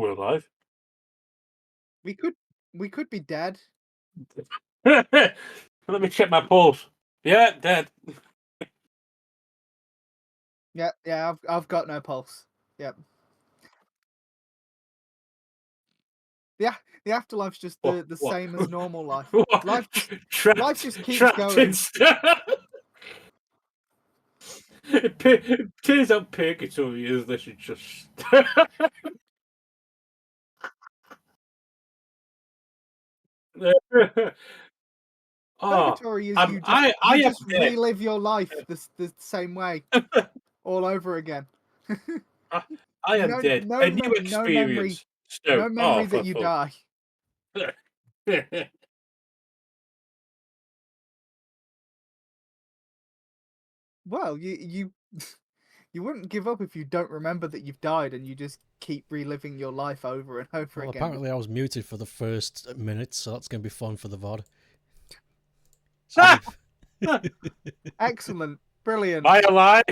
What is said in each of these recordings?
We're alive. We could be dead. Let me check my pulse. Yeah, dead. Yeah, I've got no pulse. Yep. Yeah, the afterlife's just the What? same as normal life. What? Life just keeps trapped going. It turns out purgatory is literally just. Purgatory is you just relive your life the same way all over again. I am dead. A new No memory, experience. So, that you die. Well, you you wouldn't give up if you don't remember that you've died and you just keep reliving your life over and over Well, again. apparently I was muted for the first minute, so that's going to be fun for the VOD. Excellent. Brilliant. Am I alive?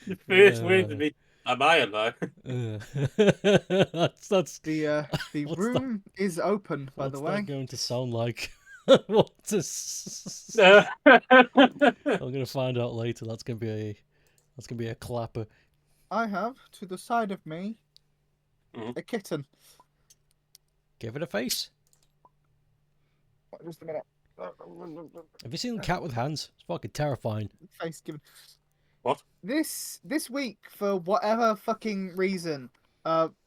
The first word to me. Am I alive? That's the room is open, by the way. What's that going to sound like? What is... I'm gonna find out later. That's gonna be a clapper. I have to the side of me a kitten. Give it a face. Just a minute. Have you seen the cat with hands? It's fucking terrifying. Face given. What? This week, for whatever fucking reason,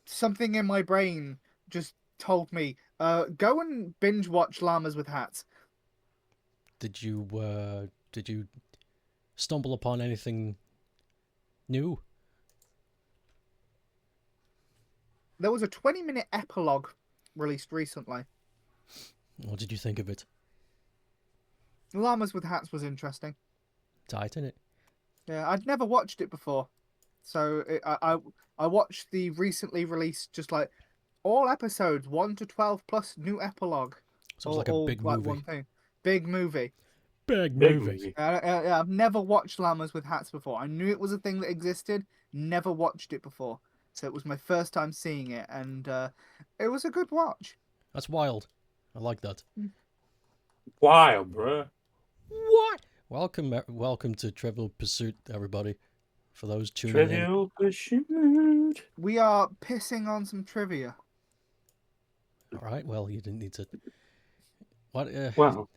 something in my brain just told me, go and binge watch Llamas with Hats. Did you stumble upon anything new? There was a 20-minute epilogue released recently. What did you think of it? Llamas with Hats was interesting. Tight, innit? Yeah, I'd never watched it before, so I watched the recently released, just like all episodes 1 to 12 plus new epilogue. So it's like a big movie. One thing. Big movie. Big movie. I've never watched Llamas with Hats before. I knew it was a thing that existed. Never watched it before, so it was my first time seeing it, and it was a good watch. That's wild. I like that. Wild, bro. What? Welcome to Trivial Pursuit, everybody. For those tuning in. Trivial Pursuit. We are pissing on some trivia. All right. Well, you didn't need to. What? Wow.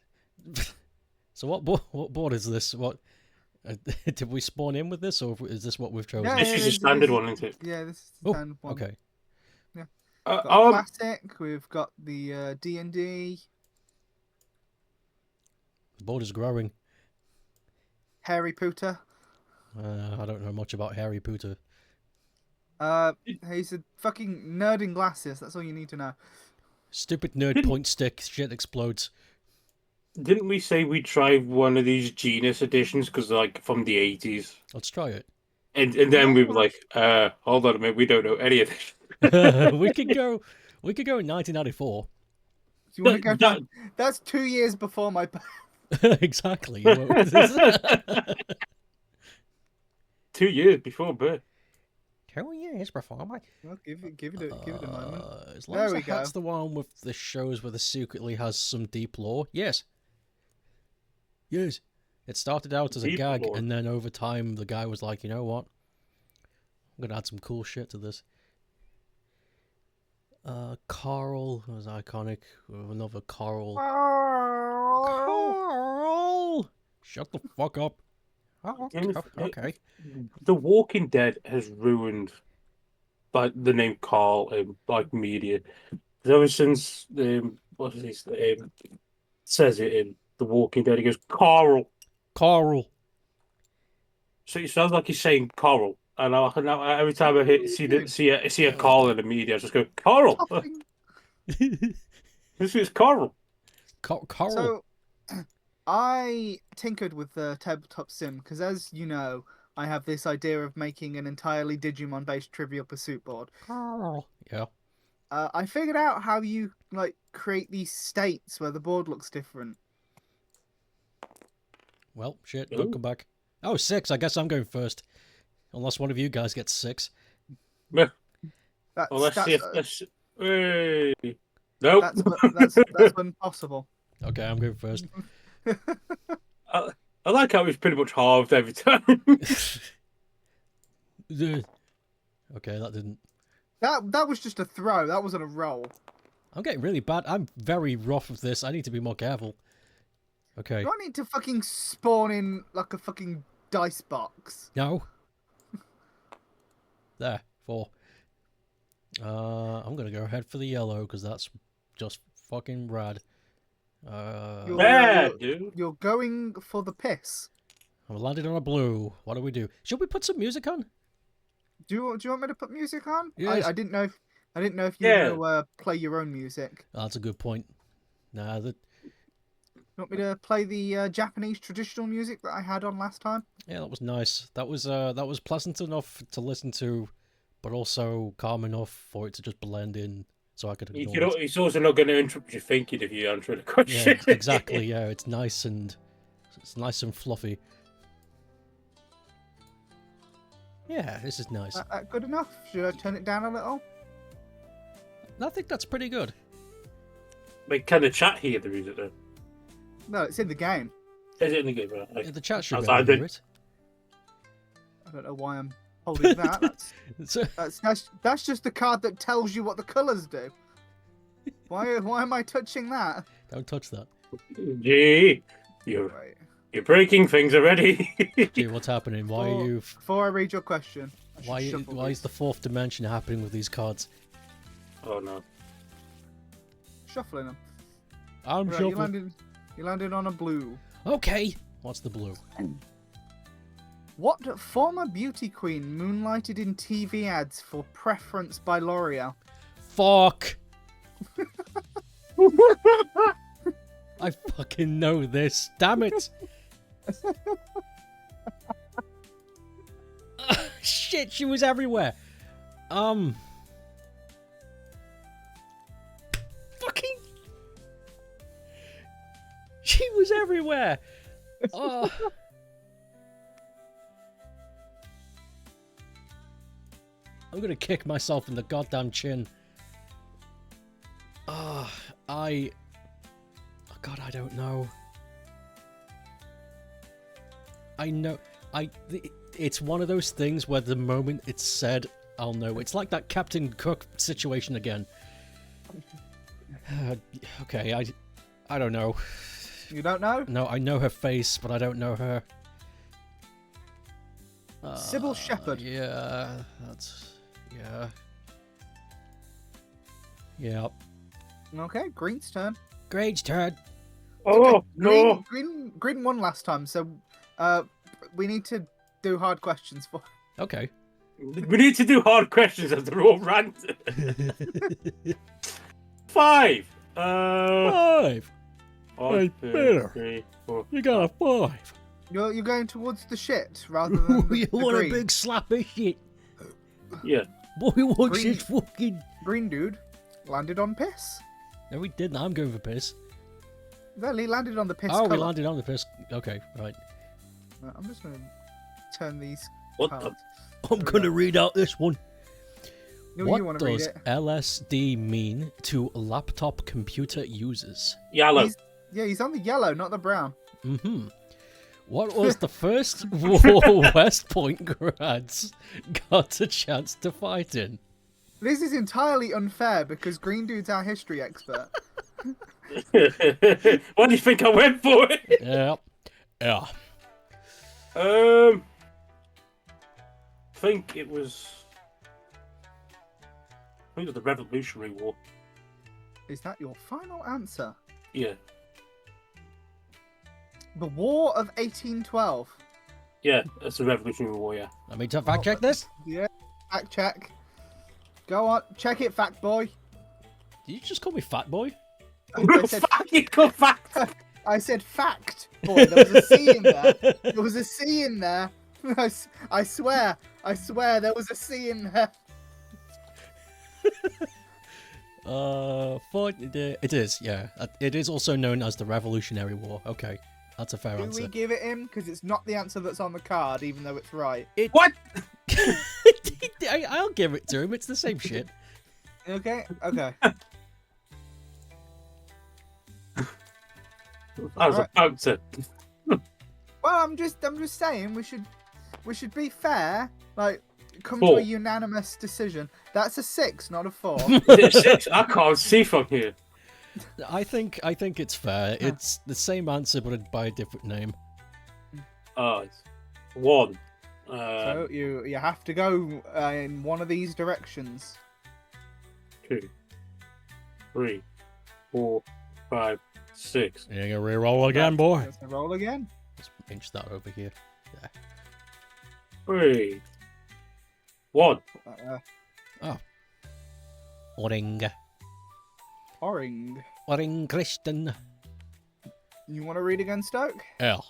So what board is this? What? Did we spawn in with this, or is this what we've chosen? Yeah, This is a standard one, isn't it? Yeah, this is the standard one. Okay. Yeah. We've got classic. We've got the D&D. The board is growing. Harry Potter. I don't know much about Harry Potter. He's a fucking nerd in glasses. That's all you need to know. Stupid nerd point stick. Shit explodes. Didn't we say we'd try one of these Genius editions because like from the 80s? Let's try it. And then we were like, hold on a minute, we don't know any of this. we could go in 1994. Do you want to go down? That's 2 years before my Exactly. 2 years before birth. 2 years before my. Well, give it a moment. As long as that's the one with the shows where the secretly has some deep lore. Yes. Yes. It started out as a gag, and then over time the guy was like, you know what? I'm gonna add some cool shit to this. Carl was iconic. Another Carl. Carl! Shut the fuck up. Oh, okay. The Walking Dead has ruined like the name Carl in like media. Ever since what is his says it in The Walking Dead, he goes Carl. Carl. So it sounds like he's saying Coral. And every time I see a Carl in the media, I just go Coral. This is Coral. Coral. So, I tinkered with the tabletop sim because, as you know, I have this idea of making an entirely Digimon-based Trivial Pursuit board. Yeah. I figured out how you create these states where the board looks different. Well, shit, don't come back. Oh, 6. I guess I'm going first. Unless one of you guys gets 6. Well, That's let's that's see if this. Hey. Nope. that's impossible. Okay, I'm going first. I like how it's pretty much halved every time. Okay, that didn't. That was just a throw. That wasn't a roll. I'm getting really bad. I'm very rough with this. I need to be more careful. Okay. Do I need to fucking spawn in like a fucking dice box? No. There. 4. I'm gonna go ahead for the yellow because that's just fucking rad. Dude. You're going for the piss. I landed on a blue. What do we do? Should we put some music on? Do you want me to put music on? Yes. I didn't know if you were gonna play your own music. Oh, that's a good point. Nah, You want me to play the Japanese traditional music that I had on last time? yeah, that was nice. That was pleasant enough to listen to, but also calm enough for it to just blend in, so I could ignore it. It's also not going to interrupt your thinking if you answer the question. Yeah, exactly. Yeah, it's nice and fluffy. Yeah, this is nice. That good enough? Should I turn it down a little? I think that's pretty good. Like, can the chat hear the music though? No, it's in the game. Is it in the game? Right? Yeah, the chat should be Outside able to hear it. I don't know why I'm holding that. So, That's just the card that tells you what the colours do. Why am I touching that? don't touch that. Gee, you're breaking things already. Gee, what's happening? Why are you? Before I read your question, Why is the 4th dimension happening with these cards? Oh no. Shuffling them? I'm Right, shuffling. you landed on a blue. Okay. What's the blue? What former beauty queen moonlighted in TV ads for Preference by L'Oreal? Fuck. I fucking know this. Damn it. Shit, she was everywhere. Fucking. She was everywhere. Oh. I'm gonna kick myself in the goddamn chin. Oh, God, I don't know. I know. It's one of those things where the moment it's said, I'll know. It's like that Captain Cook situation again. Okay, I don't know. You don't know? No, I know her face, but I don't know her. Sybil Shepherd. Yeah, that's... Yeah. Yep. Okay, Green's turn. Green's turn. Oh Okay, no! Green won last time, so we need to do hard questions for. Okay. We need to do hard questions as they're all random. 5. 5. One, Hey, 2, better. 3, 4. You got a 5. You're going towards the shit rather than the, You the want green. a big slap of shit. Yeah. Boy wants Green. his fucking... Green dude landed on piss. No, we didn't. I'm going for piss. Well, he landed on the piss. Oh, we colour. landed on the piss. Okay, right. I'm just going to turn these What cards. I'm going to read out this one. No, What you want to read does it. LSD mean to laptop computer users? Yellow. He's on the yellow, not the brown. Mm-hmm. What was the first war West Point grads got a chance to fight in? This is entirely unfair because Green Dude's our history expert. What do you think I went for? Yeah. Yeah. I think it was the Revolutionary War. Is that your final answer? Yeah. The War of 1812. Yeah, that's the Revolutionary War, yeah. Let me fact check this. Yeah, fact check. Go on, check it, fact boy. Did you just call me fat boy? I said, Fucking come back. I said fact boy. There was a C in there. There was a C in there. I swear, there was a C in there. It is, yeah. It is also known as the Revolutionary War. Okay, that's a fair Do answer. we give it him? Because it's not the answer that's on the card, even though it's right. What? I'll give it to him. It's the same shit. Okay. Okay. I was Alright. about to. Well, I'm just saying we should be fair. Like, come to a 4. unanimous decision. That's a 6, not a 4. Is it a 6? I can't see from here. I think it's fair. Huh. It's the same answer, but by a different name. It's 1. So you have to go in one of these directions. 2, 3, 4, 5, 6. You're gonna re-roll again, boy. Let's roll again. Let's pinch that over here. 3, 1. Oring. Oring. Christian. You want to read again, Stoke? L.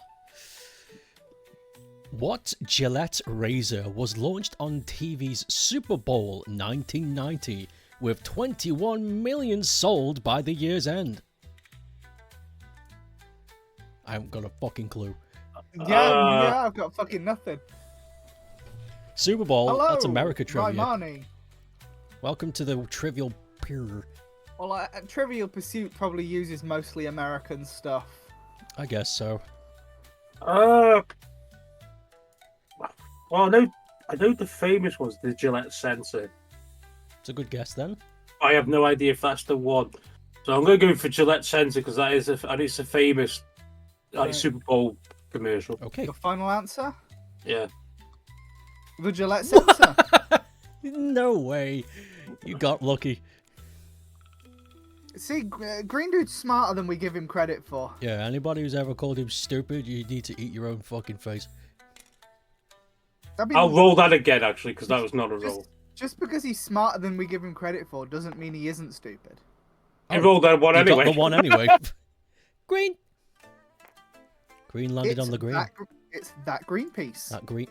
What Gillette razor was launched on TV's Super Bowl 1990 with 21 million sold by the year's end? I haven't got a fucking clue. Yeah, I've got fucking nothing. Super Bowl, Hello, that's America trivia. Raimani. Welcome to the Trivial Pure. Well, Trivial Pursuit probably uses mostly American stuff. I guess so. Well, I know the famous one's the Gillette sensor. It's a good guess then. I have no idea if that's the one. So I'm going to go for Gillette sensor because it's a famous Super Bowl commercial. Okay. Your final answer? Yeah. The Gillette sensor. No way. You got lucky. See, Green Dude's smarter than we give him credit for. Yeah, anybody who's ever called him stupid, you need to eat your own fucking face. I'll roll that again, actually, because that was not a roll. Just because he's smarter than we give him credit for doesn't mean he isn't stupid. I rolled that one You anyway. got the one anyway. Green. Green landed on the green. It's that green piece. That green.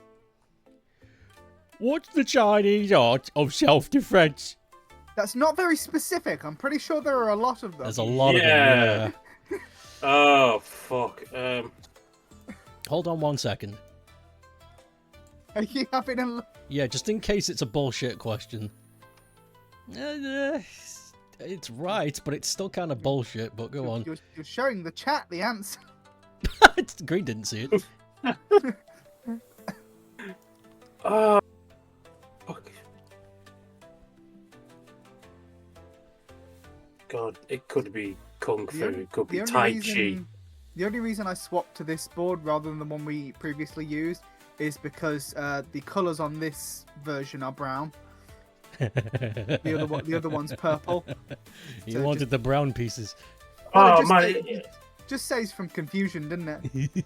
What's the Chinese art of self-defense? That's not very specific. I'm pretty sure there are a lot of them. There's a lot of them. Yeah. Oh fuck. Hold on 1 second. Are you having a... Yeah, just in case it's a bullshit question. It's right, but it's still kind of bullshit, but go on. You're showing the chat the answer. Green didn't see it. Fuck. God, it could be Kung Fu, it could be Tai Chi. The only reason I swapped to this board rather than the one we previously used is because the colours on this version are brown. The other one's purple. You So wanted just- the brown pieces. Oh, just, man. just saves from confusion, didn't it?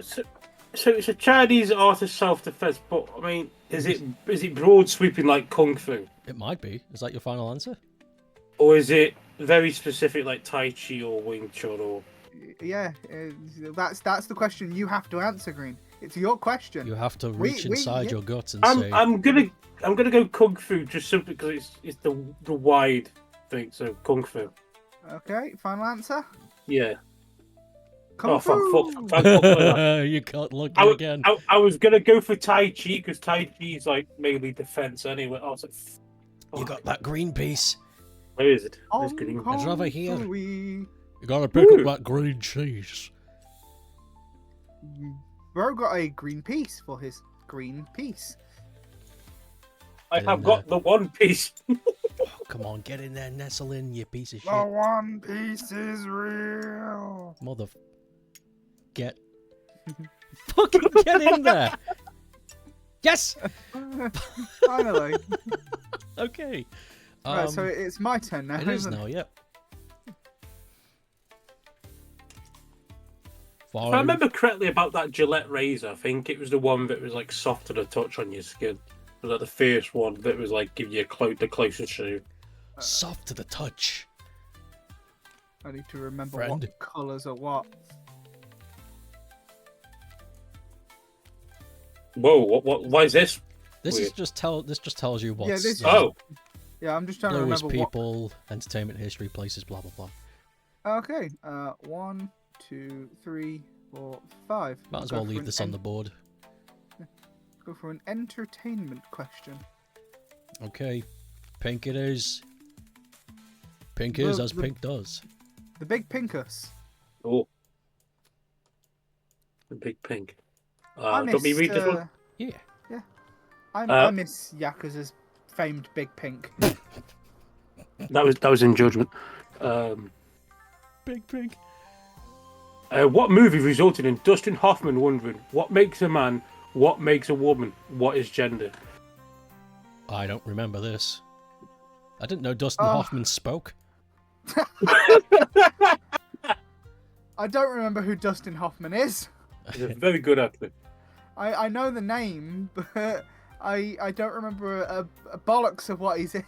So it's a Chinese art of self-defense, but I mean, is it broad sweeping like Kung Fu? It might be. Is that your final answer? Or is it very specific like Tai Chi or Wing Chun or... Yeah, that's the question you have to answer, Green. It's your question. You have to reach inside your guts and say... I'm gonna go Kung Fu just simply because it's the wide thing, so Kung Fu. Okay, final answer? Yeah. Kung Fu. Fuck. You got lucky again. I was gonna go for Tai Chi because Tai Chi is like mainly defense anyway. I was like, You got that green piece. where is it? Where's green? It's over here. Fooey. You gotta pick up that green cheese. Bro got a green piece for his green piece. I have got the one piece. Oh, come on, get in there, nestle in, you piece of shit. The one piece is real. Mother... Get... Fucking get in there! Yes! Finally. Okay. Right, so it's my turn now. It is isn't now, yep. If I remember correctly about that Gillette razor, I think it was the one that was like soft to the touch on your skin. It was like the first one that was like give you the closest shave. Soft to the touch. I need to remember Friend. what colours are what. Whoa! What? Why is this? This Weird. is just tells you what's... Yeah, this- Oh, Yeah, I'm just trying to Blue is remember what. people, entertainment history, places, blah, blah, blah. Okay. 1, 2, 3, 4, 5. Might as Go well for leave an this on the board. Go for an entertainment question. Okay, pink it is. Pink is as pink does. The Big Pinkus. Oh, the big pink. I Don't me read this one. Yeah. I miss Yakuza's famed Big Pink. That was in judgment. Big pink. What movie resulted in Dustin Hoffman wondering what makes a man, what makes a woman, what is gender? I don't remember this. I didn't know Dustin Hoffman spoke. I don't remember who Dustin Hoffman is. He's a very good actor. I know the name, but I don't remember a bollocks of what he's in.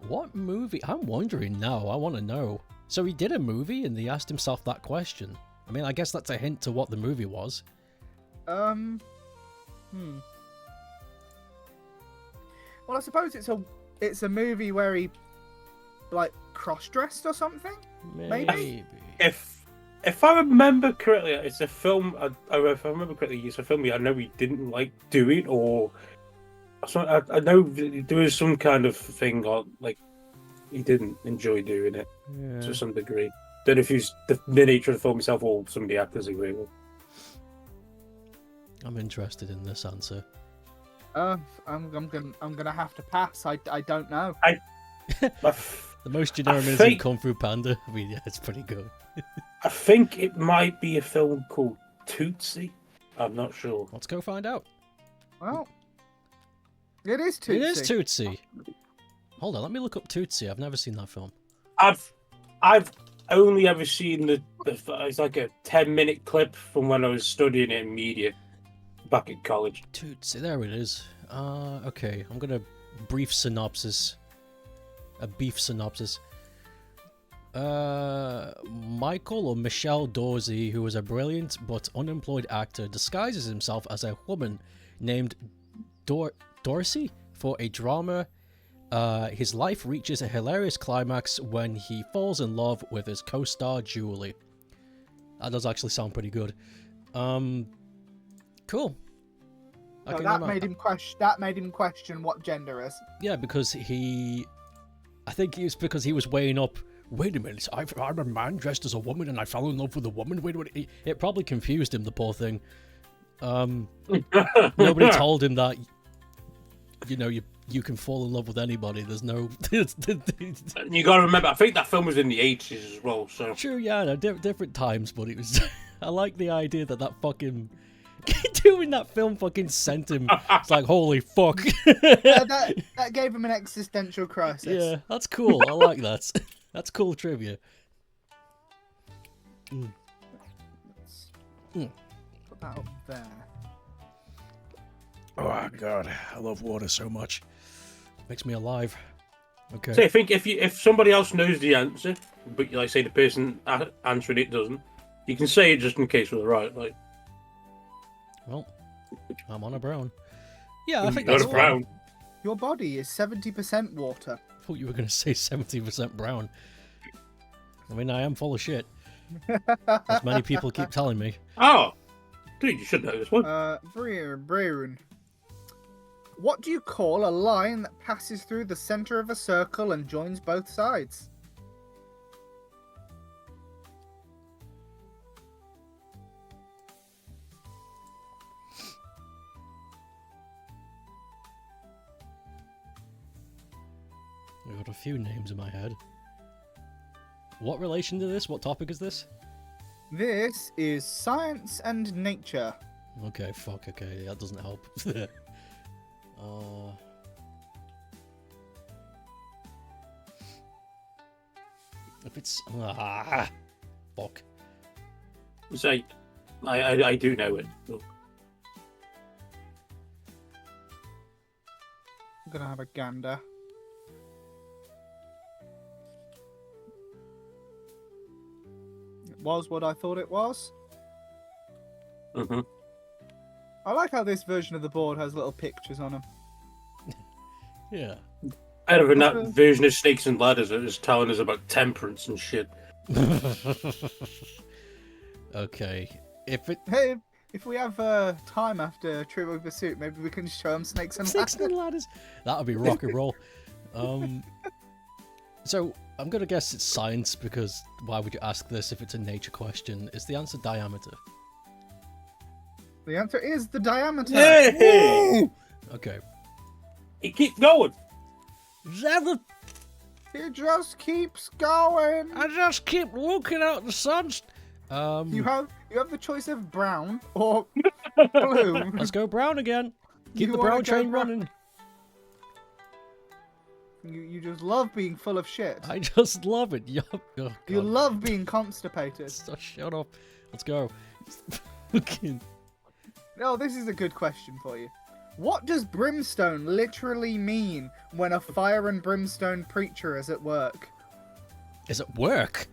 What movie? I'm wondering now. I want to know. So he did a movie and he asked himself that question. I mean, I guess that's a hint to what the movie was. Well, I suppose it's a movie where he like cross-dressed or something. Maybe. If I remember correctly, it's a film. If I remember correctly, it's a film I know he didn't like doing, or I know there was some kind of thing, or like he didn't enjoy doing it to some degree. Don't know if he's the nature of the film itself or some of the actors agree with. I'm interested in this answer. I'm gonna have to pass. I don't know. The most generic is in Kung Fu Panda. I mean, yeah, it's pretty good. I think it might be a film called Tootsie. I'm not sure. Let's go find out. Well, it is Tootsie. It is Tootsie. Hold on, let me look up Tootsie. I've never seen that film. I've only ever seen it's like a 10-minute clip from when I was studying it in media back at college. Tootsie, there it is. Okay, I'm gonna brief synopsis. A beef synopsis. Michael or Michelle Dorsey, who is a brilliant but unemployed actor, disguises himself as a woman named Dorsey for a drama. His life reaches a hilarious climax when he falls in love with his co-star Julie. That does actually sound pretty good. Cool. So that made him question what gender is. Yeah, because I think it's because he was weighing up. Wait a minute, I'm a man dressed as a woman and I fell in love with a woman. Wait a minute. It probably confused him, the poor thing. Nobody told him that. You know, you can fall in love with anybody. There's no. You gotta remember, I think that film was in the 80s as well. So true, yeah, no, different times, but it was. I like the idea that fucking. Doing that film fucking sent him. It's like, holy fuck. That gave him an existential crisis. Yeah, that's cool. I like that. That's cool trivia. Put that up there. Oh god, I love water so much. Makes me alive. Okay. So I think if somebody else knows the answer, but like say the person answering it doesn't, you can say it just in case we're right. Like, well, I'm on a brown. Yeah, I think that's fine. Brown. Your body is 70% water. I thought you were going to say 70% brown. I mean, I am full of shit. As many people keep telling me. Oh, dude, you should know this one. Brayron. What do you call a line that passes through the center of a circle and joins both sides? I've got a few names in my head. What relation to this? What topic is this? This is science and nature. Okay, fuck, okay, that doesn't help. If it's... fuck. So, I do know it. I'm gonna have a gander. It was what I thought it was. Mm-hmm. I like how this version of the board has little pictures on them. Yeah. Better than that version of Snakes and Ladders that is telling us about temperance and shit. Okay. If it... Hey, If we have time after Trivial Pursuit, maybe we can show them Snakes and Snakes Ladders. and ladders. That'll be rock and roll. So I'm gonna guess it's science because why would you ask this if it's a nature question? Is the answer diameter? The answer is the diameter. Hey! Okay. It keeps going. It just keeps going. I just keep looking out the sun. You have the choice of brown or blue. Let's go brown again. Keep You the wanna brown go train brown? running. You just love being full of shit. I just love it. Yup. Oh, You God. love being constipated. Shut up. Let's go. Fucking- Oh, this is a good question for you. What does brimstone literally mean when a fire and brimstone preacher is at work? Is it work?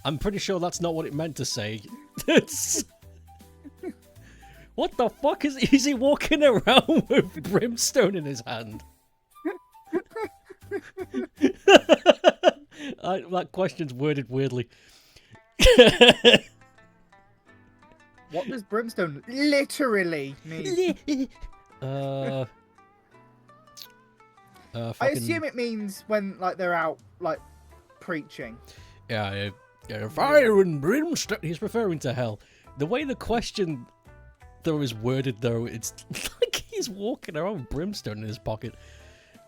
I'm pretty sure that's not what it meant to say. It's... What the fuck is he walking around with brimstone in his hand? That question's worded weirdly. What does brimstone literally mean? I I assume it means when like they're out like preaching. Yeah, fire and brimstone. He's referring to hell. The way the question though is worded, though, it's like he's walking around with brimstone in his pocket.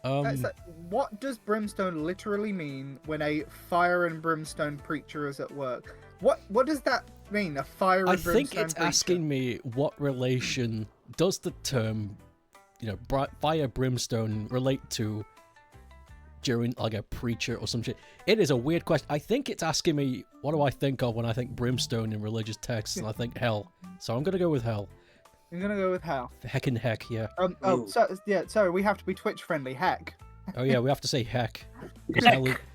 It's like, what does brimstone literally mean when a fire and brimstone preacher is at work? What does that mean? A fire and I brimstone think it's preacher? asking me what relation does the term, fire brimstone relate to during like a preacher or some shit. It is a weird question. I think it's asking me what do I think of when I think brimstone in religious texts, and I think hell. So I'm gonna go with hell. I'm gonna go with hell. Heckin' heck, yeah. Sorry, we have to be Twitch friendly. Heck. Oh yeah, we have to say heck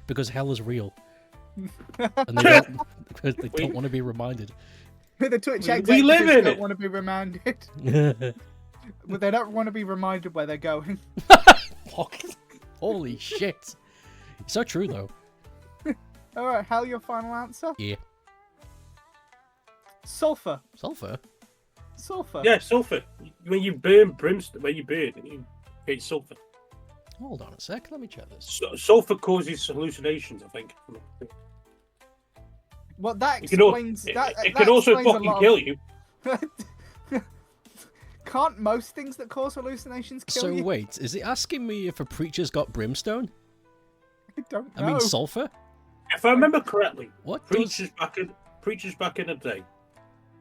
because hell is real, and they don't want to be reminded. The Twitch We live executives in don't it. want to be reminded. But they don't want to be reminded where they're going. Fuck. Holy shit! So true though. All right, hell, your final answer? Yeah. Sulfur. Sulfur. Sulfur. Yeah, sulfur. When you burn brimstone, when you burn, you get sulfur. Hold on a sec. Let me check this. Sulfur causes hallucinations, I think. Well, that It can, al- explains. it, that, it that can also explains a fucking lot kill you. Can't most things that cause hallucinations kill So you? wait, is it asking me if a preacher's got brimstone? I don't know. I mean sulfur. If I remember correctly, What does... preachers back in the day,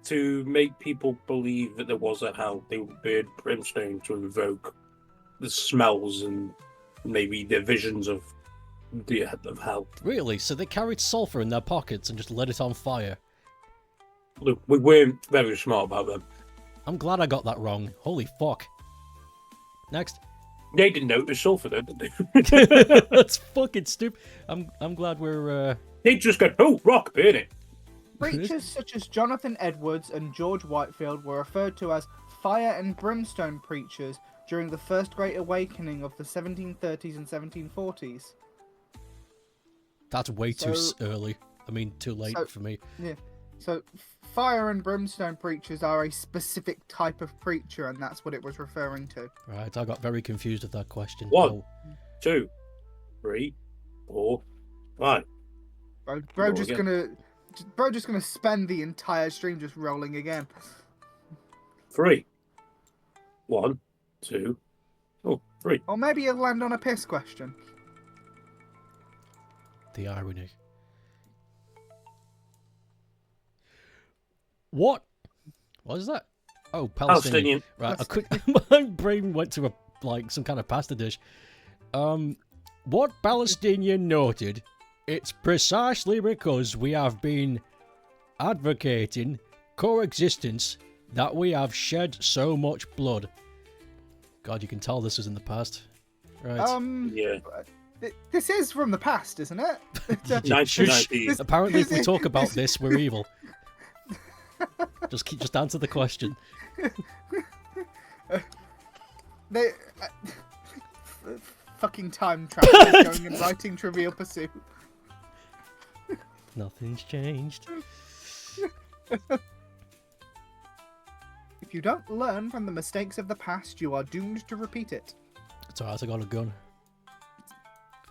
to make people believe that there was a hell, they would burn brimstone to invoke the smells and maybe the visions of hell. Really? So they carried sulfur in their pockets and just lit it on fire? Look, we weren't very smart about them. I'm glad I got that wrong. Holy fuck. Next. They didn't know it was sulfur, though, did they? That's fucking stupid. I'm glad we're... They just go, oh, rock, burn it. Preachers such as Jonathan Edwards and George Whitefield were referred to as fire and brimstone preachers during the First Great Awakening of the 1730s and 1740s. That's way too early. I mean, too late for me. Yeah. So, fire and brimstone preachers are a specific type of preacher, and that's what it was referring to. Right, I got very confused with that question. 1, 2, 3, 4, 5. Bro just gonna spend the entire stream just rolling again. 3. 1, 2, 3. Or maybe he'll land on a piss question. The irony. What? What is that? Oh, Palestinian. Right, my brain went to some kind of pasta dish. What Palestinian noted, it's precisely because we have been advocating coexistence that we have shed so much blood. God, you can tell this is in the past. Right. Yeah. This is from the past, isn't it? 1990s. Apparently, if we talk about this, we're evil. Just answer the question. Fucking time travelers going and writing Trivial Pursuit. Nothing's changed. If you don't learn from the mistakes of the past, you are doomed to repeat it. It's alright, I got a gun.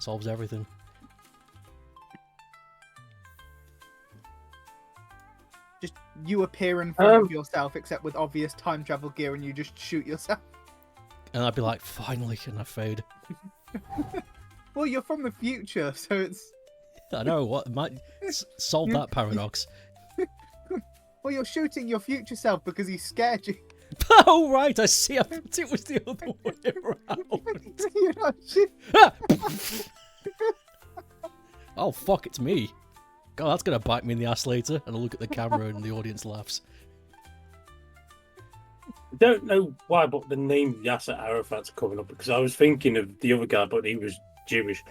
Solves everything. Just you appear in front of yourself, except with obvious time travel gear, and you just shoot yourself. And I'd be like, finally, and I fade. Well, you're from the future, so it's... I know, what might solve that paradox. Well, you're shooting your future self because he scared you. Oh, right, I see. I thought it was the other way around. You're not shooting. Ah! Oh, fuck, it's me. God, that's going to bite me in the ass later. And I look at the camera and the audience laughs. I don't know why, but the name Yasser Arafat's coming up because I was thinking of the other guy, but he was Jewish.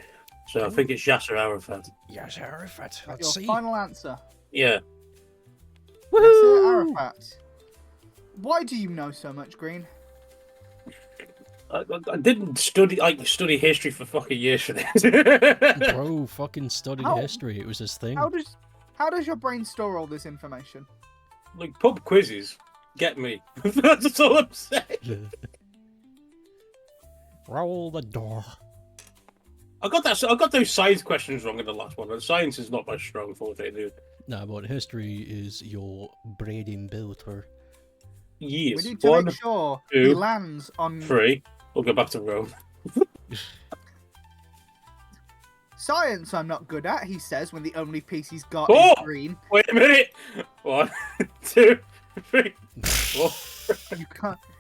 So I think it's Yasser Arafat. Yasser Arafat. Your Let's see. final answer. Yeah. Yasser Arafat. Why do you know so much, Green? I didn't study history for fucking years for this. Bro fucking studied history. It was his thing. How does your brain store all this information? Like pub quizzes, get me. That's all I'm saying. Roll the door. I got those science questions wrong in the last one. And science is not my strong forte, dude. No, but history is your bread and butter. Yes. We need to make sure he lands on 3. We'll go back to Rome. science. I'm not good at, he says, when the only piece he's got Oh! is green. Wait a minute. 1, 2, 3, 4.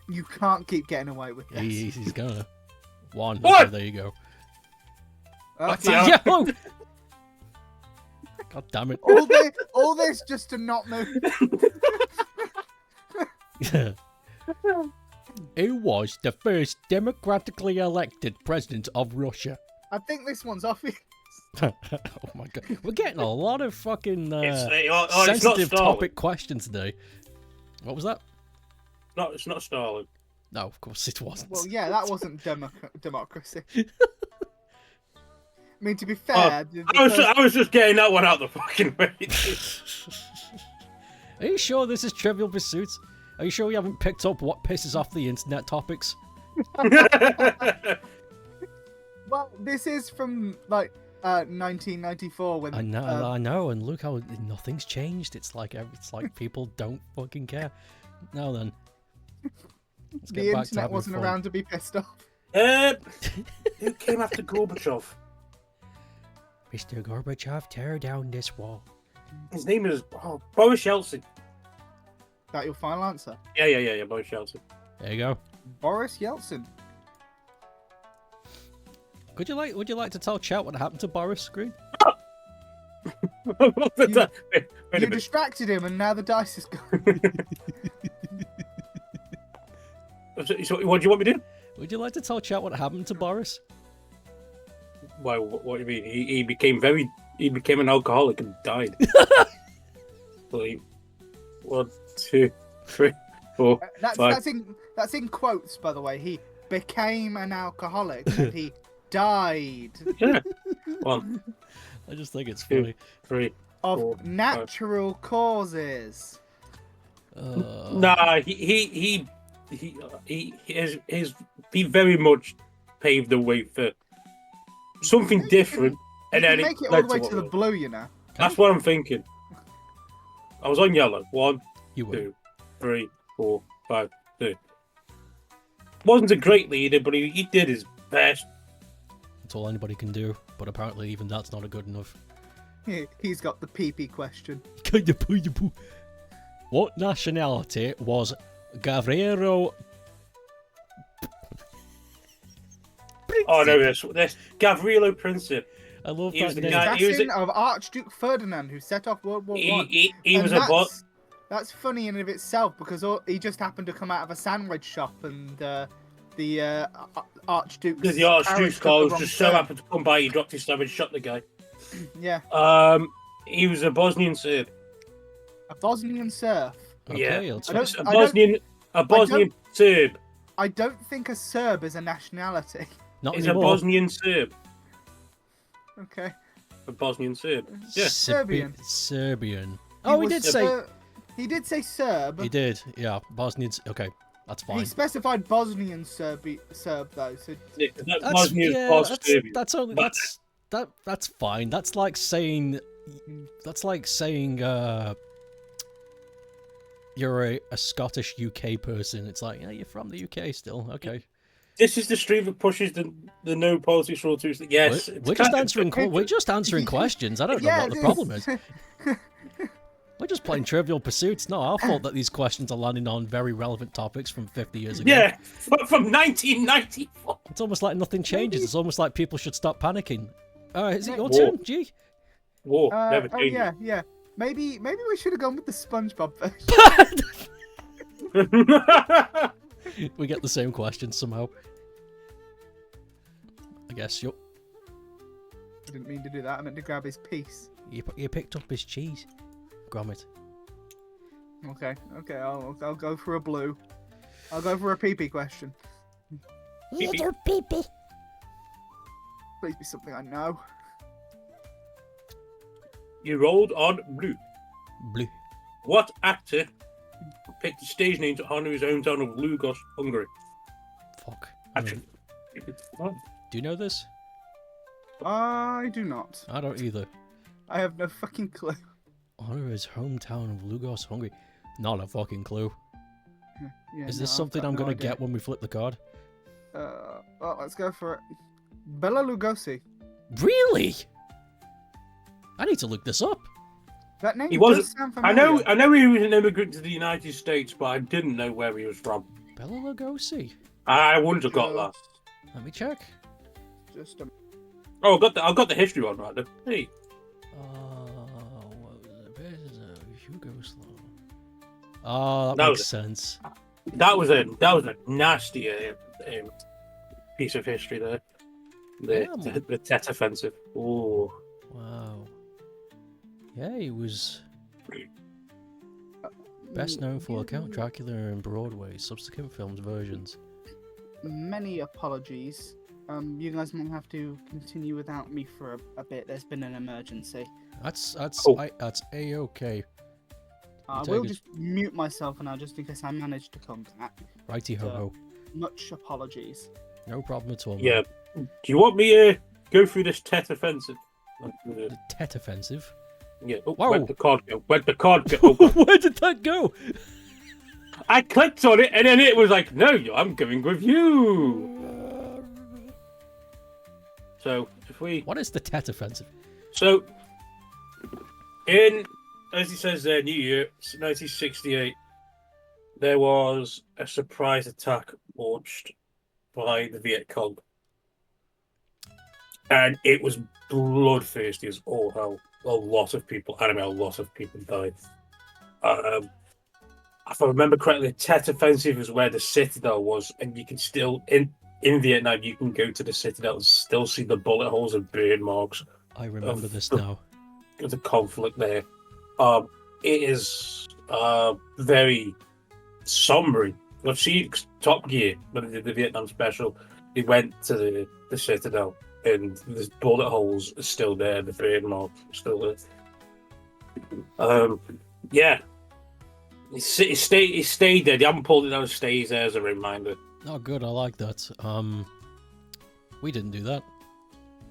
You can't keep getting away with this. He's gonna. 1. What? Okay, there you go. Yeah. Yellow! God damn it. All this just to not move. Who was the first democratically elected president of Russia? I think this one's obvious. Oh my god. We're getting a lot of fucking It's not sensitive Stalin. topic questions today. What was that? No, it's not Stalin. No, of course it wasn't. Well, yeah, that wasn't democracy. I mean, to be fair... I was just getting that one out the fucking way. Are you sure this is Trivial Pursuits? Are you sure you haven't picked up what pisses off the internet topics? Well, this is from, like, 1994 when... I know, and look how nothing's changed. It's like people don't fucking care. Now then. Let's the get back to internet having wasn't fun. around to be pissed off. Who came after Gorbachev? Mr. Gorbachev, tear down this wall. His name is Boris Yeltsin. That your final answer? Yeah, Boris Yeltsin. There you go. Boris Yeltsin. Would you like to tell chat what happened to Boris Green? Wait a You minute. distracted him and now the dice is gone. So, what do you want me to do? Would you like to tell chat what happened to Boris? Why? What do you mean? He became an alcoholic and died. Like, 1, 2, 3, 4, 5. That's in quotes, by the way. He became an alcoholic and he died Yeah. 1, I just think it's 2, funny. 3. of 4, natural causes. Nah, he very much paved the way for something different, and then Make it all led the way what to the it was. blue, you know. That's what I'm thinking. I was on yellow. 1, You win. 2, 3, 4, 5, 6. Wasn't a great leader, but he did his best. That's all anybody can do, but apparently even that's not good enough. He's got the pee-pee question. What nationality was Gavrilo? Oh no, this Gavrilo Princip. I love He was that the name. guy- he was Assassin of Archduke Ferdinand, who set off World War One. He And was a boss. That's funny in and of itself because he just happened to come out of a sandwich shop and the Archduke's Because the Archduke's carriage took car the was wrong just so turn. happened to come by, he dropped his sandwich, shot the guy. Yeah, He was a Bosnian Serb. a Bosnian serf. Okay, Yeah. let's I don't- A Bosnian Serb. I don't think a Serb is a nationality. not He's a anymore. Bosnian Serb. Okay. A Bosnian Serb. Yeah. Serbian. Serbian. He Oh, we was did say. He did say Serb. He did, yeah. Bosnians. Okay, that's fine. He specified Bosnian Serb though. So Yeah, 'cause that That's Bosnia's yeah. part of That's Serbia. that's only But- that's fine. That's like saying you're a Scottish UK person. It's like, yeah, you're from the UK still. Okay. This is the stream that pushes the no politics rule too. Yes, We're just answering questions. I don't know Yeah, what the it problem is. is. We're just playing Trivial Pursuits. No, our fault that these questions are landing on very relevant topics from 50 years ago. Yeah, from 1994. It's almost like nothing changes. Maybe- It's almost like people should stop panicking. Is it your Whoa. turn, G? War never Oh changes. yeah. Maybe we should have gone with the SpongeBob version. We get the same questions somehow. I guess you I didn't mean to do that. I meant to grab his piece. picked up his cheese. Gromit. Okay. I'll go for a blue. I'll go for a pee question. Little peepee. Please be something I know. You rolled on blue. Blue. What actor picked the stage name to honor his hometown of Lugos, Hungary? Fuck. Actually, Do you know this? I do not. I don't either. I have no fucking clue. Honor his hometown of Lugos, Hungary. Not a fucking clue. Yeah, Is no, this I've something got I'm no gonna idea. get when we flip the card? Well, let's go for it. Bela Lugosi. Really? I need to look this up. That name He does wasn't- sound I familiar. know he was an immigrant to the United States, but I didn't know where he was from. Bela Lugosi. I wouldn't have got that. Let me check. Just a... Oh, I got the history one right there. Hey, What was it? Yugoslav. Oh, that That makes was- sense. that was a nasty piece of history there. The Tet offensive. Oh, Wow. Yeah, he was best known for Count Dracula and Broadway, subsequent films versions. Many apologies. You guys might have to continue without me for a bit. There's been an emergency. That's Oh. that's a-okay. I take will it. just mute myself now, just in case I manage to come back. Righty ho ho. Much apologies. No problem at all. man. yeah. Do you want me to go through this Tet offensive? The Tet offensive. Yeah. Oh, Whoa. where'd the card go? Where'd the card go? Oh, God. Where did that go? I clicked on it, and then it was like, no, I'm going with you. So if we, What is the Tet offensive? so in, as he says there, New Year, 1968, there was a surprise attack launched by the Viet Cong, and it was bloodthirsty as all hell. A lot of people, I mean, a lot of people died. If I remember correctly, the Tet Offensive is where the Citadel was, and you can still in Vietnam you can go to the Citadel and still see the bullet holes and burn marks I remember Of this the- now. of the conflict there. It is very somber. I've seen Top Gear when they did the Vietnam special. They went to the Citadel, and the bullet holes are still there. The burn marks are still there. Yeah. He stayed there. They haven't pulled it down. It stays there as a reminder. Oh, good. I like that. We didn't do that.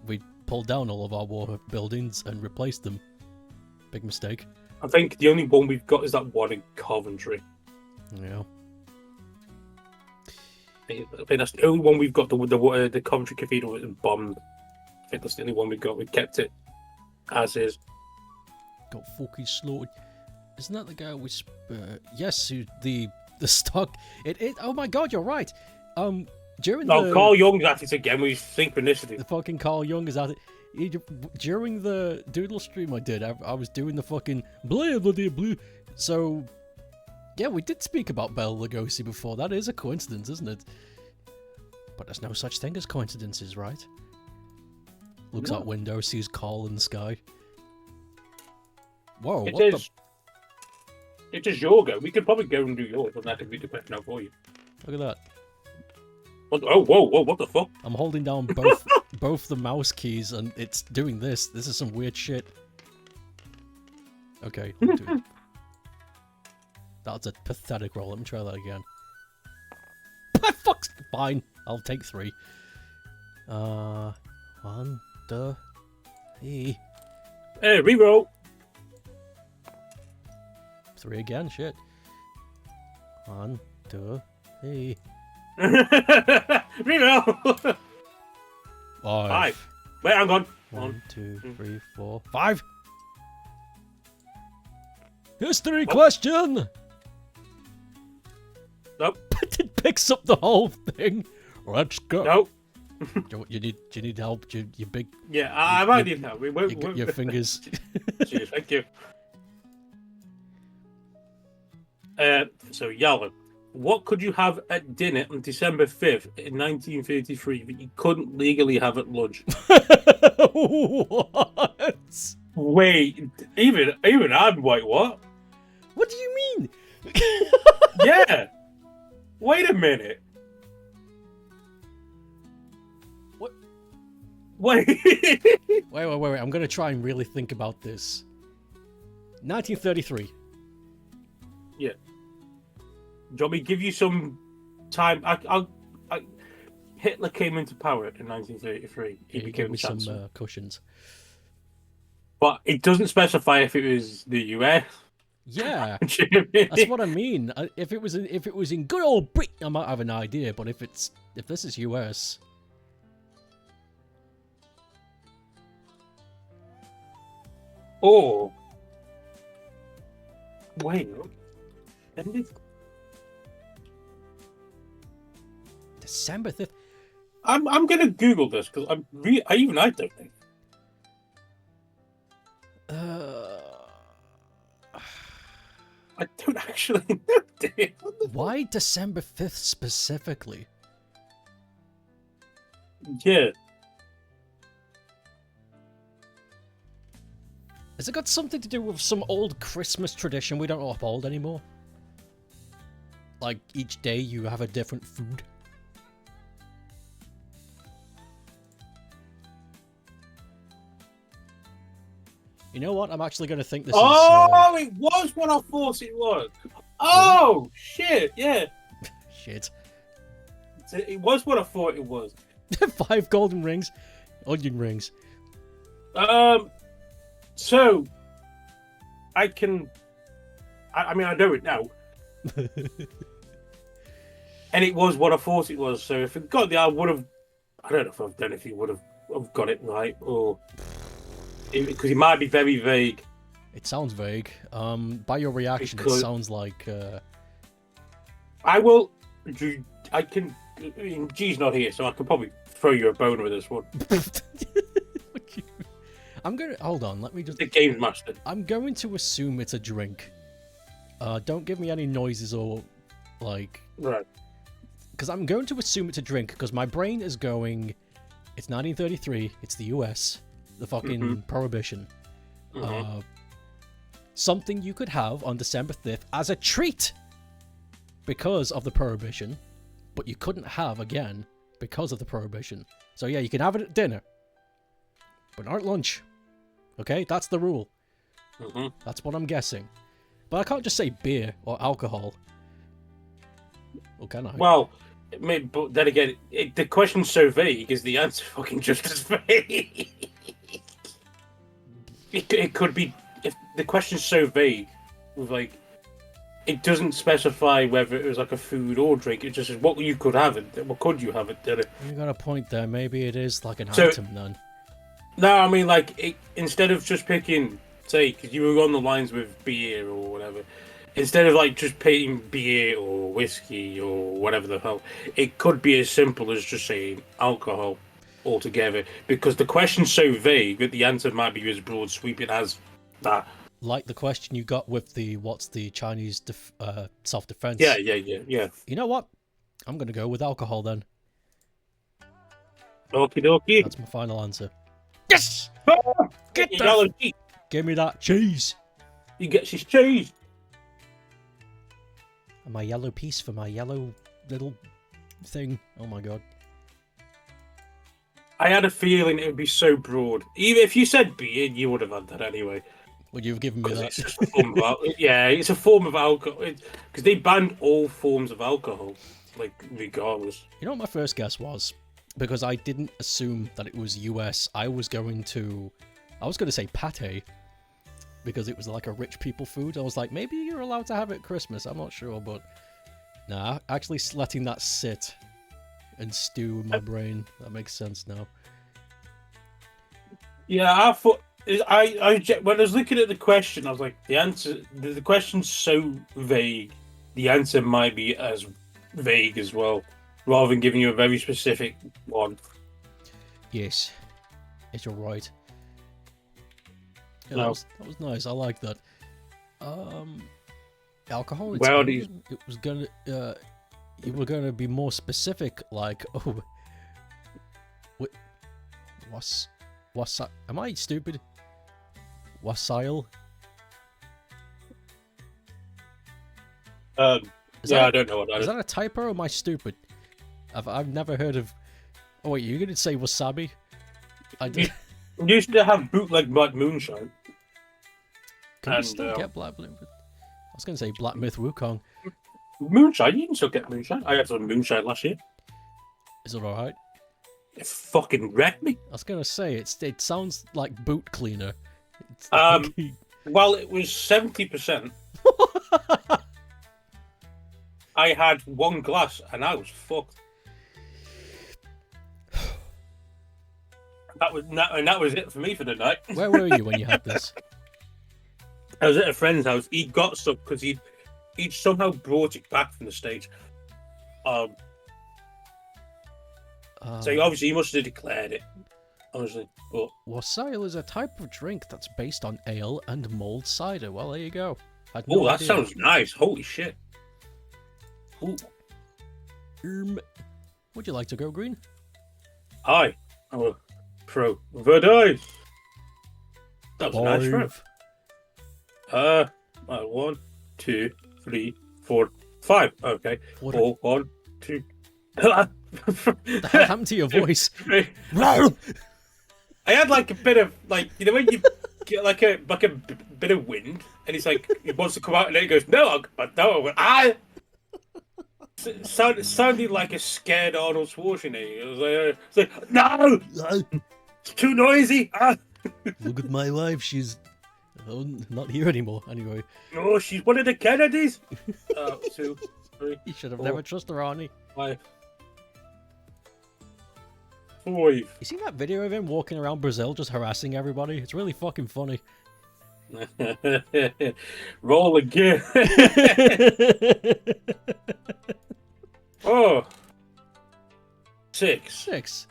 We pulled down all of our war buildings and replaced them. Big mistake. I think the only one we've got is that one in Coventry. Yeah. I think that's the only one we've got. The Coventry Cathedral is bombed. I think that's the only one we've got. We kept it as is. Got fucking slaughtered. Isn't that the guy we? Yes, the stock. It. Oh my God, you're right. During No, the Carl Jung's at it again with his synchronicity. the fucking Carl Jung is at it. During the doodle stream I did, I was doing the fucking blah blah blah blue. So yeah, we did speak about Bela Lugosi before. That is a coincidence, isn't it? But there's no such thing as coincidences, right? Looks No. out window, sees Carl in the sky. Whoa, It what is. It is your go. We could probably go and do yours, and that could be the question out for you. the? Look at that. What, oh, whoa! What the fuck? I'm holding down both the mouse keys and it's doing this. This is some weird shit. Okay. I'm doing- That's a pathetic roll. Let me try that again. Fuck's fine. I'll take 3. 1, 2, 3. Hey, reroll. 3 again. Shit. 1, 2, 3. Reroll. 5. Wait, hang on. 1, 2, 3, 4, 5. History question. Nope. It picks up the whole thing. Let's go. Nope. Do you need help? You big. Yeah, I might need help. Your fingers. Cheers, thank you. So, Yellow, what could you have at dinner on December 5th in 1933 that you couldn't legally have at lunch? What? Wait, even I'm like, what? What do you mean? Yeah. Wait a minute. What? Wait. Wait. I'm gonna try and really think about this. 1933. Yeah. Do you want me to give you some time? Hitler came into power in 1933. He became gave me chancellor. some cushions. But it doesn't specify if it was the US. Yeah, that's what I mean. If it was in good old Britain, I might have an idea. But if this is US, oh, wait, December 5th. I'm gonna Google this because I don't think. I don't actually know, dude. Why December 5th specifically? Yeah. Has it got something to do with some old Christmas tradition we don't uphold anymore? Like each day you have a different food? You know what? I'm actually going to think this is... It was what I thought it was. Oh, shit, yeah. Shit. It was what I thought it was. 5 golden rings. Onion rings. So, I can... I mean, I know it now. And it was what I thought it was, so if it got the... I would have... I don't know if you would have got it right, or... Because it might be very vague. It sounds vague. By your reaction, it sounds like... I will... I can... I mean, G's not here, so I can probably throw you a bone with this one. I'm going to... Hold on, let me just... The game's master. I'm going to assume it's a drink. Don't give me any noises or, like... Right. Because I'm going to assume it's a drink, because my brain is going... It's 1933, it's the US... The fucking Prohibition. Something you could have on December 5th as a treat because of the Prohibition, but you couldn't have again because of the Prohibition. So yeah, you can have it at dinner, but not at lunch. Okay, that's the rule. That's what I'm guessing. But I can't just say beer or alcohol. Or can I? Well, but then again, the question's so vague, is the answer fucking just as vague? It could be, if the question's so vague, with like, it doesn't specify whether it was like a food or drink. It just says what you could have it. What could you have it? You got a point there. Maybe it is like an item then. No, I mean like instead of just picking, say, because you were on the lines with beer or whatever. Instead of like just picking beer or whiskey or whatever the hell, it could be as simple as just saying alcohol altogether, because the question's so vague that the answer might be as broad sweeping as that. Like the question you got with the what's the Chinese self-defense? Yeah. You know what? I'm gonna go with alcohol then. Okie dokie. That's my final answer. Yes! Get the yellow cheese. Give me that cheese. You get his cheese. And my yellow piece for my yellow little thing. Oh my god. I had a feeling it would be so broad. Even if you said beer, you would have had that anyway. Well, you've given me that. It's just a form of yeah, it's a form of alcohol. Because they banned all forms of alcohol, like, regardless. You know what my first guess was? Because I didn't assume that it was US. I was going to say pate, because it was like a rich people food. I was like, maybe you're allowed to have it at Christmas. I'm not sure, but nah, actually letting that sit and stew in my brain. That makes sense now. Yeah, I thought when I was looking at the question, I was like, the question's so vague. The answer might be as vague as well, rather than giving you a very specific one. Yes, you're right. Yeah, No. that was nice. I like that. Alcohol. Well, It was gonna. You were gonna be more specific, like, oh, what's that? Am I stupid? Wassail? I don't know what that is. Is That a typo or am I stupid? I've never heard of. Oh wait, you gonna say wasabi? I did. You used to have bootleg Black Moonshine. Can you still get Black Myth? I was gonna say Black Myth Wukong. Moonshine? You can still get Moonshine. I had some Moonshine last year. Is it alright? It fucking wrecked me. I was gonna say it sounds like boot cleaner. Well, it was 70%. I had one glass and I was fucked. That was it for me for the night. Where were you when you had this? I was at a friend's house. He got stuff because he'd somehow brought it back from the States. So obviously he must have declared it. Honestly, but wassail is a type of drink that's based on ale and mulled cider. Well, there you go. That sounds nice. Holy shit. Ooh. Would you like to go green? Hi, I'm a pro. The dice. That was a nice round. 1, 2, 3, 4, 5. Okay. 4, 1, 2. What happened to your voice? I had like a bit of when you get like a bit of wind, and it's like it wants to come out, and then it goes no. Sounded like a scared Arnold Schwarzenegger. It's like no, it's too noisy. Look at my wife. She's not here anymore. Anyway. No, she's one of the Kennedys. 2, 3. You should have 4, never trusted Arnie. 5. 5. You seen that video of him walking around Brazil just harassing everybody? It's really fucking funny. Roll again. Oh. 6. 6.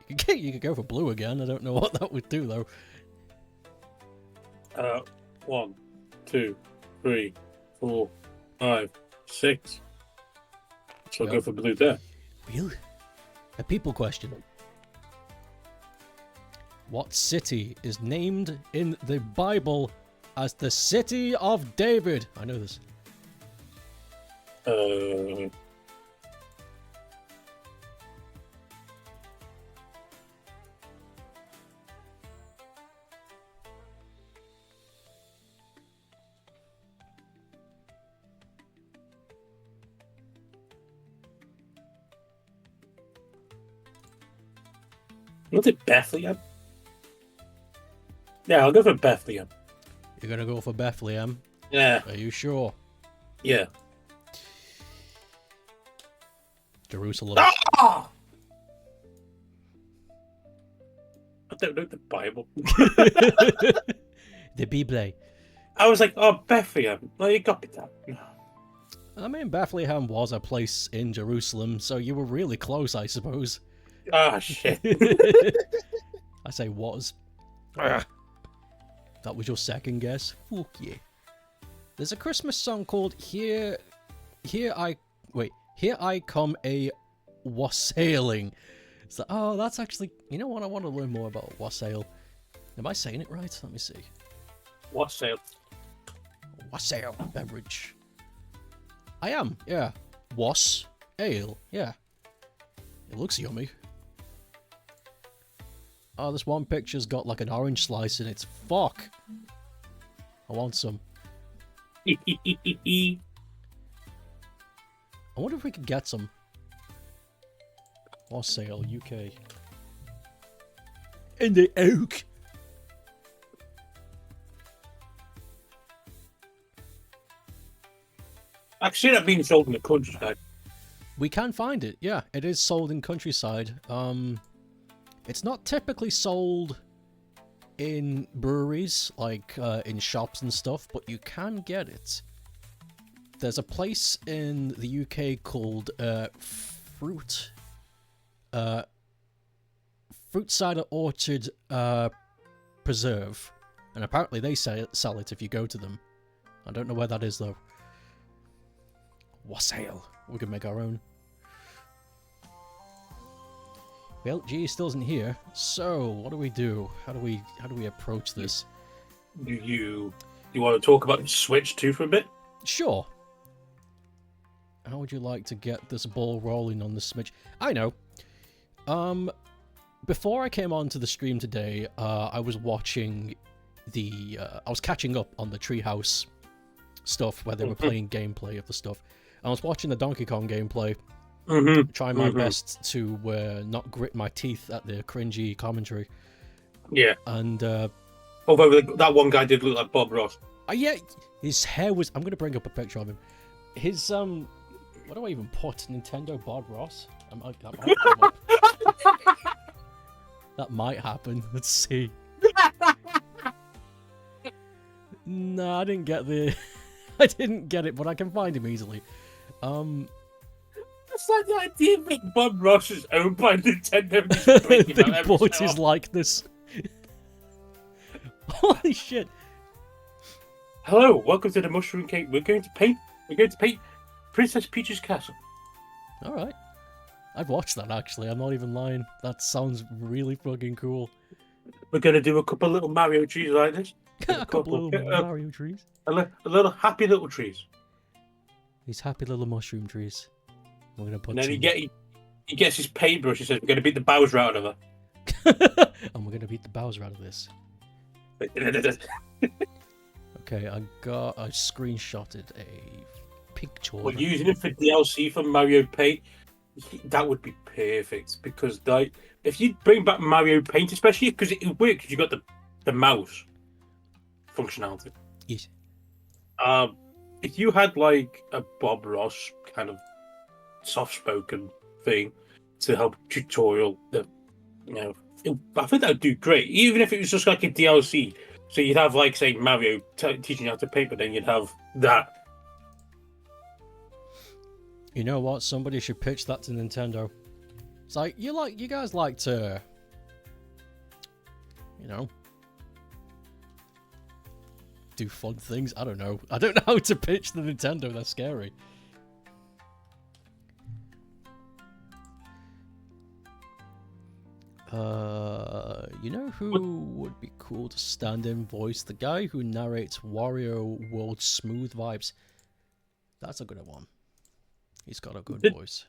You could go for blue again. I don't know what that would do though. 1, 2, 3, 4, 5, 6. So I'll go for blue there. Really? A people question. What city is named in the Bible as the City of David? I know this. Was it Bethlehem? Yeah, I'll go for Bethlehem. You're gonna go for Bethlehem? Yeah. Are you sure? Yeah. Jerusalem. Ah! I don't know the Bible. The Bible. I was like, oh, Bethlehem. No, you got me that. I mean, Bethlehem was a place in Jerusalem, so you were really close, I suppose. Ah, shit. I say was. That was your second guess? Fuck yeah. There's a Christmas song called Here I Come a Wassailing. It's like, oh, that's actually... You know what? I want to learn more about wassail. Am I saying it right? Let me see. Wassail. Wassail beverage. I am, yeah. Was ale, yeah. It looks yummy. Oh, this one picture's got like an orange slice in it. Fuck. I want some. I wonder if we could get some. For sale, UK. In the oak. I've seen it being sold in the countryside. We can find it, yeah. It is sold in countryside. It's not typically sold in breweries, like in shops and stuff, but you can get it. There's a place in the UK called Fruit Cider Orchard Preserve, and apparently they sell it if you go to them. I don't know where that is though. Wassail. We can make our own. Well, G still isn't here, so what do we do? How do we approach this? Do you want to talk about the Switch too for a bit? Sure. How would you like to get this ball rolling on the Switch? I know. Before I came onto the stream today, I was watching I was catching up on the Treehouse stuff where they were playing gameplay of the stuff. I was watching the Donkey Kong gameplay. Trying my best to not grit my teeth at the cringy commentary. Yeah. And although that one guy did look like Bob Ross. Yeah, his hair was. I'm gonna bring up a picture of him. His what do I even put? Nintendo Bob Ross. That might happen. Let's see. No, I didn't get I didn't get it, but I can find him easily. It's like the idea that Bob Ross is owned by Nintendo. They bought his likeness. Holy shit! Hello, welcome to the Mushroom Cake. We're going to paint Princess Peach's castle. All right, I'd watch that actually. I'm not even lying. That sounds really fucking cool. We're going to do a couple of little Mario trees like this. A couple of little Mario trees. A little happy little trees. These happy little mushroom trees. We're gonna put. And then he gets his paintbrush. He says, "We're going to beat the Bowser out of her." And we're gonna beat the Bowser out of this. Okay, I screenshotted a picture. We're using it for DLC for Mario Paint. That would be perfect because if you bring back Mario Paint, especially because it works, because you got the mouse functionality. Yes. If you had like a Bob Ross kind of soft-spoken thing to help tutorial, I think that would do great. Even if it was just like a DLC, so you'd have like say Mario teaching you how to paint, but then you'd have that. You know what? Somebody should pitch that to Nintendo. It's like you guys like to, do fun things. I don't know how to pitch the Nintendo. They're scary. You know who would be cool to stand in voice? The guy who narrates Wario World Smooth Vibes. That's a good one. He's got a good voice.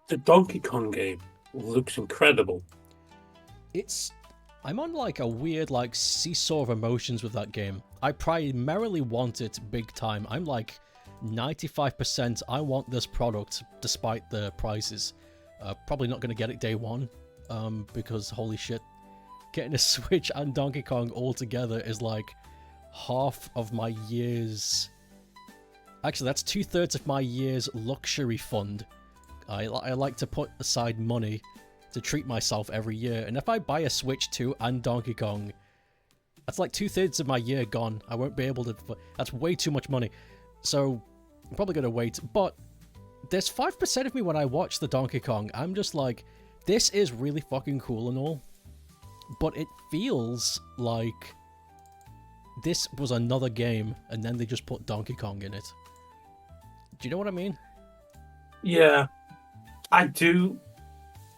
The Donkey Kong game looks incredible. I'm on like a weird seesaw of emotions with that game. I primarily want it big time. I'm like 95% I want this product despite the prices. Probably not going to get it day one because holy shit, getting a Switch and Donkey Kong all together is like half of my year's... Actually, that's 2/3 of my year's luxury fund. I like to put aside money to treat myself every year, and if I buy a Switch 2 and Donkey Kong, that's like 2/3 of my year gone. I won't be able to... That's way too much money. So, I'm probably going to wait. But there's 5% of me when I watch the Donkey Kong, I'm just like, this is really fucking cool and all. But it feels like this was another game, and then they just put Donkey Kong in it. Do you know what I mean? Yeah, I do.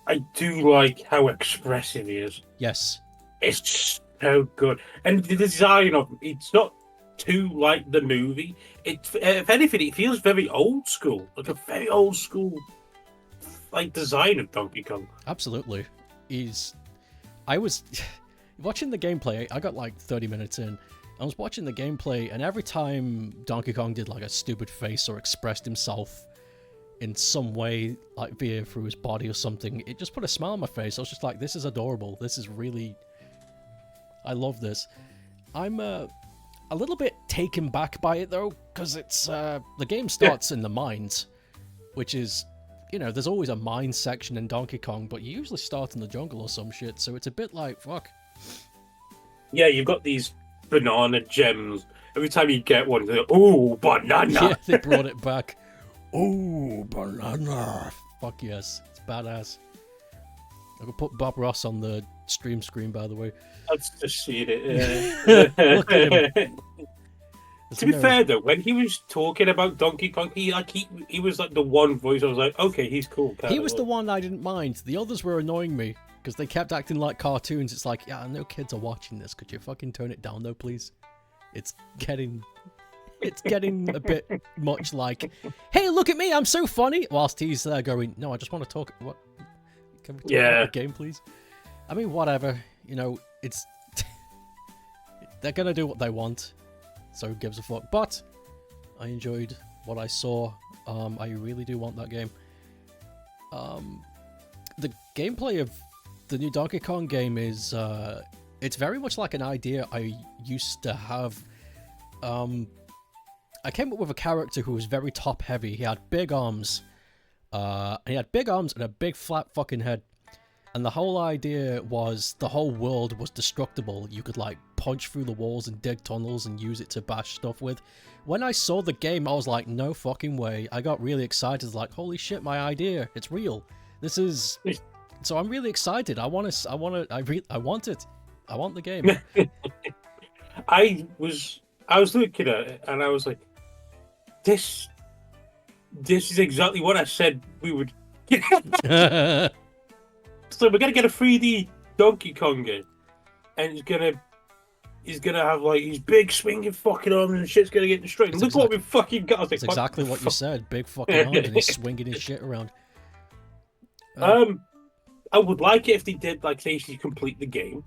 I do like how expressive he is. Yes. It's so good. And the design of it's not too like the movie. If anything, it feels very old school. Like a very old school design of Donkey Kong. Absolutely. I was watching the gameplay. I got like 30 minutes in. I was watching the gameplay, and every time Donkey Kong did like a stupid face or expressed himself in some way, like via through his body or something, it just put a smile on my face. I was just like, this is adorable. This is really... I love this. I'm a little bit taken back by it, though, because it's... the game starts in the mines, which is... You know, there's always a mine section in Donkey Kong, but you usually start in the jungle or some shit, so it's a bit like, fuck. Yeah, you've got these banana gems. Every time you get one, they're like, ooh, banana! Yeah, they brought it back. Ooh, banana! Fuck yes, it's badass. I could put Bob Ross on the stream screen, by the way. I've just seen it. Look at him. To be fair, though, when he was talking about Donkey Kong, he was like the one voice I was like, okay, he's cool. He was the one I didn't mind. The others were annoying me because they kept acting like cartoons. It's like, yeah, I know kids are watching this. Could you fucking tone it down, though, please? It's getting a bit much like, hey, look at me, I'm so funny. Whilst he's there going, no, I just want to talk. What? Can we talk about the game, please? I mean, whatever. You know, it's they're gonna do what they want. So who gives a fuck? But I enjoyed what I saw. I really do want that game. The gameplay of the new Donkey Kong game is it's very much like an idea I used to have. I came up with a character who was very top heavy. He had big arms. And a big flat fucking head. And the whole idea was the whole world was destructible. You could like punch through the walls and dig tunnels and use it to bash stuff with. When I saw the game, I was like, no fucking way. I got really excited, like, holy shit, my idea, it's real. This is... So I'm really excited. I want it. I want the game. I was looking at it and I was like, this is exactly what I said we would get. So we're gonna get a 3D Donkey Kong game, and he's gonna have like his big swinging fucking arms and shit's gonna get destroyed. Look what we fucking got. That's exactly what you said. Big fucking arms and he's swinging his shit around. I would like it if they did like say you complete the game,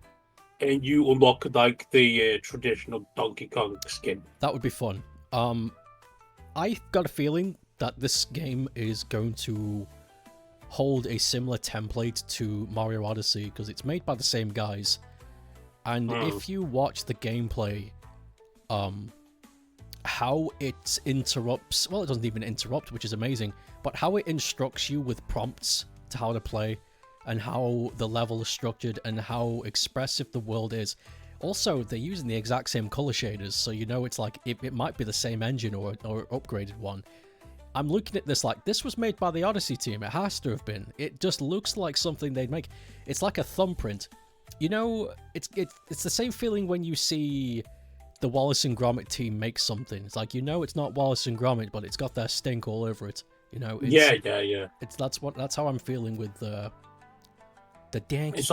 and you unlock like the traditional Donkey Kong skin. That would be fun. I got a feeling that this game is going to hold a similar template to Mario Odyssey because it's made by the same guys. And if you watch the gameplay, how it interrupts, well, it doesn't even interrupt, which is amazing, but how it instructs you with prompts to how to play and how the level is structured and how expressive the world is. Also, they're using the exact same color shaders, so you know it's like it might be the same engine or upgraded one. I'm looking at this like, this was made by the Odyssey team. It has to have been. It just looks like something they'd make. It's like a thumbprint. You know, it's the same feeling when you see the Wallace and Gromit team make something. It's like, you know, it's not Wallace and Gromit, but it's got their stink all over it. You know, yeah. That's how I'm feeling with the dank. It's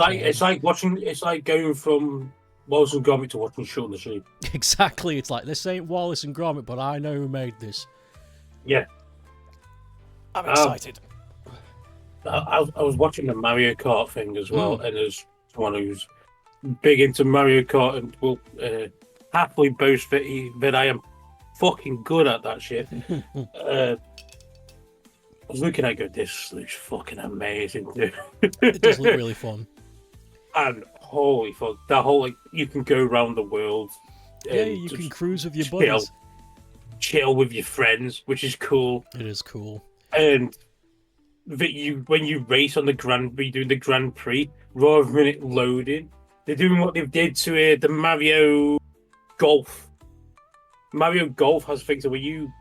like going from Wallace and Gromit to watching Shaun the Sheep. Exactly. It's like, this ain't Wallace and Gromit, but I know who made this. Yeah. I'm excited. I was watching the Mario Kart thing as well, and as someone who's big into Mario Kart and will happily boast that I am fucking good at that shit. I was looking at it, this looks fucking amazing, dude. It does look really fun. And holy fuck, that whole, like, you can go around the world. Yeah, you can cruise with your buddies. Chill with your friends, which is cool. It is cool. And that when you race on the Grand Prix, rather than it loading, they're doing what they did to the Mario Golf. Mario Golf has things where you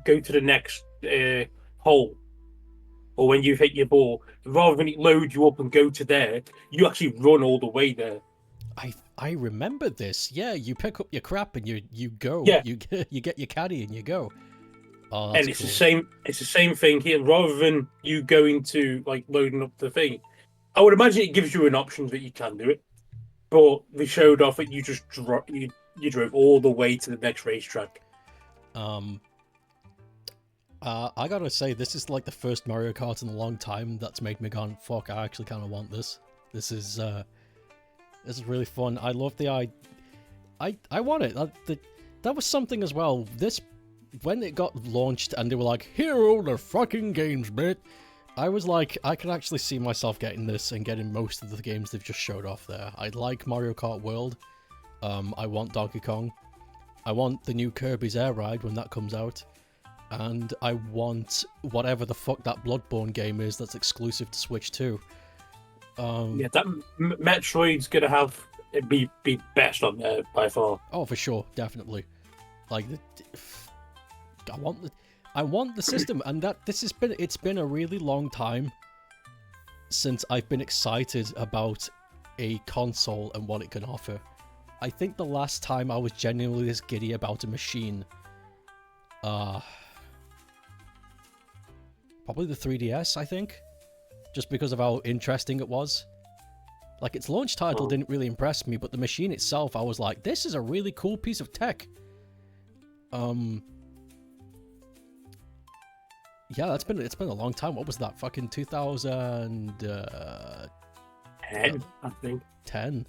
go to the next hole, or when you hit your ball, rather than it load you up and go to there, you actually run all the way there. I remember this. Yeah, you pick up your crap and you go. Yeah. You get your caddy and you go. Oh, and it's cool. It's the same thing here. Rather than you going to like loading up the thing, I would imagine it gives you an option that you can do it. But they showed off that you just you drove all the way to the next racetrack. I gotta say, this is like the first Mario Kart in a long time that's made me gone, fuck, I actually kind of want this. This is really fun. I love the idea. I want it. That was something as well. This, when it got launched and they were like, here are all the fucking games, mate. I was like, I can actually see myself getting this and getting most of the games they've just showed off there. I like Mario Kart World. I want Donkey Kong. I want the new Kirby's Air Ride when that comes out. And I want whatever the fuck that Bloodborne game is that's exclusive to Switch 2. Yeah, that Metroid's gonna have it be best on there by far. Oh, for sure, definitely. Like, I want the system, and it's been a really long time since I've been excited about a console and what it can offer. I think the last time I was genuinely this giddy about a machine, probably the 3DS, I think, just because of how interesting it was. Like, its launch title didn't really impress me, but the machine itself, I was like, this is a really cool piece of tech. Yeah, it's been a long time. What was that? Fucking 2010, I think. 10?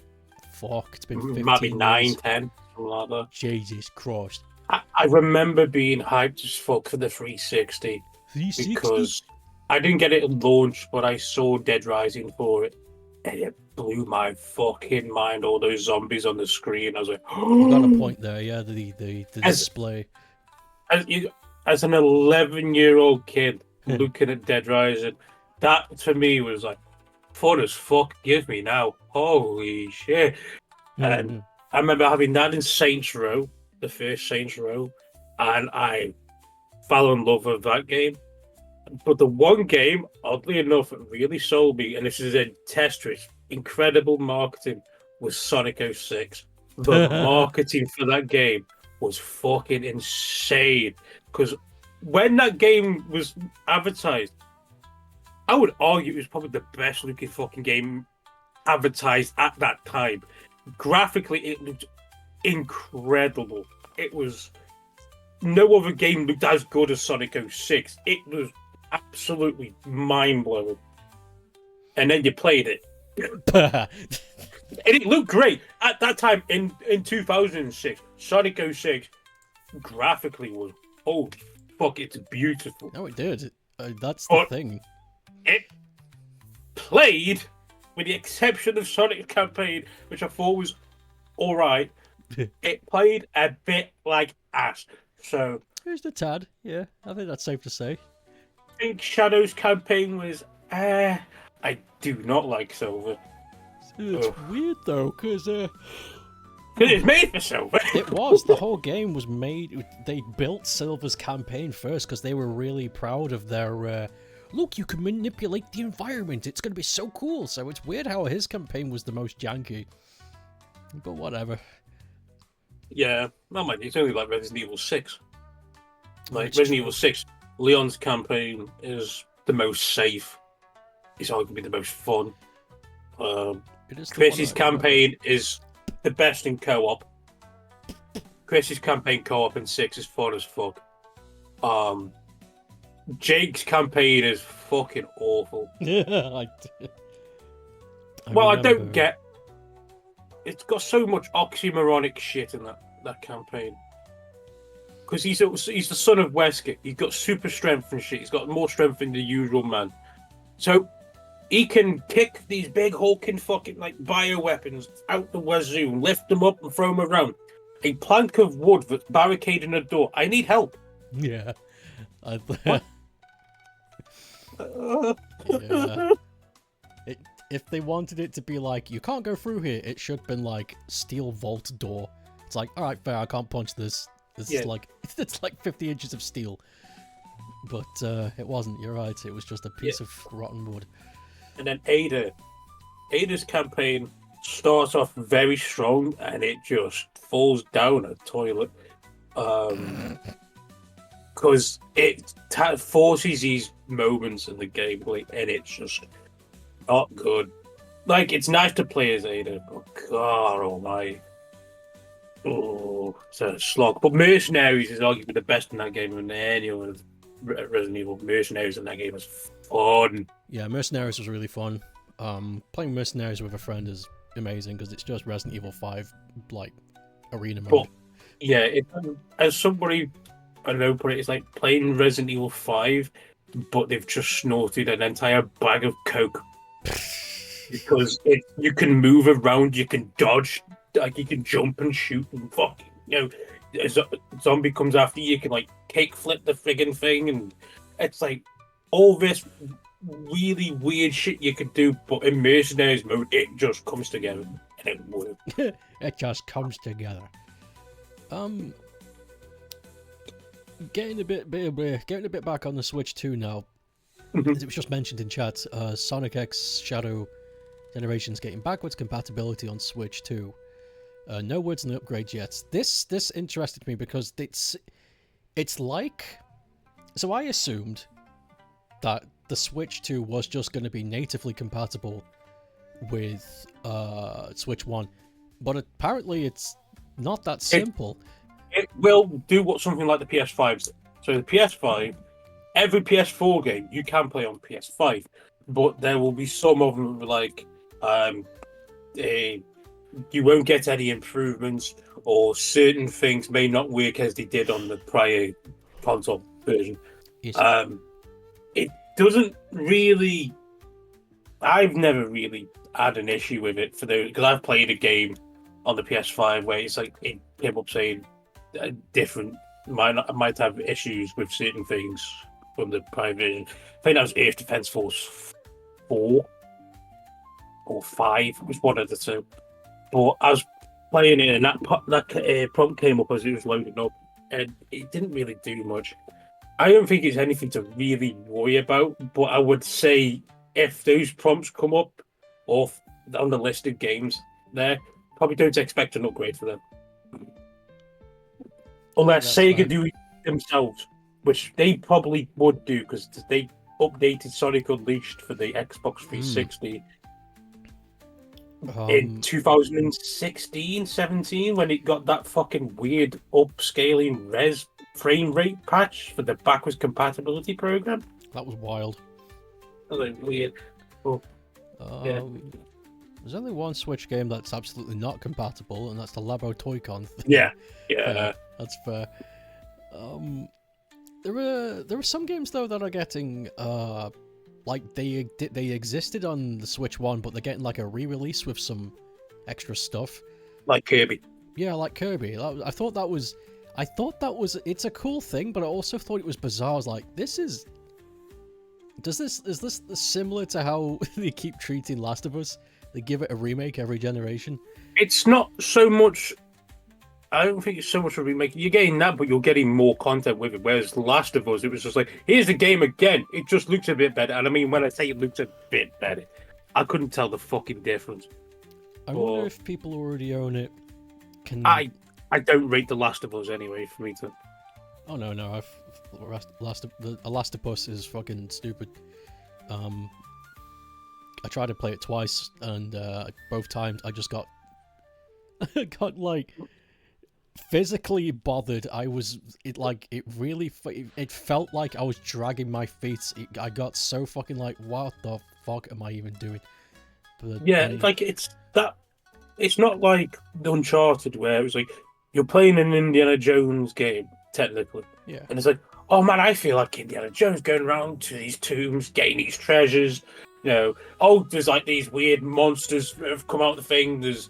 Fuck, it's been 15 Maybe 9, years. 10, something like that. Jesus Christ. I remember being hyped as fuck for the 360. 360? Because I didn't get it at launch, but I saw Dead Rising for it. And it blew my fucking mind, all those zombies on the screen. I was like, You got a point there, yeah, the display. As an 11-year-old kid looking at Dead Rising, that to me was like, fun as fuck, give me now. Holy shit. And I remember having that in Saints Row, the first Saints Row, and I fell in love with that game. But the one game, oddly enough, that really sold me, and this is a test for its incredible marketing, was Sonic 06. The marketing for that game was fucking insane. Because when that game was advertised, I would argue it was probably the best looking fucking game advertised at that time. Graphically, it looked incredible. It was... No other game looked as good as Sonic 06. It was absolutely mind-blowing. And then you played it. And it looked great. At that time, in 2006, Sonic 06 graphically was, oh, fuck, it's beautiful. No, it did. That's the thing. It played, with the exception of Sonic Campaign, which I thought was alright, it played a bit like ass. So, here's the tad. Yeah, I think that's safe to say. I think Shadow's campaign was, I do not like Silver. It's weird though, because it's made for Silver. It was. The whole game was made. They built Silver's campaign first because they were really proud of their. Look, you can manipulate the environment. It's going to be so cool. So it's weird how his campaign was the most janky. But whatever. Yeah, it's only like Resident Evil 6. Like Resident Evil 6, Leon's campaign is the most safe. It's arguably the most fun. Chris's campaign is the best in co-op. Chris's campaign co-op in 6 is fun as fuck. Jake's campaign is fucking awful. Yeah, I don't get... It's got so much oxymoronic shit in that campaign. Because he's the son of Wesker. He's got super strength and shit. He's got more strength than the usual man. So he can kick these big hulking fucking like bioweapons out the wazoo, lift them up and throw them around. A plank of wood that's barricading a door. I need help. Yeah. What? Yeah. If they wanted it to be like, you can't go through here, it should have been like steel vault door. It's like, alright, fair, I can't punch this. This is like, it's like 50 inches of steel. But it wasn't, you're right, it was just a piece of rotten wood. And then Ada's campaign starts off very strong and it just falls down a toilet. Because it forces these moments in the gameplay and it's just not good. Like, it's nice to play as Ada, but God almighty. Oh, it's a slog. But Mercenaries is arguably the best in that game than any other Resident Evil. Mercenaries in that game is fun. Yeah, Mercenaries was really fun. Playing Mercenaries with a friend is amazing because it's just Resident Evil 5, like, arena mode. But yeah, as somebody I don't know, put it, it's like playing Resident Evil 5, but they've just snorted an entire bag of coke because you can move around, you can dodge, like you can jump and shoot and fucking, a zombie comes after you, you can like kick flip the friggin' thing, and it's like all this really weird shit you could do, but in Mercenaries mode, it just comes together and it works. It just comes together. Getting a bit back on the Switch 2 now. As it was just mentioned in chat, Sonic X Shadow Generation's getting backwards compatibility on Switch 2. No words on the upgrade yet. This interested me because it's like... So I assumed that the Switch 2 was just going to be natively compatible with Switch 1, but apparently it's not that simple. It will do something like the PS5's. So the PS5, every PS4 game you can play on PS5, but there will be some of them like you won't get any improvements, or certain things may not work as they did on the prior console version. Yes. It doesn't really. I've never really had an issue with it for those, because I've played a game on the PS5 where it's like it came up saying different might have issues with certain things from the prior version. I think that was Earth Defense Force 4 or 5. It was one of the two. But I was playing it, and that prompt came up as it was loading up, and it didn't really do much. I don't think it's anything to really worry about, but I would say if those prompts come up or on the list of games there, probably don't expect an upgrade for them. Unless Sega do it themselves, which they probably would do, because they updated Sonic Unleashed for the Xbox 360 in 2016, 17, when it got that fucking weird upscaling frame rate patch for the backwards compatibility program. That was wild. That was weird. But, yeah. There's only one Switch game that's absolutely not compatible, and that's the Labo Toy-Con thing. Yeah. That's fair. There are some games though that are getting like they existed on the Switch 1, but they're getting like a re-release with some extra stuff. Like Kirby. Yeah, like Kirby. I thought that was it's a cool thing, but I also thought it was bizarre. I was like, is this similar to how they keep treating Last of Us? They give it a remake every generation. It's not so much. I don't think it's so much a remake. You're getting that, but you're getting more content with it. Whereas Last of Us, it was just like, here's the game again. It just looks a bit better. And I mean, when I say it looks a bit better, I couldn't tell the fucking difference. I wonder if people who already own it can. I don't rate The Last of Us anyway for me to. Oh no, Last of Us is fucking stupid. I tried to play it twice, and both times I just got like physically bothered. It felt like I was dragging my feet. I got so fucking like, what the fuck am I even doing? But, like it's not like Uncharted where it was like you're playing an Indiana Jones game technically, yeah, and it's like, oh man, I feel like Indiana Jones going around to these tombs, getting these treasures. There's like these weird monsters that have come out of the thing. There's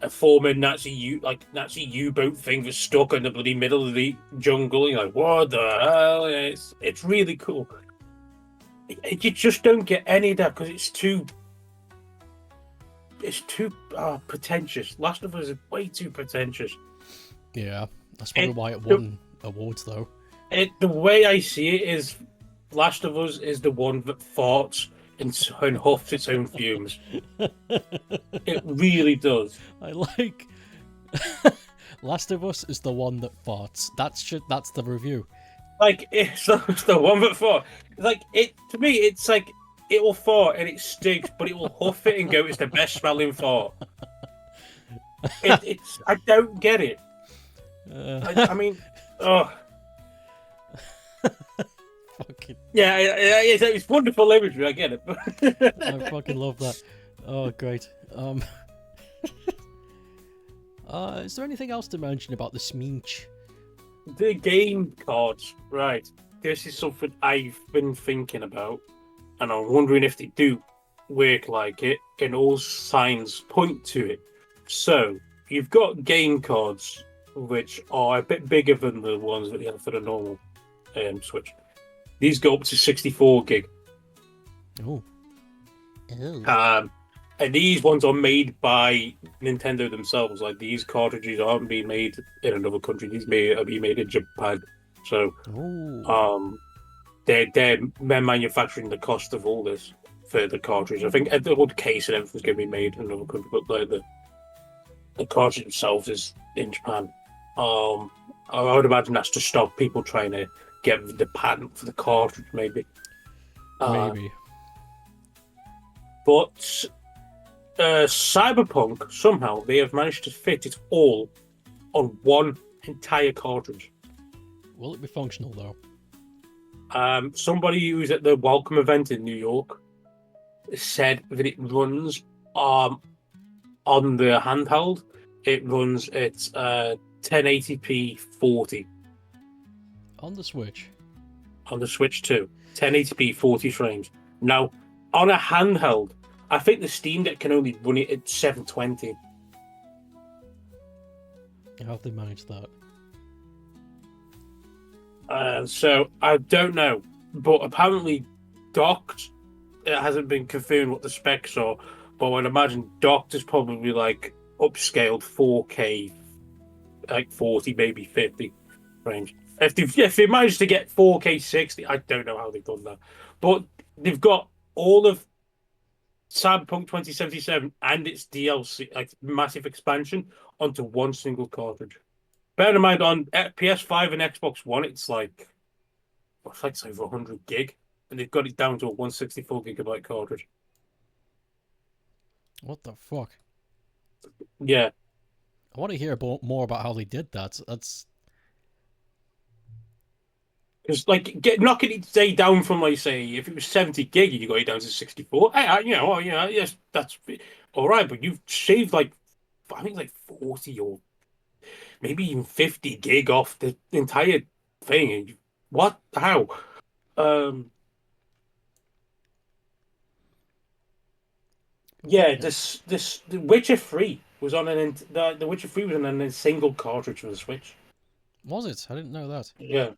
a former Nazi U-boat thing that's stuck in the bloody middle of the jungle. You're like, what the hell? It's really cool. You just don't get any of that because it's too pretentious. Last of Us is way too pretentious. Yeah, that's probably why it won awards though. The way I see it is, Last of Us is the one that farts and huffs its own fumes. It really does. I like Last of Us is the one that farts. That's the review. Like it's the one that farts. Like it to me, it's like it will fart and it stinks, but it will huff it and go, it's the best smelling fart. I don't get it. I mean, oh. Fucking... Yeah, it's wonderful imagery. I get it. I fucking love that. Oh, great. Is there anything else to mention about the Smeech? The game cards, right? This is something I've been thinking about, and I'm wondering if they do work like it, and all signs point to it. So, you've got game cards, which are a bit bigger than the ones that you have for the normal Switch. These go up to 64 gig. Oh. Ew. And these ones are made by Nintendo themselves. Like, these cartridges aren't being made in another country. These are being made in Japan. So, Oh. they're manufacturing the cost of all this for the cartridge. I think the whole case and everything's going to be made in another country, but the cartridge itself is in Japan. I would imagine that's to stop people trying to get the patent for the cartridge, maybe. Maybe. But Cyberpunk, somehow, they have managed to fit it all on one entire cartridge. Will it be functional, though? Somebody who's at the Welcome event in New York said that it runs on the handheld. It runs at 1080p 40. On the Switch? On the Switch too. 1080p 40 frames. Now, on a handheld, I think the Steam Deck can only run it at 720. How have they managed that? So I don't know, but apparently docked. It hasn't been confirmed what the specs are, but I'd imagine docked is probably like upscaled 4K, like 40, maybe 50 range. If they managed to get 4K 60, I don't know how they've done that, but they've got all of Cyberpunk 2077 and its DLC, like massive expansion, onto one single cartridge. Bear in mind, on PS5 and Xbox One, it's like it's over 100 gig, and they've got it down to a 164 gigabyte cartridge. What the fuck? Yeah. I want to hear more about how they did that. That's Because, like, knocking it, say, down from, like, say, if it was 70 gig, you got it down to 64. Yes, that's all right, but you've shaved, like, I think, like, 40 or maybe even 50 gig off the entire thing. And what? How? Yeah, the Witcher 3 was on the Witcher 3 was on a single cartridge for the Switch. Was it? I didn't know that. Yeah.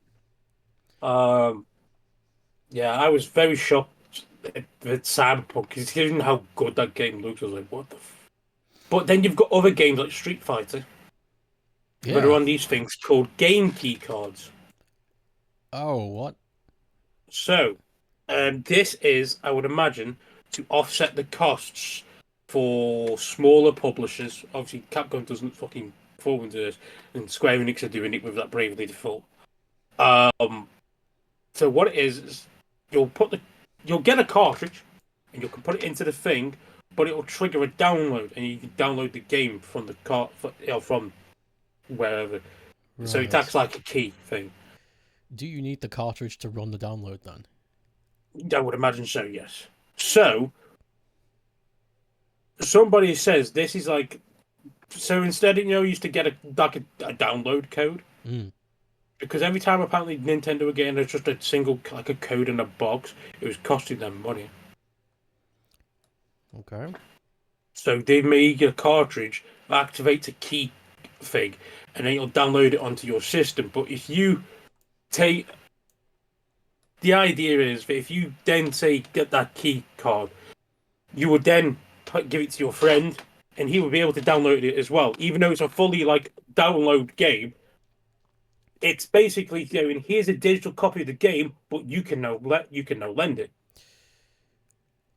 Yeah, I was very shocked at Cyberpunk, considering how good that game looks. I was like, what the But then you've got other games like Street Fighter that are Yeah. on these things called game key cards. Oh, what? So, this is, I would imagine, to offset the costs for smaller publishers. Obviously, Capcom doesn't fucking fall into this, and Square Enix are doing it with that Bravely Default. So what it is you'll get a cartridge, and you can put it into the thing, but it will trigger a download, and you can download the game from the from wherever. Right. So it acts like a key thing. Do you need the cartridge to run the download then? I would imagine so, yes. So, somebody says this is like, so instead, you used to get a download code, because every time apparently Nintendo were getting just a single, like a code in a box, it was costing them money. Okay. So they made a cartridge that activates a key thing, and then you'll download it onto your system. But if you take the idea is that if you then say get that key card, you would then give it to your friend, and he would be able to download it as well. Even though it's a fully like download game, it's basically going, here's a digital copy of the game, but you can now lend it.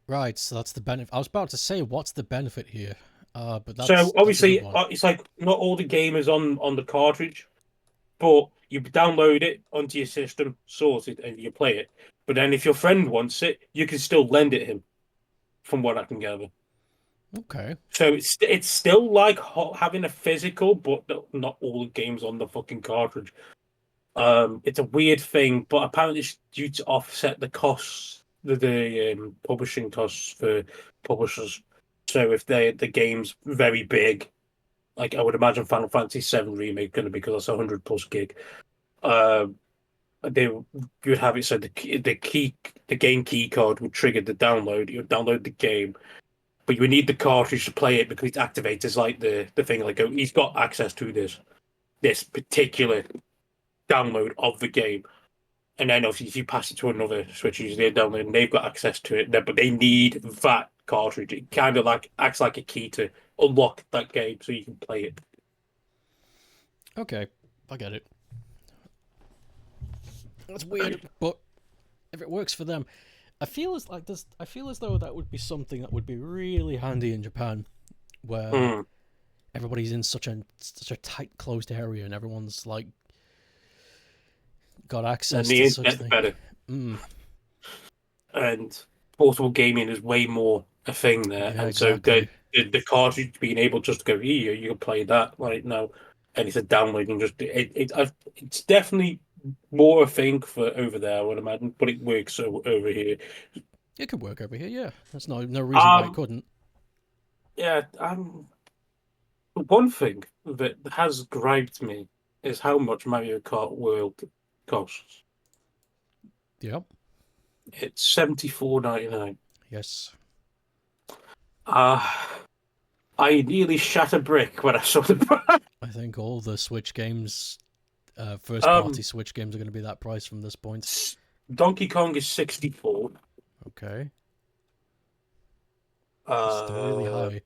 Right, so that's the benefit. I was about to say, what's the benefit here? But that's so obviously that's a good one. it's like not all the game is on the cartridge, but you download it onto your system, sort it, and you play it. But then if your friend wants it, you can still lend it him, from what I can gather. Okay. So it's still like having a physical, but not all the games on the fucking cartridge. It's a weird thing, but apparently it's due to offset the costs, the publishing costs for publishers. So if the game's very big, like I would imagine Final Fantasy VII Remake going to be, because that's 100 plus gig. Um, they you would have it so the game key card would trigger the download. You would download the game, but you would need the cartridge to play it because it activates like the thing like, oh, he's got access to this particular download of the game. And then obviously if you pass it to another Switch user, they download and they've got access to it, but they need that cartridge. It kind of like acts like a key to unlock that game so you can play it. Okay, I get it. That's weird, but if it works for them, I feel as though that would be something that would be really handy in Japan, where everybody's in such a tight closed area and everyone's like got access and the to such internet's things. better. And portable gaming is way more a thing there. Yeah, And exactly. so the cartridge being able just to go, here, you can play that right now. And it's a download and it's definitely more a thing for over there, I would imagine, but it works over here. It could work over here, yeah. There's no reason why it couldn't. Yeah, one thing that has griped me is how much Mario Kart World costs. Yep. It's $74.99. Yes. I nearly shat a brick when I saw the price. I think all the Switch games, first-party Switch games, are going to be that price from this point. Donkey Kong is 64. Okay. Still really high.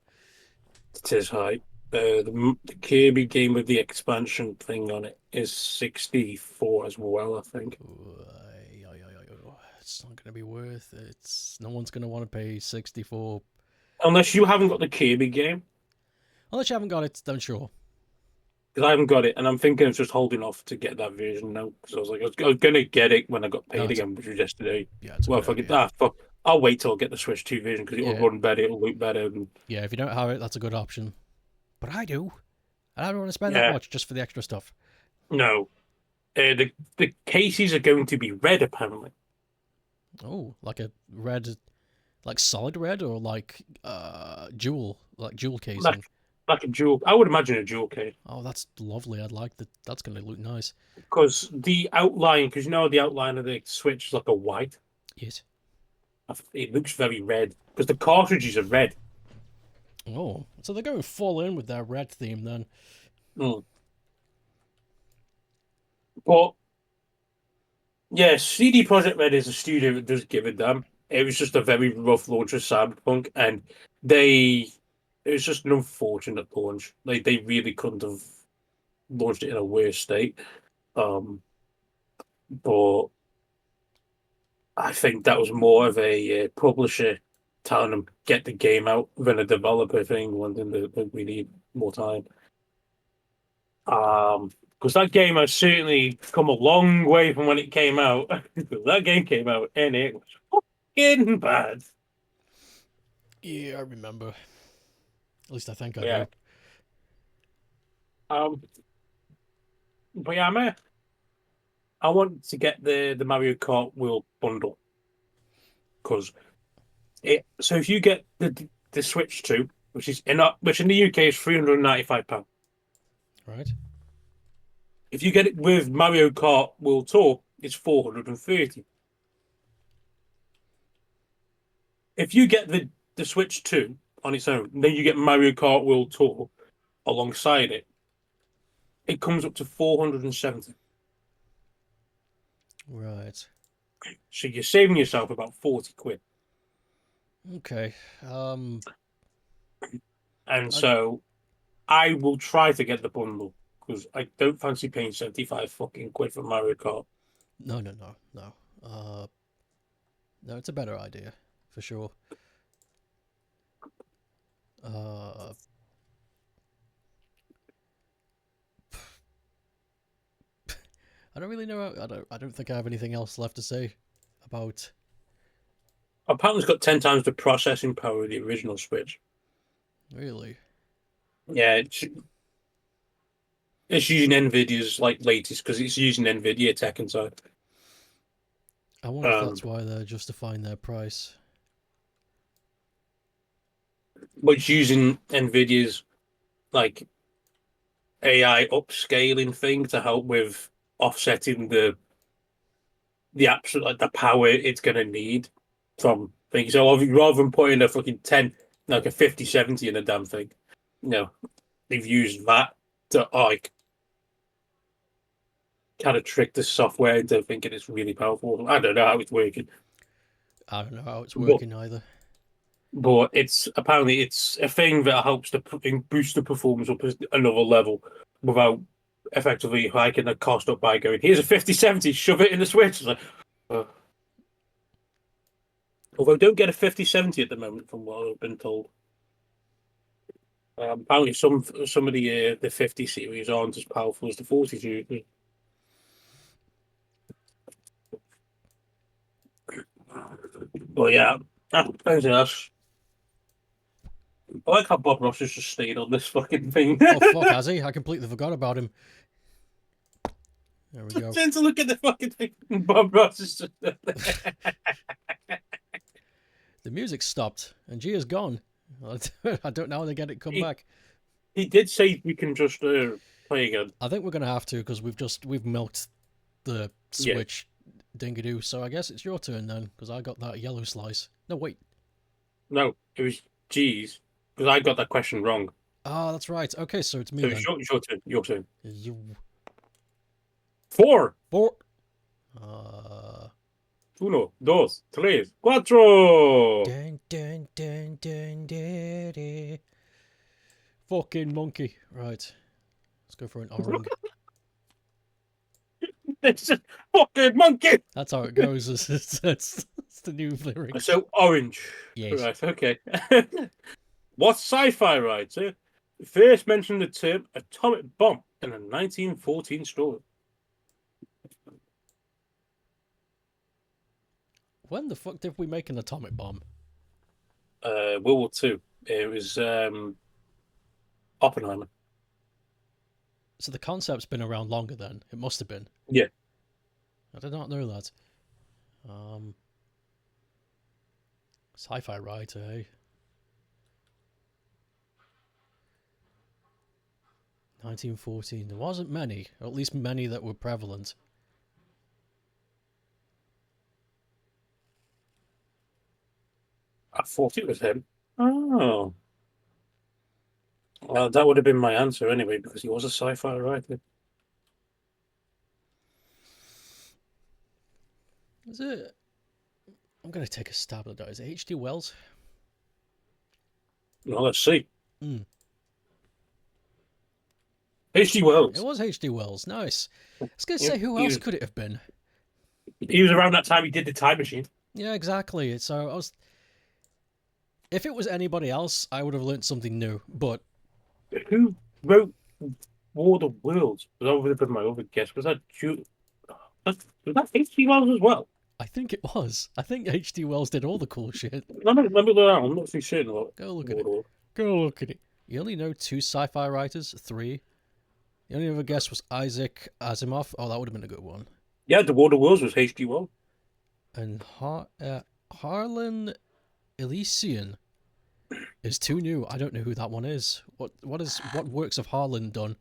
It is high. The Kirby game with the expansion thing on it is 64 as well, I think. It's not going to be worth it. No one's going to want to pay 64. Unless you haven't got the Kirby game. Unless you haven't got it, then sure. Because I haven't got it, and I'm thinking of just holding off to get that version now. Because I was like, I was going to get it when I got paid again, which was yesterday. Yeah, it's a good idea. Fuck, I'll wait till I get the Switch 2 version because it'll run better, it'll look better. Yeah, if you don't have it, that's a good option. But I do. I don't want to spend that much just for the extra stuff. No. The cases are going to be red, apparently. Oh, like a red, like solid red, or like jewel casing. Like a jewel. I would imagine a jewel case. Oh, that's lovely. I'd like that. That's going to look nice. Because the outline, because you know the outline of the Switch is like a white. Yes. It looks very red because the cartridges are red. Oh, so they're going full in with their red theme then. But yeah, CD Projekt Red is a studio that does give a damn. It was just a very rough launch of Cyberpunk, and it was just an unfortunate launch. Like they really couldn't have launched it in a worse state. But I think that was more of a publisher telling them get the game out than a developer thing, wanting that we need more time. Because that game has certainly come a long way from when it came out. That game came out and it was fucking bad. Yeah, I remember. At least I think I do. But yeah, I want to get the Mario Kart World bundle because so if you get the Switch 2, which in the UK is £395. Right. If you get it with Mario Kart World Tour, it's £430. If you get the Switch 2 on its own, then you get Mario Kart World Tour alongside it, it comes up to £470. Right. So you're saving yourself about 40 quid. Okay. And so I will try to get the bundle because I don't fancy paying 75 fucking quid for Mario Kart. No. No, it's a better idea for sure. I don't really know. I don't think I have anything else left to say about. Apparently, it's got 10 times the processing power of the original Switch. Really? Yeah, it's using Nvidia's latest because it's using Nvidia tech inside. I wonder if that's why they're justifying their price. But it's using Nvidia's AI upscaling thing to help with offsetting the absolute like the power it's gonna need from things. So rather than putting a fucking 10, like a 5070 in a damn thing, you know, they've used that to like kind of trick the software into thinking it's really powerful. I don't know how it's working, I don't know how it's but working either. it's apparently it's a thing that helps to boost the performance up another level without effectively hiking the cost up by going, here's a 5070, shove it in the Switch. It's like, uh, although don't get a 5070 at the moment, from what I've been told. Apparently, some of the 50 series aren't as powerful as the 40 series. But yeah, anything else? I like how Bob Ross has just stayed on this fucking thing. Oh fuck, has he? I completely forgot about him. There we go. Tend to look at the fucking thing. Bob Ross is just The music stopped and Gia's gone. I don't know how they get it come back. He did say we can just play again. I think we're gonna have to because we've milked the Switch dingadoo. So I guess it's your turn then because I got that yellow slice. No wait. No, it was G's because I got that question wrong. Ah, that's right. Okay, so it's me So then. it's your turn. Your turn. You... Four. Uno, dos, tres, cuatro. Dun, dun, dun, dun, dun, dun. Fucking monkey. Right. Let's go for an orange. It's a fucking monkey. That's how it goes. It's the new lyrics. So orange. Yes. Right. Okay. What sci-fi writer first mentioned the term atomic bomb in a 1914 story? When the fuck did we make an atomic bomb? World War II. It was Oppenheimer. So the concept's been around longer then. It must have been. Yeah. I did not know that. Sci-fi writer, eh? 1914. There wasn't many, or at least many that were prevalent. I thought it was him. Oh. Well, that would have been my answer anyway, because he was a sci-fi writer. Is it? I'm going to take a stab at that. Is it H.G. Wells? Well, let's see. Mm. H.G. Wells. It was H.G. Wells. Nice. I was going to say, who else could it have been? He was around that time he did the Time Machine. Yeah, exactly. So I was... If it was anybody else, I would have learnt something new, but... Who wrote War of the Worlds? That would have been my other guess. Was that H.G. Wells as well? I think it was. I think H.G. Wells did all the cool shit. Let me look at I'm not too certain about it. Go look at it. Go look at it. You only know 2 sci-fi writers? 3? The only other guess was Isaac Asimov. Oh, that would have been a good one. Yeah, the War of the Worlds was H.G. Wells. And Harlan Elysian is too new. I don't know who that one is. What works have Harlan done?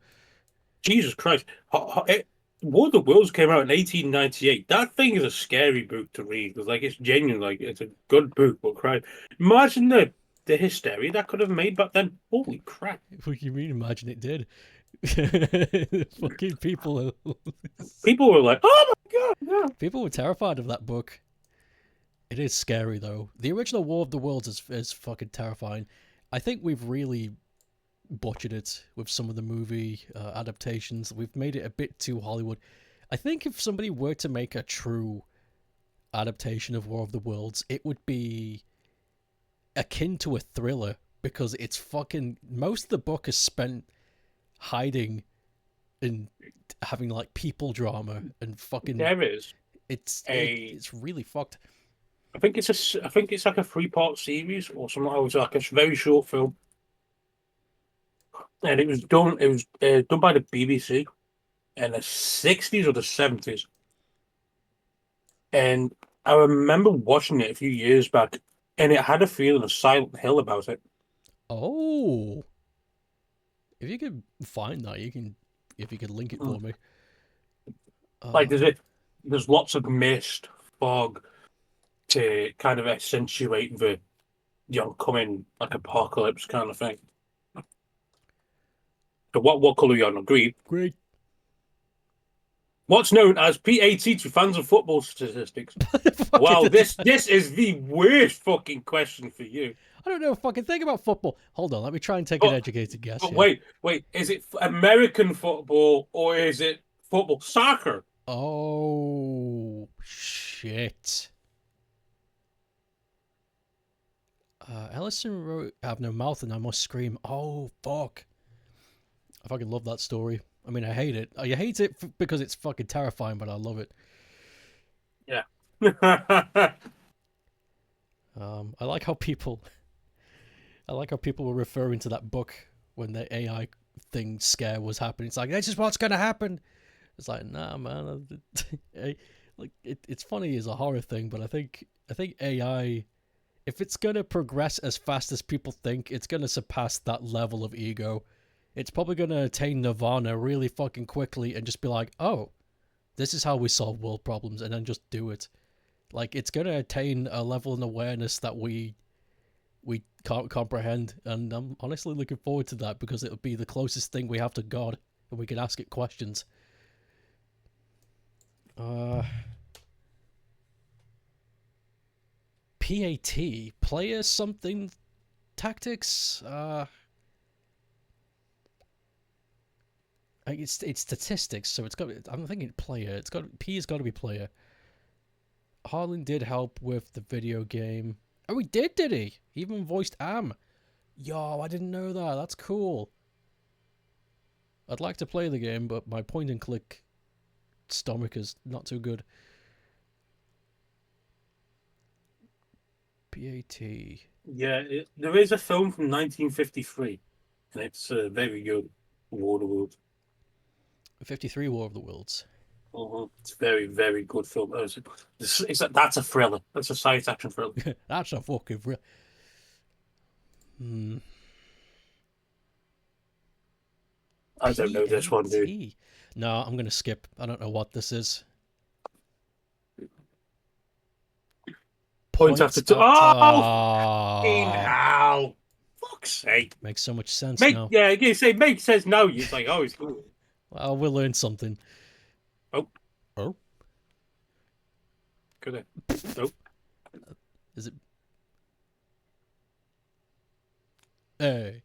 Jesus Christ. War of the Worlds came out in 1898. That thing is a scary book to read because, like, it's genuine. Like, it's a good book, but crap. Imagine the hysteria that could have made back then. Holy crap. What do you mean? Imagine it did. Fucking people. People were like, oh my god, yeah. People were terrified of that book. It is scary, though. The original War of the Worlds is fucking terrifying. I think we've really butchered it with some of the movie adaptations. We've made it a bit too Hollywood. I think if somebody were to make a true adaptation of War of the Worlds, it would be akin to a thriller because it's fucking... Most of the book is spent hiding and having like people drama and fucking... There is. It's really fucked. I think it's like a 3-part series or something. It was like a very short film. And it was done by the BBC in the 60s or the 70s. And I remember watching it a few years back, and it had a feeling of Silent Hill about it. Oh. If you could find that, if you could link it for me. Like there's lots of mist, fog to kind of accentuate the oncoming like apocalypse kind of thing. So what colour are you on? Green. Great. What's known as PAT to fans of football statistics? Wow, this is the worst fucking question for you. I don't know a fucking thing about football. Hold on, let me try and take an educated guess. But wait, is it American football or is it football soccer? Oh shit. Ellison wrote, "I have no mouth and I must scream." Oh fuck! I fucking love that story. I mean, I hate it. I hate it because it's fucking terrifying, but I love it. Yeah. I like how people were referring to that book when the AI thing scare was happening. It's like, this is what's gonna happen. It's like, nah, man. Like it's funny as a horror thing, but I think AI, if it's gonna progress as fast as people think, it's gonna surpass that level of ego. It's probably gonna attain nirvana really fucking quickly and just be like, oh, this is how we solve world problems, and then just do it. Like, it's gonna attain a level of awareness that we can't comprehend, and I'm honestly looking forward to that because it'll be the closest thing we have to God, and we can ask it questions. PAT, player something tactics. It's statistics, so it's got. I'm thinking player. It's got P has got to be player. Harlan did help with the video game. Oh, he did he? He even voiced Am. Yo, I didn't know that. That's cool. I'd like to play the game, but my point and click stomach is not too good. PAT. Yeah, there is a film from 1953, and it's very good. War of the Worlds. 53 War of the Worlds. It's a very, very good film. That's a thriller. That's a science action thriller. That's a fucking thriller. I don't know this one, dude. No, I'm going to skip. I don't know what this is. Points after two. Oh, hell. Fuck's sake. Makes so much sense now. Yeah, you say makes sense now. You're like, oh, it's cool. Well, we'll learn something. Oh. Could it? Nope. Is it? Hey.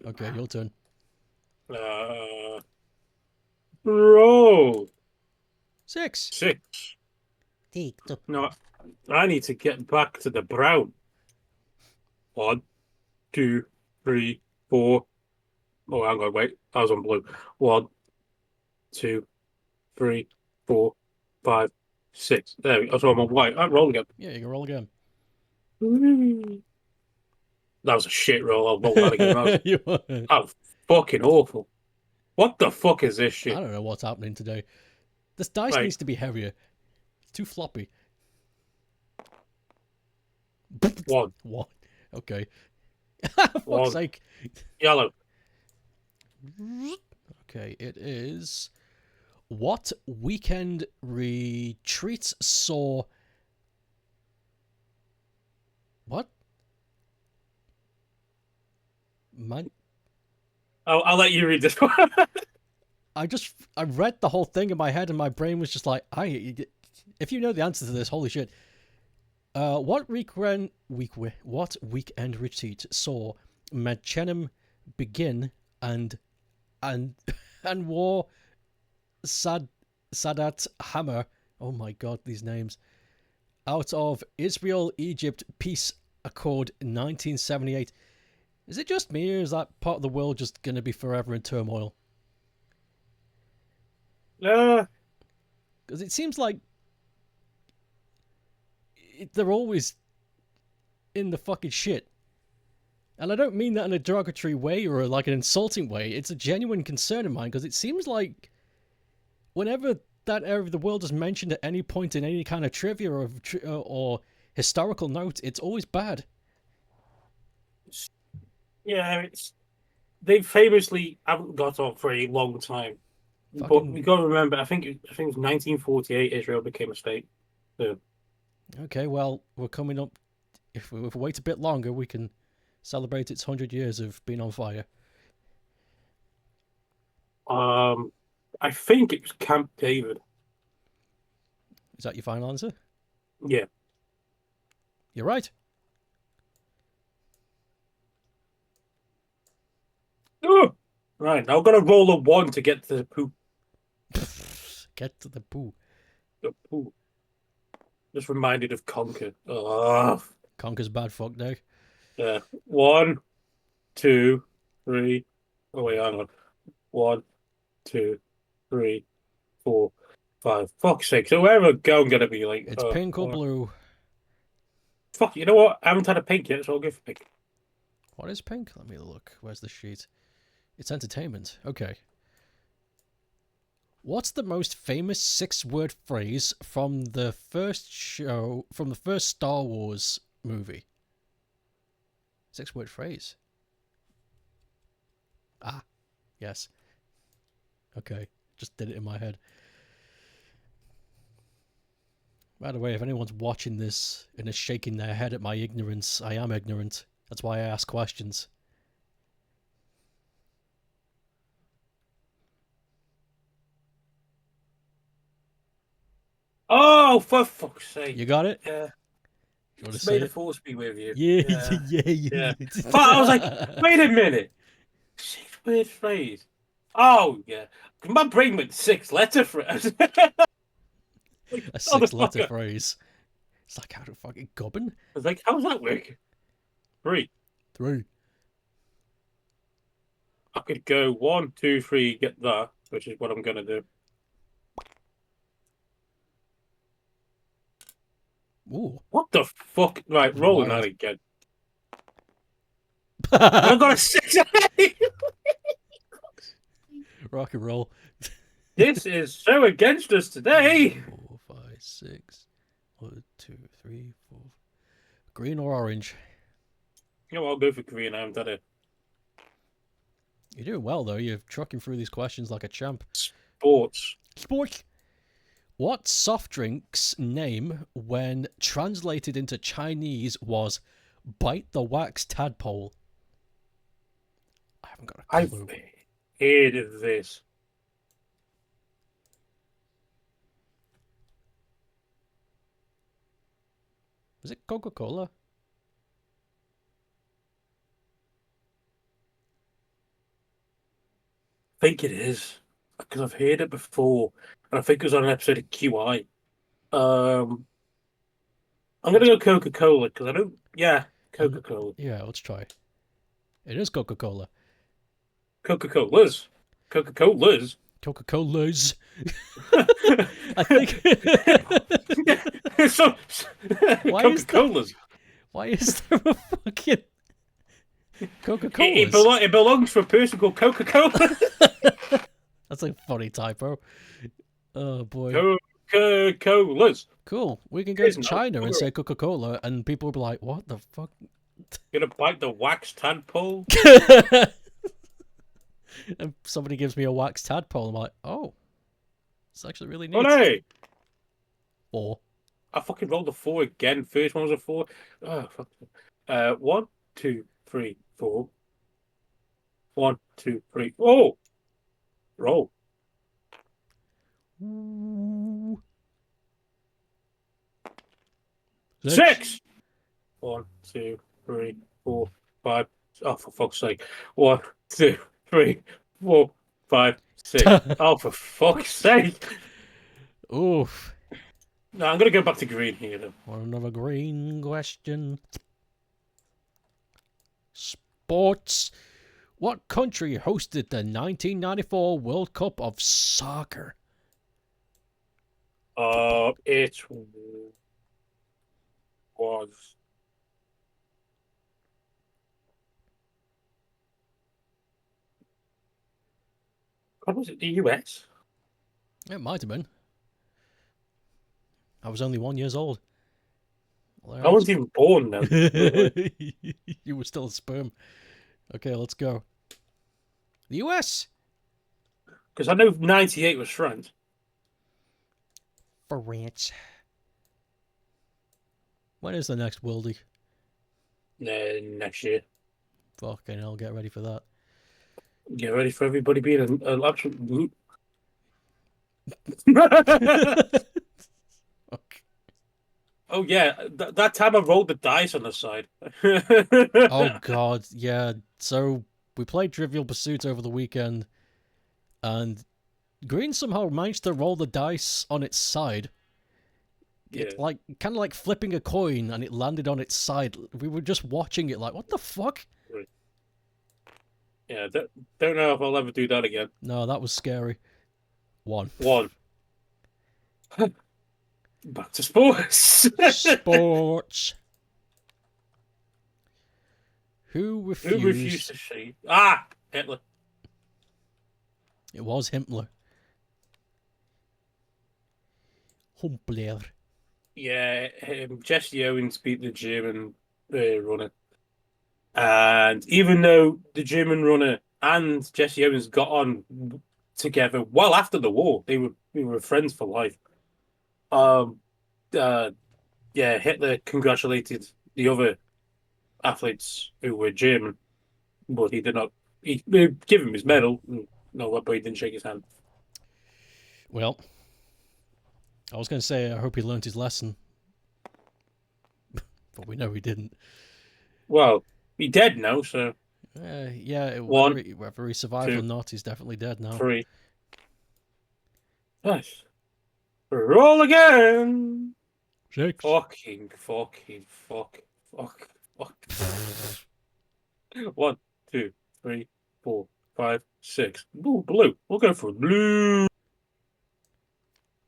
Okay, your turn. Roll. 6. No, I need to get back to the brown. 1, 2, 3, 4. Oh, hang on, wait. I was on blue. 1, 2, 3, 4, 5, 6. There we go. So I'm on white. I'm rolling again. Yeah, you can roll again. That was a shit roll. I'll roll that again. That was fucking awful. What the fuck is this shit? I don't know what's happening today. This dice needs to be heavier. It's too floppy. 1. Okay. For fuck's sake. Yellow. Okay, it is... What weekend retreats saw... What? I'll let you read this one. I read the whole thing in my head and my brain was just like, if you know the answer to this, holy shit. What weekend retreat saw Medchenham begin and wore Sadat Hammer, oh my god, these names, out of Israel-Egypt Peace Accord 1978. Is it just me, or is that part of the world just going to be forever in turmoil? Because it seems like they're always in the fucking shit. And I don't mean that in a derogatory way or like an insulting way. It's a genuine concern of mine, because it seems like whenever that area of the world is mentioned at any point in any kind of trivia or historical note, it's always bad. Yeah, it's they famously haven't got on for a long time. But Fucking we got to remember, I think it was 1948 Israel became a state. So, okay. Well, we're coming up. If we wait a bit longer, we can celebrate its 100 years of being on fire. I think it was Camp David. Is that your final answer? Yeah. You're right. Oh! Right, now I've got to roll a 1 to get to the poop. Get to the poo. The poop. Just reminded of Conquer. Oh, Conker's bad fuck day. yeah. 1, 2, 3. Oh, wait, hang on. 1, 2, 3, 4, 5. Fuck's sake. So wherever I go, I'm going to be like, It's pink or blue. fuck, you know what? I haven't had a pink yet, so I'll go for pink. What is pink? Let me look. Where's the sheet? It's entertainment. Okay. What's the most famous 6-word phrase from the first Star Wars movie? 6-word phrase. Ah, yes. Okay, just did it in my head. By the way, if anyone's watching this and is shaking their head at my ignorance, I am ignorant. That's why I ask questions. Oh, for fuck's sake. You got it? Yeah. You want to Just say may the it? force be with you. Yeah, Yeah. yeah, Yeah. yeah. But I was like, wait a minute. 6-word phrase. Oh, yeah. My brain went 6-letter phrase. A 6-letter Motherfucker. phrase. It's like, how to fucking gobbin? I was like, how's that work? 3. 3. I could go 1, 2, 3, get that, which is what I'm going to do. Ooh. What the fuck? Right, Was rolling wild. that again. And I got a 6. Rock and roll. This is so against us today. 4, 5, 6. 1, 2, 3, 4. Green or orange? You know, I'll go for green. I haven't had it. You're doing well, though. You're trucking through these questions like a champ. Sports. Sports. What soft drink's name, when translated into Chinese, was Bite the Wax Tadpole? I haven't got a I've clue. heard of this. Was it Coca-Cola? I think it is. Because I've heard it before. And I think it was on an episode of QI. I'm gonna go Coca-Cola because I don't. Yeah, Coca-Cola. Yeah, let's try. It is Coca-Cola. Coca-Cola's. Coca-Cola's. Coca-Cola's. I think. So, Coca-Cola's. Why is there a fucking Coca-Cola? It belongs to a person called Coca-Cola. That's a funny typo. Oh boy. Coca-Cola's. Cool. We can go to China and say Coca-Cola, and people will be like, "What the fuck?" Gonna bite the wax tadpole. And somebody gives me a wax tadpole. I'm like, "Oh, it's actually really neat." Oh no! 4. I fucking rolled a 4 again. First one was a 4. Oh fuck. 1, 2, 3, 4. 1, 2, 3. Oh! Roll. Ooh. 6! 1, 2, 3, 4, 5. Oh, for fuck's sake. 1, 2, 3, 4, 5, 6. Oh, for fuck's sake. Oof. No, I'm going to go back to green here, then. Want another green question? Sports. What country hosted the 1994 World Cup of Soccer? It was. God, was it the US? It might have been. I was only 1 year old. I wasn't even born then. You were still a sperm. Okay, let's go. The US. Because I know 98 was France. France. When is the next Worldie? Next year. Fucking hell, get ready for that. Get ready for everybody being an absolute loot. Okay. Oh yeah, that time I rolled the dice on the side. Oh god, yeah. So we played Trivial Pursuit over the weekend, and Green somehow managed to roll the dice on its side. Yeah. It's like kind of like flipping a coin, and it landed on its side. We were just watching it, like, what the fuck? Yeah, don't know if I'll ever do that again. No, that was scary. One. Back to sports. Sports. Who Who refused refused? to shave? Ah, Hitler. It was Himmler. Humpler. Yeah, Jesse Owens beat the German runner. And even though the German runner and Jesse Owens got on together well after the war, we were friends for life. Um, uh, yeah, Hitler congratulated the other athletes who were German, but he did not. He gave him his medal. No, but he didn't shake his hand. Well, I was going to say I hope he learned his lesson, but we know he didn't. Well, he's dead now, so Yeah, one, whether he survived or two, not, he's definitely dead now. 3. Nice. Roll again. 6. Fuck. 1, 2, 3, 4, 5, 6. Ooh, blue. We'll go for blue.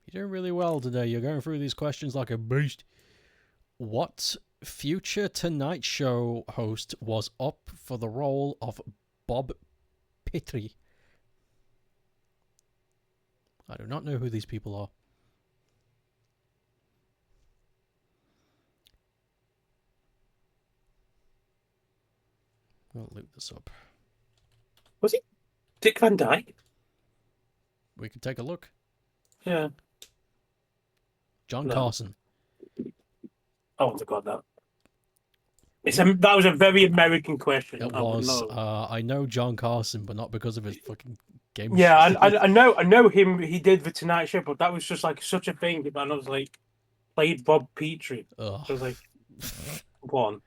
You're doing really well today. You're going through these questions like a beast. What future Tonight Show host was up for the role of Bob Petrie? I do not know who these people are. I'll look this up. Was it Dick Van Dyke? We can take a look. Yeah. John No. Carson. I wouldn't have got that. That was a very American question. It I would was. know. I know John Carson, but not because of his fucking game. Yeah, I know him. He did the Tonight Show, but that was just like such a thing. And I was like, played Bob Petrie. Ugh. I was like, one.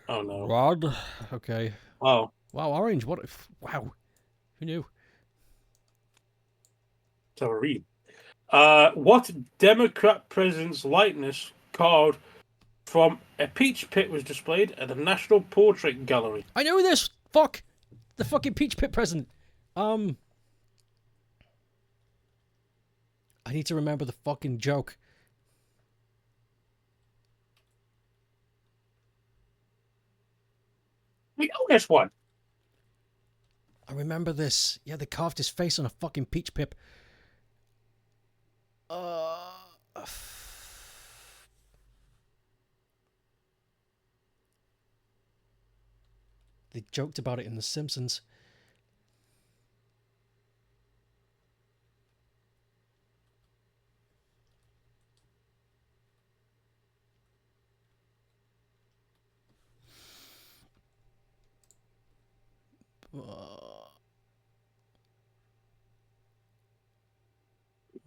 Oh no. Rod. Okay. Wow. Wow, orange. What? Wow. Who knew? So I read. What Democrat president's likeness carved from a peach pit was displayed at the National Portrait Gallery? I know this. Fuck. The fucking Peach Pit president. I need to remember the fucking joke. We know this one. I remember this. Yeah, they carved his face on a fucking peach pip. They joked about it in The Simpsons.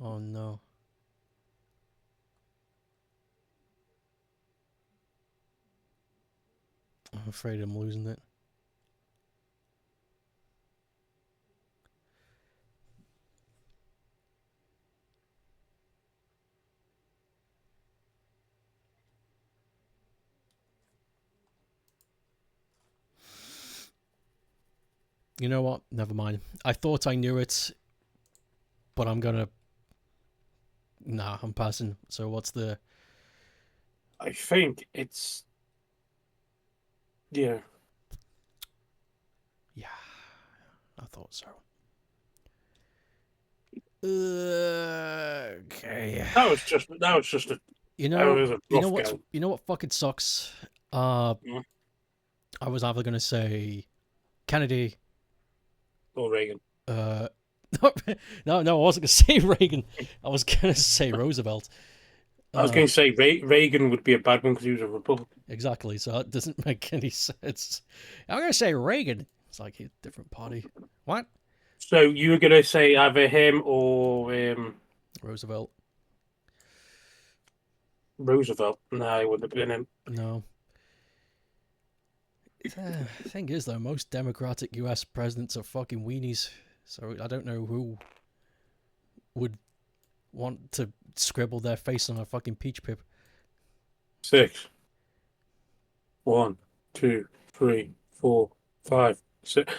Oh no. I'm afraid I'm losing it. You know what? Never mind. I thought I knew it, but I'm gonna... Nah, I'm passing. So what's the... I think it's. Yeah. Yeah, I thought so. Okay. That was just a. You That was know, a rough go. you know what fucking sucks? Mm. I was either gonna say Kennedy or Reagan? No, no, I wasn't gonna say Reagan. I was gonna say Roosevelt. I was going to say Reagan would be a bad one because he was a Republican. Exactly, so that doesn't make any sense. I'm gonna say Reagan. It's like a different party. What? So you were going to say either him or Roosevelt. Roosevelt? No, it wouldn't have been him. No. The thing is, though, most Democratic U.S. presidents are fucking weenies, so I don't know who would want to scribble their face on a fucking peach pip. 6. 1, 2, 3, 4, 5, 6.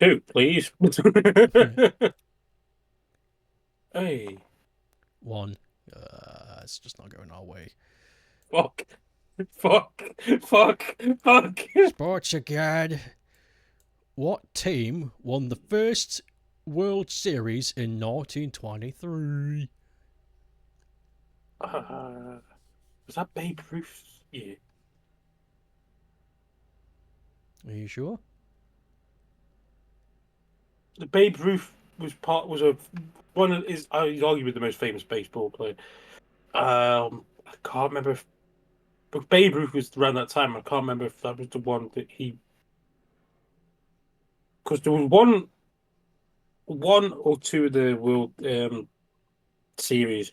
2, please. Hey. 1. It's just not going our way. Fuck. Fuck. Fuck. Fuck. Sports again. What team won the first World Series in 1923? Was that Babe Ruth's year? Are you sure? The Babe Ruth was a one of he's arguably the most famous baseball player. I can't remember if but Babe Ruth was around that time. I can't remember if that was the one that he because there was one or two of the World Series.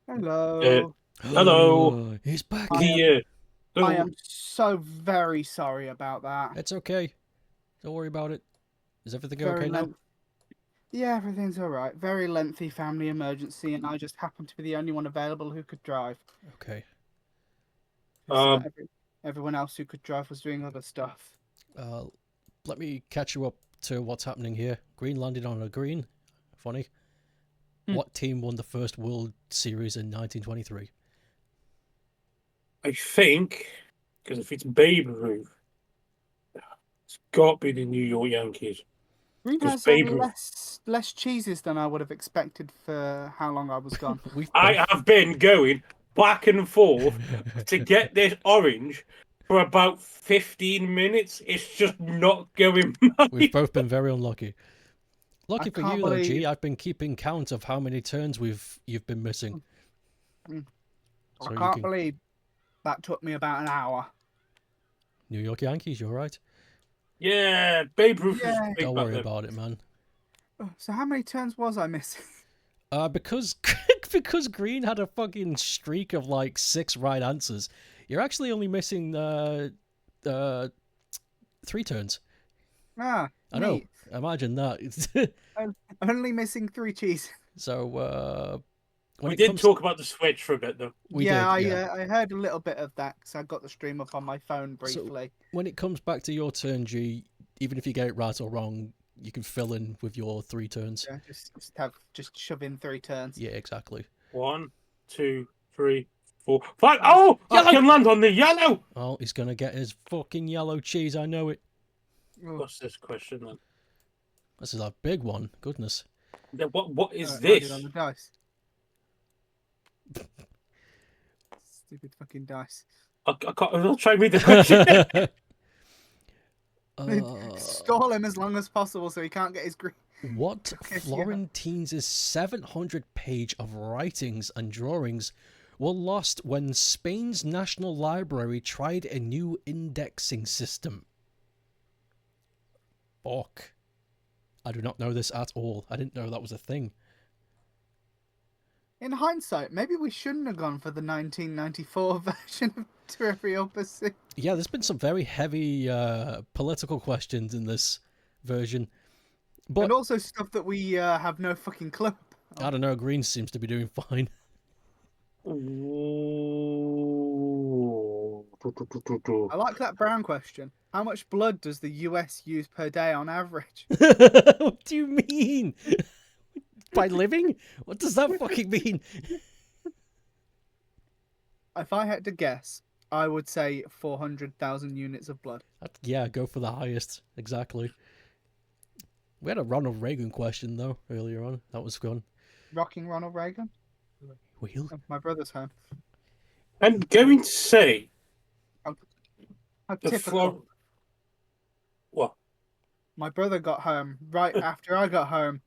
Hello. Hello. He's back. The I am so very sorry about that. It's okay. Don't worry about it. Is everything Very okay now? Yeah, everything's all right. Very lengthy family emergency, and I just happened to be the only one available who could drive. Okay. Everyone else who could drive was doing other stuff. Let me catch you up to what's happening here. Green landed on a green. Funny. What team won the first World Series in 1923? I think because if it's Babe Ruth, it's got to be the New York Yankees. Green has less cheeses than I would have expected for how long I was gone. I have been going back and forth to get this orange for about 15 minutes. It's just not going. We've both been very unlucky. Lucky for you, though, G. I've been keeping count of how many turns you've been missing. I can't believe that took me about an hour. New York Yankees, you're right. Yeah, Babe Ruth is big. Don't worry about it, man. So how many turns was I missing? Because Green had a fucking streak of like 6 right answers. You're actually only missing 3 turns. I know. Imagine that. I'm only missing 3 cheese. So we did talk about the Switch for a bit, though. I heard a little bit of that because I got the stream up on my phone briefly. So when it comes back to your turn, G, even if you get it right or wrong, you can fill in with your 3 turns. Yeah, just shove in 3 turns. Yeah, exactly. 1, 2, 3, 4, 5. Oh, I can land on the yellow. Oh, he's gonna get his fucking yellow cheese. I know it. What's this question then? This is a big one. Goodness. What is this? On the dice. Stupid fucking dice. I'll try and read the question. Stall him as long as possible so he can't get his green. What Florentine's 700-page of writings and drawings were lost when Spain's National Library tried a new indexing system? Fuck. I do not know this at all. I didn't know that was a thing. In hindsight, maybe we shouldn't have gone for the 1994 version of Trivial Pursuit. Yeah, there's been some very heavy political questions in this version. But and also stuff that we have no fucking clue about. I don't know, Green seems to be doing fine. I like that Brown question. How much blood does the US use per day on average? What do you mean? By living? What does that fucking mean? If I had to guess, I would say 400,000 units of blood. Yeah, go for the highest. Exactly. We had a Ronald Reagan question, though, earlier on. That was fun. Rocking Ronald Reagan? Wheel? Oh, my brother's home. I'm going to say... How typical. My brother got home right after I got home.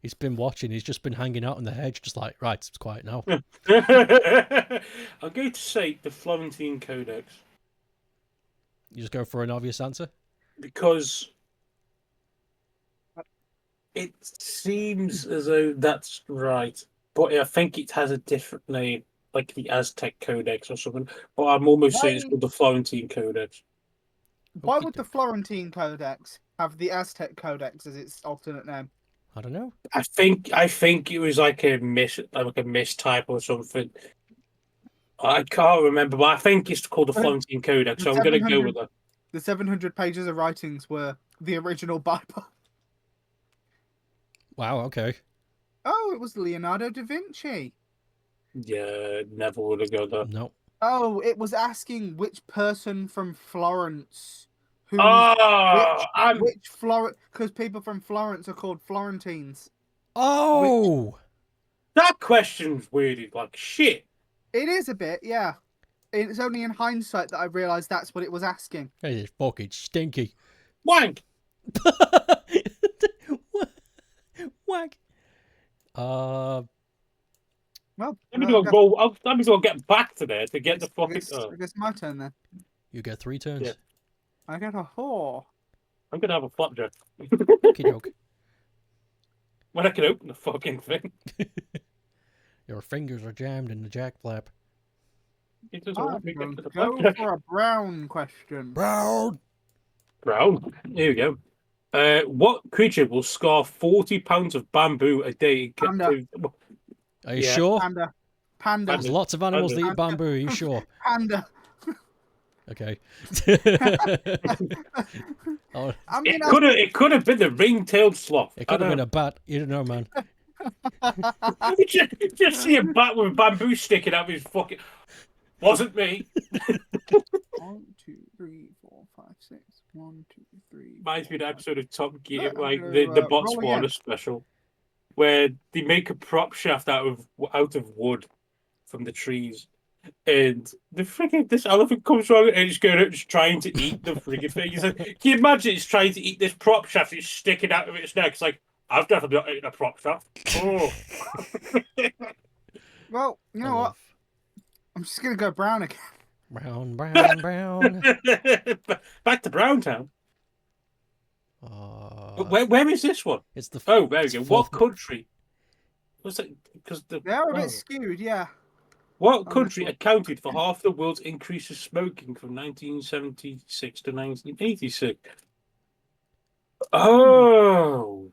He's been watching. He's just been hanging out on the hedge, just like, right, it's quiet now. I'm going to say the Florentine Codex You just go for an obvious answer? because it seems as though that's right, but I think it has a different name, like the Aztec Codex or something. But I'm almost saying it's Why? called the Florentine Codex. Why Okey would the doke. Florentine Codex have the Aztec Codex as its alternate name? I don't know. I think it was like a mistype or something. I can't remember, but I think it's called the The Florentine Codex, the so I'm gonna go with 700 that. the 700 pages of writings were the original Bible. Wow, okay. Oh, it was Leonardo da Vinci. Yeah, never would have got that. No. Oh, it was asking which person from Florence, who's Oh, which Florence, because people from Florence are called Florentines. Which Oh! that question's weirded like shit. it is a bit, yeah. It's only in hindsight that I realised that's what it was asking. Hey, it's fucking stinky. Wank. Whack. Well, Let me go. Let me go get back to there to get the fucking. I guess my turn then. You get 3 turns. Yeah. I get a 4. I'm gonna have a flapjack Okie doke. when I can open the fucking thing. Your fingers are jammed in the jack flap. It doesn't I'm want me to going get to to the go flapjack. for a brown question. Brown! Brown. Here we go. What creature will scar 40 pounds of bamboo a day? Panda. Are you Yeah. sure? Panda. Panda. There's lots of animals that Panda. eat bamboo. Are you sure? Panda. Okay. Oh, I mean, It could have been the ring-tailed sloth. it could have been a bat. You don't know, man. just see a bat with a bamboo sticking out of his fucking. Wasn't me. 1, 2, 3, 4, 5, 6. 1, 2, 3. Reminds me of the episode of Top Gear, I'm like gonna, the roll again. Botswana special, where they make a prop shaft out of wood from the trees, and this elephant comes along and it's going out just trying to eat the friggin' thing. He's like, can you imagine it's trying to eat this prop shaft? It's sticking out of its neck. It's like, I've definitely not eaten a prop shaft. Oh. Well, you know what? I'm just gonna go brown again. Brown, brown, brown. Back to Browntown. Uh, Where is this one? it's the. Oh, there we it's go. fourth- What country? Was it? Because They are a bit skewed, yeah. What this country one. accounted for half the world's increase of smoking from 1976 to 1986? Oh.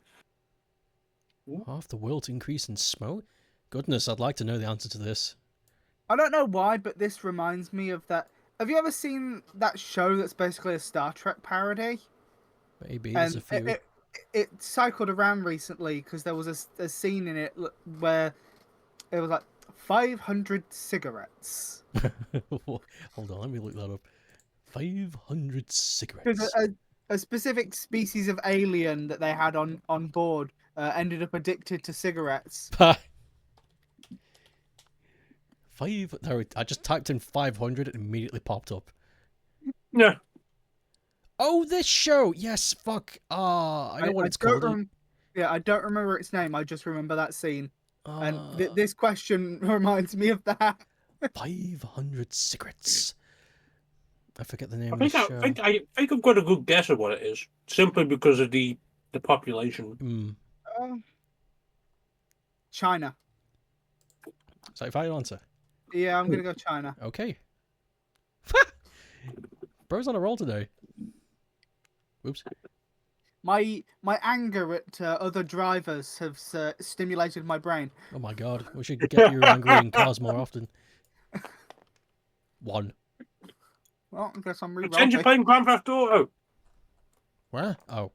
Half the world's increase in smoke? Goodness, I'd like to know the answer to this. I don't know why, but this reminds me of that. Have you ever seen that show that's basically a Star Trek parody? Maybe there's a And few. it cycled around recently because there was a scene in it where it was like 500 cigarettes. Hold on, let me look that up. 500 Because cigarettes. a specific species of alien that they had on board ended up addicted to cigarettes. No, I just typed in 500 and immediately popped up. No. Oh, this show! Yes, fuck. I know what it's called. Yeah, I don't remember its name. I just remember that scene. And Uh, this question reminds me of that. 500 cigarettes. I forget the name I of the think show. I think I've got a good guess of what it is, simply because of the population. China. Is that your final answer? Yeah, I'm gonna go China. Okay. Bro's on a roll today. Whoops. My anger at other drivers has stimulated my brain. Oh my god. We should get you angry in cars more often. 1. Well, I guess I'm Pretend you're re-rolling. playing Grand Theft Auto. Where? Oh.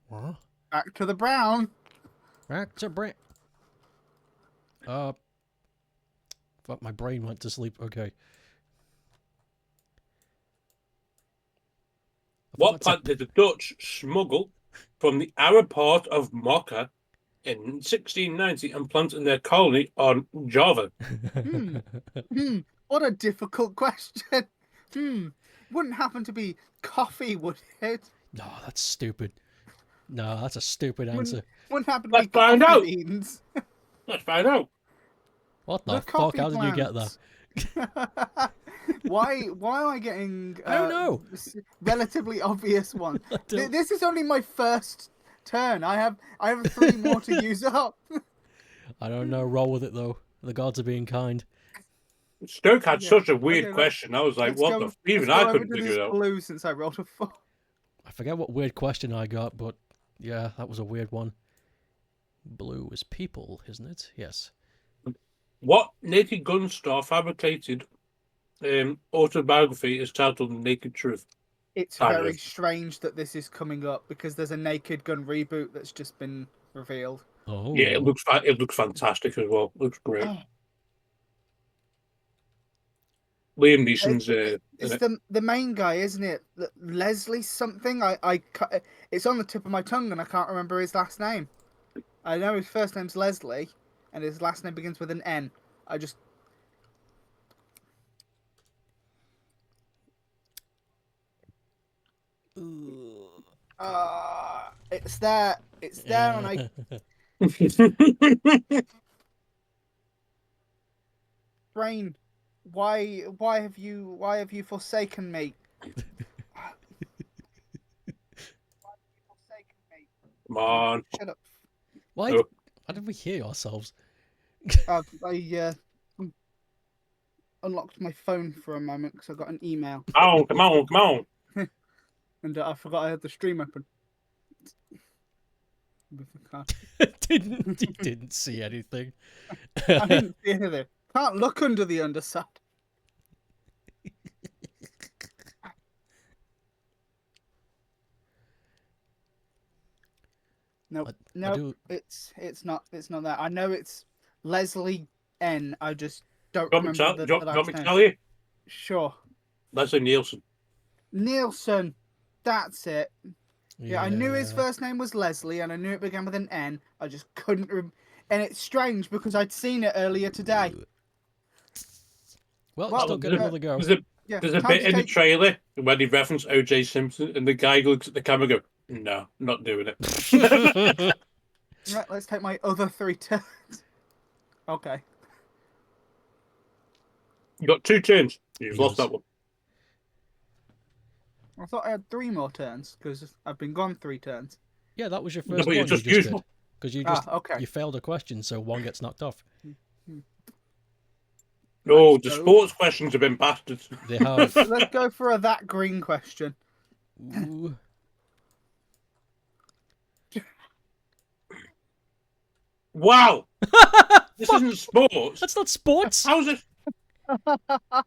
What? Back to the brown. Back to Brit. Fuck, my brain went to sleep. Okay. What plant did the Dutch smuggle from the Arab part of Mocha in 1690 and plant in their colony on Java? What a difficult question. wouldn't happen to be coffee, would it? No, that's stupid. No, that's a stupid answer. Wouldn't happen to be Let's find coffee out. beans. Let's find out. What the The fuck? coffee How did you get that? plants. Why am I getting I don't know. relatively obvious one? I don't- This is only my first turn. I have 3 more to use up. I don't know. Roll with it though. The gods are being kind. Stoke had Yeah. such a weird Okay, question. I was like, let's what go, the? Even let's I go over couldn't to figure this it out. blue since I rolled a 4. I forget what weird question I got, but yeah, that was a weird one. Blue is people, isn't it? Yes. What Naked Gun star fabricated autobiography is titled Naked Truth? It's Kind very of. strange that this is coming up because there's a Naked Gun reboot that's just been revealed. Oh. Yeah, it looks fantastic as well. Looks great. Oh, Liam Neeson's it's the main guy, isn't it? Leslie something. It's on the tip of my tongue and I can't remember his last name. I know his first name's Leslie, and his last name begins with an N. I just it's there. It's there, and I brain. Why have you forsaken me? Come on. Shut up. Why? Oh. Why did we hear ourselves? I unlocked my phone for a moment because I got an email Oh, come on, come on. and I forgot I had the stream open. With the car. didn't see anything. I didn't see anything. Can't look under the underside. Nope. Nope. It's not that. I know it's Leslie N. I just don't remember the last name. Tell you? Sure. Leslie Nielsen. Nielsen. That's it. Yeah, I knew his first name was Leslie, and I knew it began with an N. I just couldn't. And it's strange because I'd seen it earlier today. Well, still get another go. There's a bit in the trailer where they reference O.J. Simpson, and the guy looks at the camera and goes, "No, not doing it." Right, let's take my other 3 turns. Okay. You got 2 turns. You've lost that one. I thought I had 3 more turns because I've been gone 3 turns. Yeah, that was your No, first but one. you just did used one. because you just okay. you failed a question, so one gets knocked off. Oh, the sports questions have been bastards. They have. Let's go for that green question. Ooh. Wow, this isn't sports. That's not sports. How's it?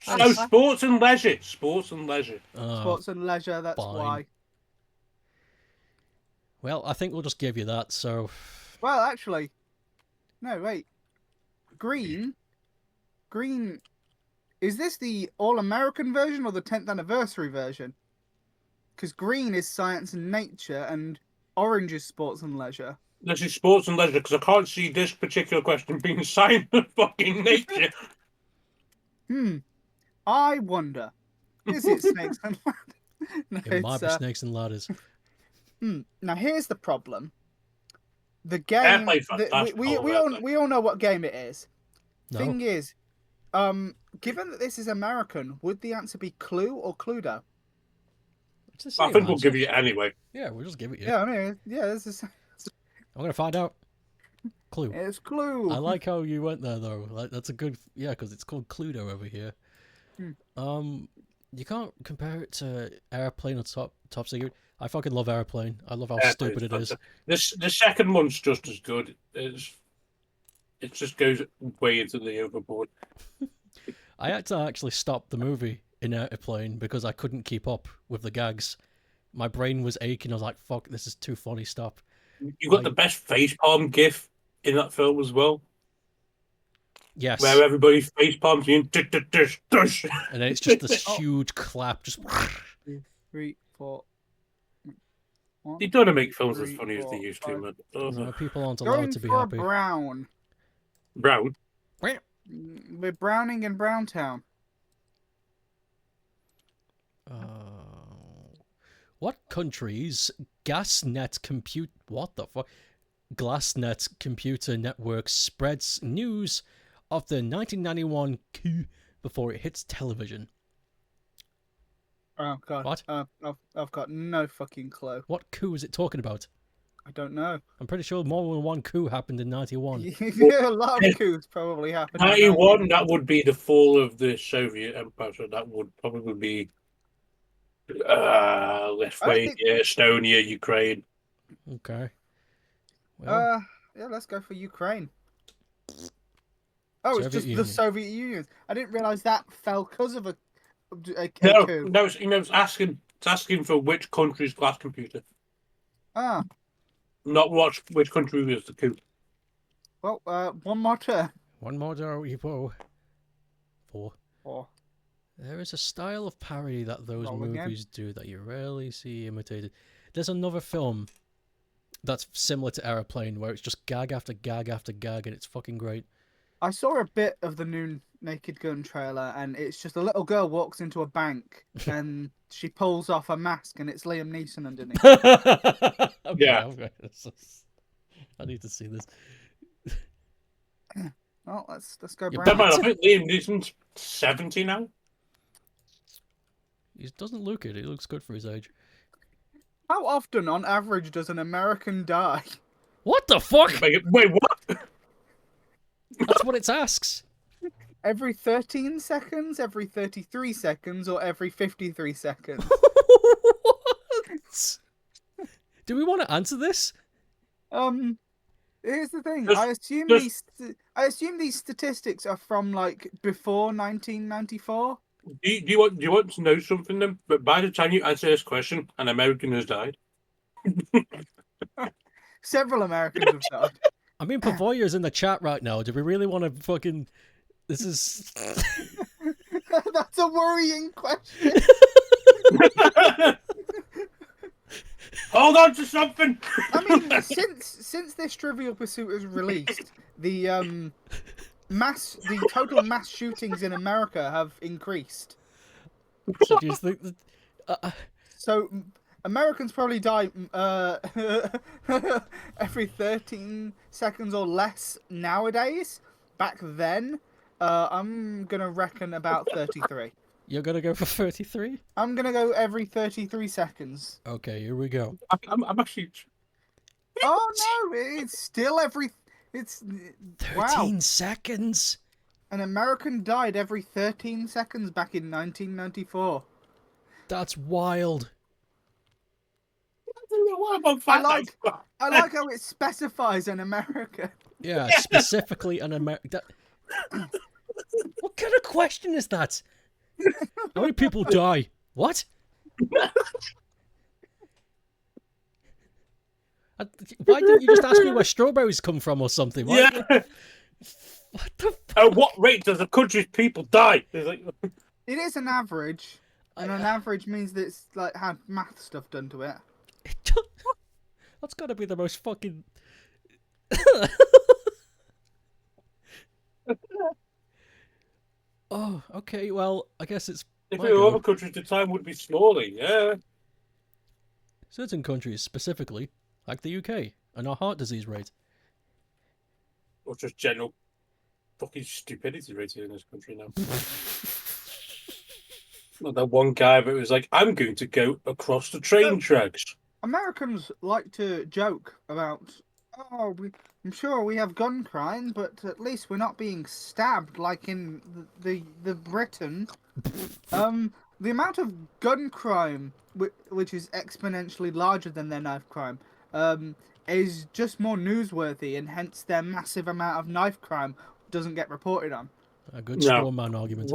So sports and leisure. Sports and leisure. Sports and leisure. That's fine. why. Well, I think we'll just give you that. So. Well, actually, no. Wait. Green. Is this the all-American version or the 10th anniversary version? Because green is science and nature, and orange is sports and leisure. This is sports and leisure because I can't see this particular question being science and fucking nature. I wonder. Is it snakes and ladders? No, It might be snakes and ladders. Now here's the problem. The game. We all know what game it is. No. Thing is, given that this is American, would the answer be Clue or Cluedo? It's the same I think we'll answer. give you it anyway. Yeah, we'll just give it you. Yeah, I mean, yeah, this is. I'm gonna find out. Clue. It's Clue. I like how you went there though. Like that's a good because it's called Cluedo over here. You can't compare it to Airplane or Top Secret. I fucking love Airplane. I love how stupid it is. The second one's just as good. It just goes way into the overboard. I had to actually stop the movie in Airplane because I couldn't keep up with the gags. My brain was aching. I was like, "Fuck, this is too funny. Stop." You got the best facepalm gif in that film as well. Yes. Where everybody facepalms you. And then it's just this huge clap. Just 3, 4. 1, They don't make films 3, as funny as they 4, used to, 5. man. no, people aren't allowed to be happy. Brown. Brown. We're browning in Browntown. What country's GasNet compute? What the fuck? GlassNet computer network spreads news of the 1991 coup before it hits television. Oh god. What? I've got no fucking clue. What coup is it talking about? I don't know. I'm pretty sure more than one coup happened in 91. Yeah, a lot of coups probably happened. In 91, that would be the fall of the Soviet Empire, so that would probably be Lithuania, Estonia, Ukraine. Okay. Well, yeah, let's go for Ukraine. Oh, it's Soviet just the Union. Soviet Union. I didn't realize that fell because of a No, coup. no, it's asking for which country's glass computer, Ah, not which country was the coup. well, one more turn. One more Evo. 4. Or There is a style of parody that those Roll again. movies do that you rarely see imitated. There's another film that's similar to Aeroplane where it's just gag after gag after gag and it's fucking great. I saw a bit of the new Naked Gun trailer, and it's just a little girl walks into a bank and she pulls off a mask, and it's Liam Neeson underneath. Okay, Yeah. I need to see this. Well, let's go. Yeah, Brown. I think Liam Neeson's 70 now. He doesn't look it. He looks good for his age. How often, on average, does an American die? What the fuck? Wait, what? That's what it asks. Every 13 seconds, every 33 seconds, or every 53 seconds? What? Do we want to answer this? Here's the thing. I assume these statistics are from like before 1994. Do you want to know something then? But by the time you answer this question, an American has died. Several Americans have died. I mean, Pavoya's in the chat right now. Do we really want to fucking... This is... That's a worrying question. Hold on to something. I mean, since this Trivial Pursuit was released, the total mass shootings in America have increased. So do you think that... So Americans probably die every 13 seconds or less nowadays. Back then, I'm gonna reckon about 33. You're going to go for 33? I'm gonna go every 33 seconds. Okay, here we go. I'm actually. Oh no, it's still every. It's 13 seconds? An American died every 13 seconds back in 1994. That's wild. I like how it specifies an American. Yeah, specifically an American. What kind of question is that? How many people die? What? Why didn't you just ask me where strawberries come from or something? Why? Yeah. What the? At what rate does a country's people die? It's like... It is an average, and an average means that it's like had math stuff done to it. That's got to be the most fucking. Oh, okay. Well, I guess it's. If my it were go. other countries, the time would be slowly. Yeah. Certain countries, specifically, like the UK, and our heart disease rate. Or just general fucking stupidity rated in this country now. Not that one guy, but it was like, I'm going to go across the train tracks. Americans like to joke about, I'm sure we have gun crime, but at least we're not being stabbed like in the Britain. The amount of gun crime, which is exponentially larger than their knife crime, is just more newsworthy, and hence their massive amount of knife crime doesn't get reported on. A good straw man argument.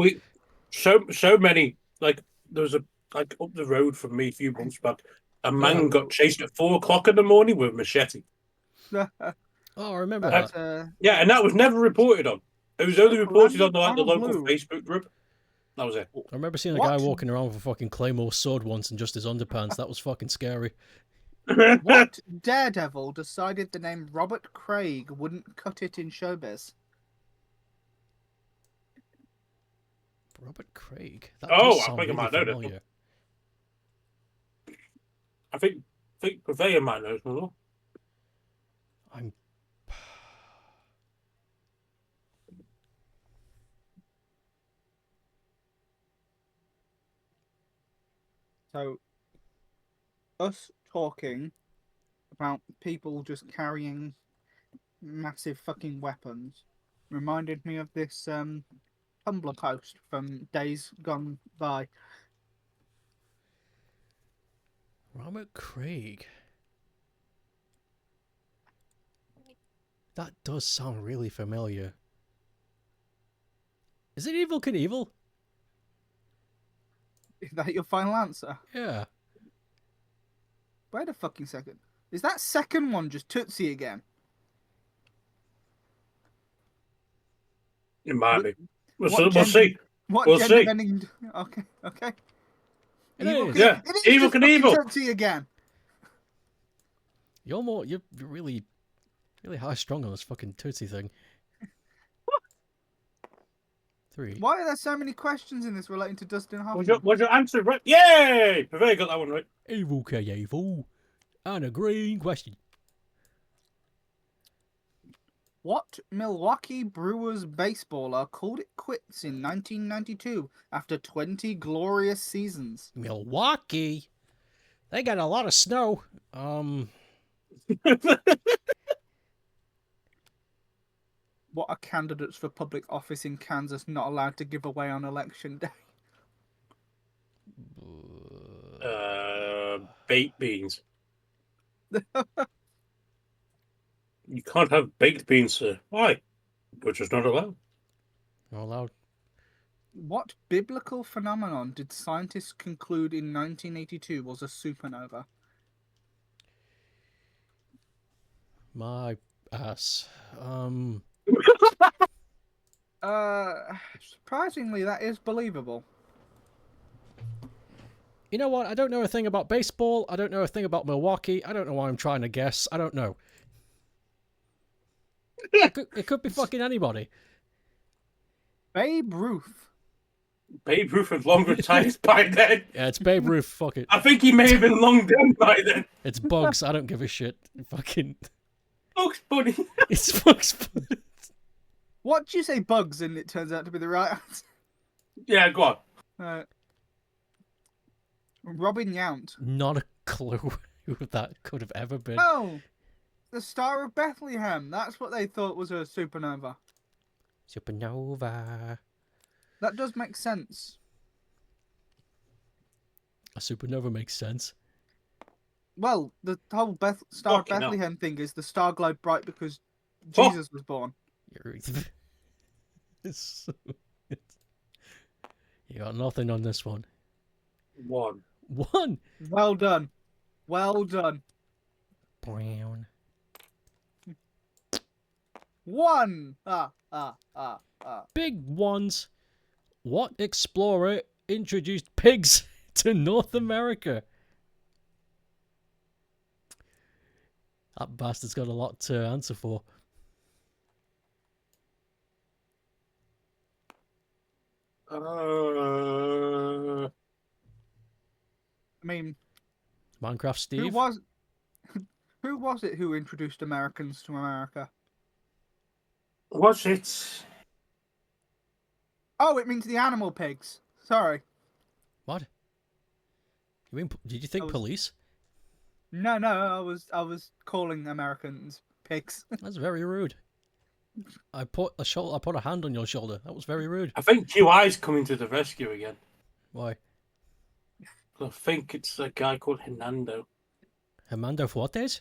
So many, like, there was like up the road from me a few months back, a man got chased at 4 o'clock in the morning with a machete. Oh, I remember that. Yeah, and that was never reported on. It was only reported on the local Facebook group. That was it. I remember seeing a guy walking around with a fucking Claymore sword once in just his underpants. That was fucking scary. What daredevil decided the name Robert Craig wouldn't cut it in showbiz? Robert Craig. That I does sound think I really might know familiar. I think Purveyor might know more. I'm. So, us talking about people just carrying massive fucking weapons reminded me of this Tumblr post from days gone by. Robert Craig. That does sound really familiar. Is it Evil Knievel? Is that your final answer? Yeah. Wait a fucking second. Is that second one just Tootsie again? It might be. We'll What see. What We'll gender see. bending? Okay, okay. It Evil is. Yeah. It is Evil just fucking Knievel. Tootsie again. You're really high strung on this fucking Tootsie thing. 3. Why are there so many questions in this relating to Dustin Hoffman? Was your answer right? Yay! Purveyor got that one right. Evil Knievel. And a green question. What Milwaukee Brewers baseballer called it quits in 1992 after 20 glorious seasons? Milwaukee. They got a lot of snow. What are candidates for public office in Kansas not allowed to give away on election day? Baked beans. You can't have baked beans, sir. Why? Which is not allowed. Not allowed. What biblical phenomenon did scientists conclude in 1982 was a supernova? My ass. Surprisingly, that is believable. You know what? I don't know a thing about baseball. I don't know a thing about Milwaukee. I don't know why I'm trying to guess. I don't know. It could be fucking anybody. Babe Ruth. Babe Ruth was long retired by then. Yeah, it's Babe Ruth. Fuck it. I think he may have been long dead by then. It's Bugs. I don't give a shit. Fucking. Bugs Bunny. It's Bugs Bunny. What do you say, Bugs? And it turns out to be the right answer. Yeah, go on. Robin Yount. Not a clue who that could have ever been. Oh, the Star of Bethlehem. That's what they thought was a supernova. Supernova. That does make sense. A supernova makes sense. Well, the whole Star of Fucking hell. Bethlehem thing is the star glowed bright because Jesus was born. You got nothing on this one. One. Well done. Well done. Brown. One. Big ones. What explorer introduced pigs to North America? That bastard's got a lot to answer for. I mean, Minecraft Steve. who was it who introduced Americans to America? Was it? Oh, it means the animal pigs. Sorry. What? You mean? Did you think police? No, I was calling Americans pigs. That's very rude. I put a hand on your shoulder. That was very rude. I think QI's coming to the rescue again. Why? I think it's a guy called Hernando. Hernando Fuertes?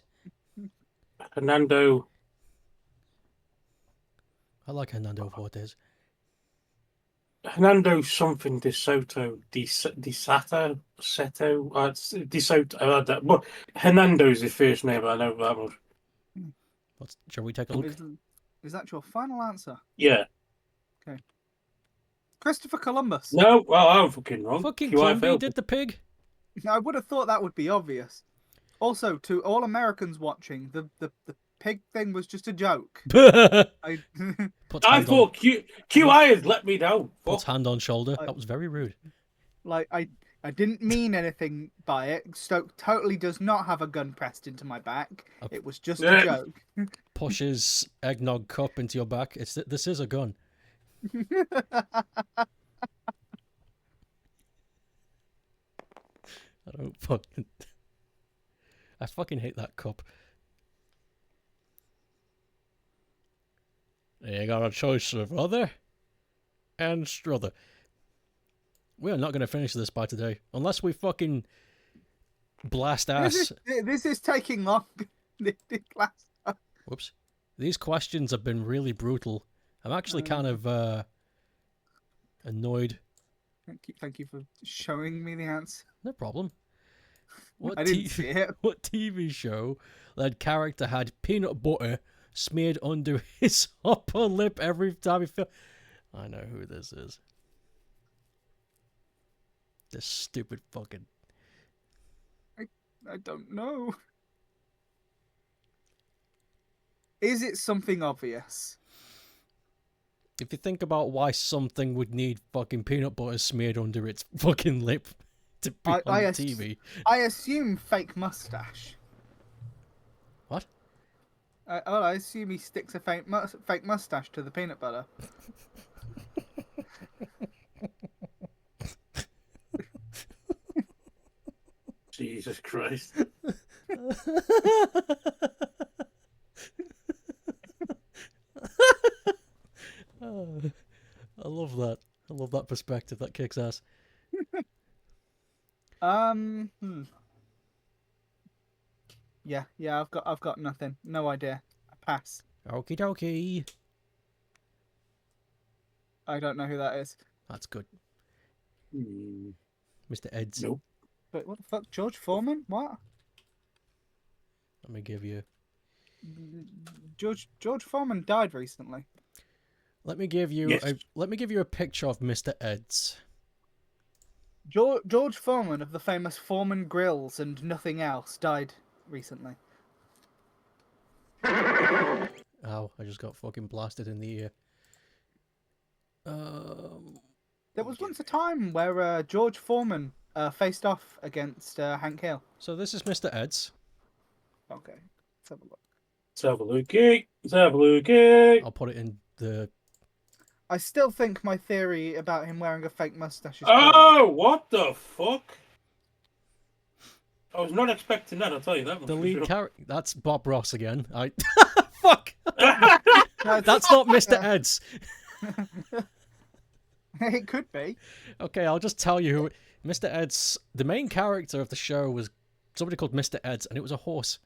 Hernando. I like Hernando Fuertes. Hernando something De Soto, De Sato, De Soto. But Hernando's his first name. I know that much. Shall we take a look? Is that your final answer? Yeah. Okay. Christopher Columbus. No, well, I'm fucking wrong. Fucking Columbia did the pig. I would have thought that would be obvious. Also, to all Americans watching, the pig thing was just a joke. I thought QI had let me down. Puts hand on shoulder. That was very rude. I I didn't mean anything by it. Stoke totally does not have a gun pressed into my back. It was just a joke. Pushes eggnog cup into your back. This is a gun. I fucking hate that cup. You got a choice of other and strother. We are not going to finish this by today. Unless we fucking blast ass. This is taking long. Whoops. These questions have been really brutal. I'm actually kind of annoyed. Thank you for showing me the answer. No problem. I didn't see it. What TV show that character had peanut butter smeared under his upper lip every time he felt... I know who this is. This stupid fucking... I don't know. Is it something obvious? If you think about why something would need fucking peanut butter smeared under its fucking lip to be on TV. I assume fake mustache. What? I assume he sticks a fake mustache to the peanut butter. Jesus Christ. I love that. I love that perspective. That kicks ass. Yeah, I've got nothing. No idea. I pass. Okie dokie. I don't know who that is. That's good. Mr. Eds. Nope. But what the fuck? George Foreman? What? Let me give you... George Foreman died recently. Let me give you Yes. a picture of Mr. Eds. George Foreman of the famous Foreman Grills and Nothing Else died recently. Ow, I just got fucking blasted in the ear. There was once a time where George Foreman faced off against Hank Hill. So this is Mr. Eds. Okay, let's have a look. Let's have a looky. Let's have a looky. I'll put it in the... I still think my theory about him wearing a fake mustache is Oh, what the fuck? I was not expecting that, I'll tell you that. The lead character... That's Bob Ross again. Fuck! correct. That's not Mr. Eds. It could be. Okay, I'll just tell you who... Mr. Eds... The main character of the show was somebody called Mr. Eds, and it was a horse.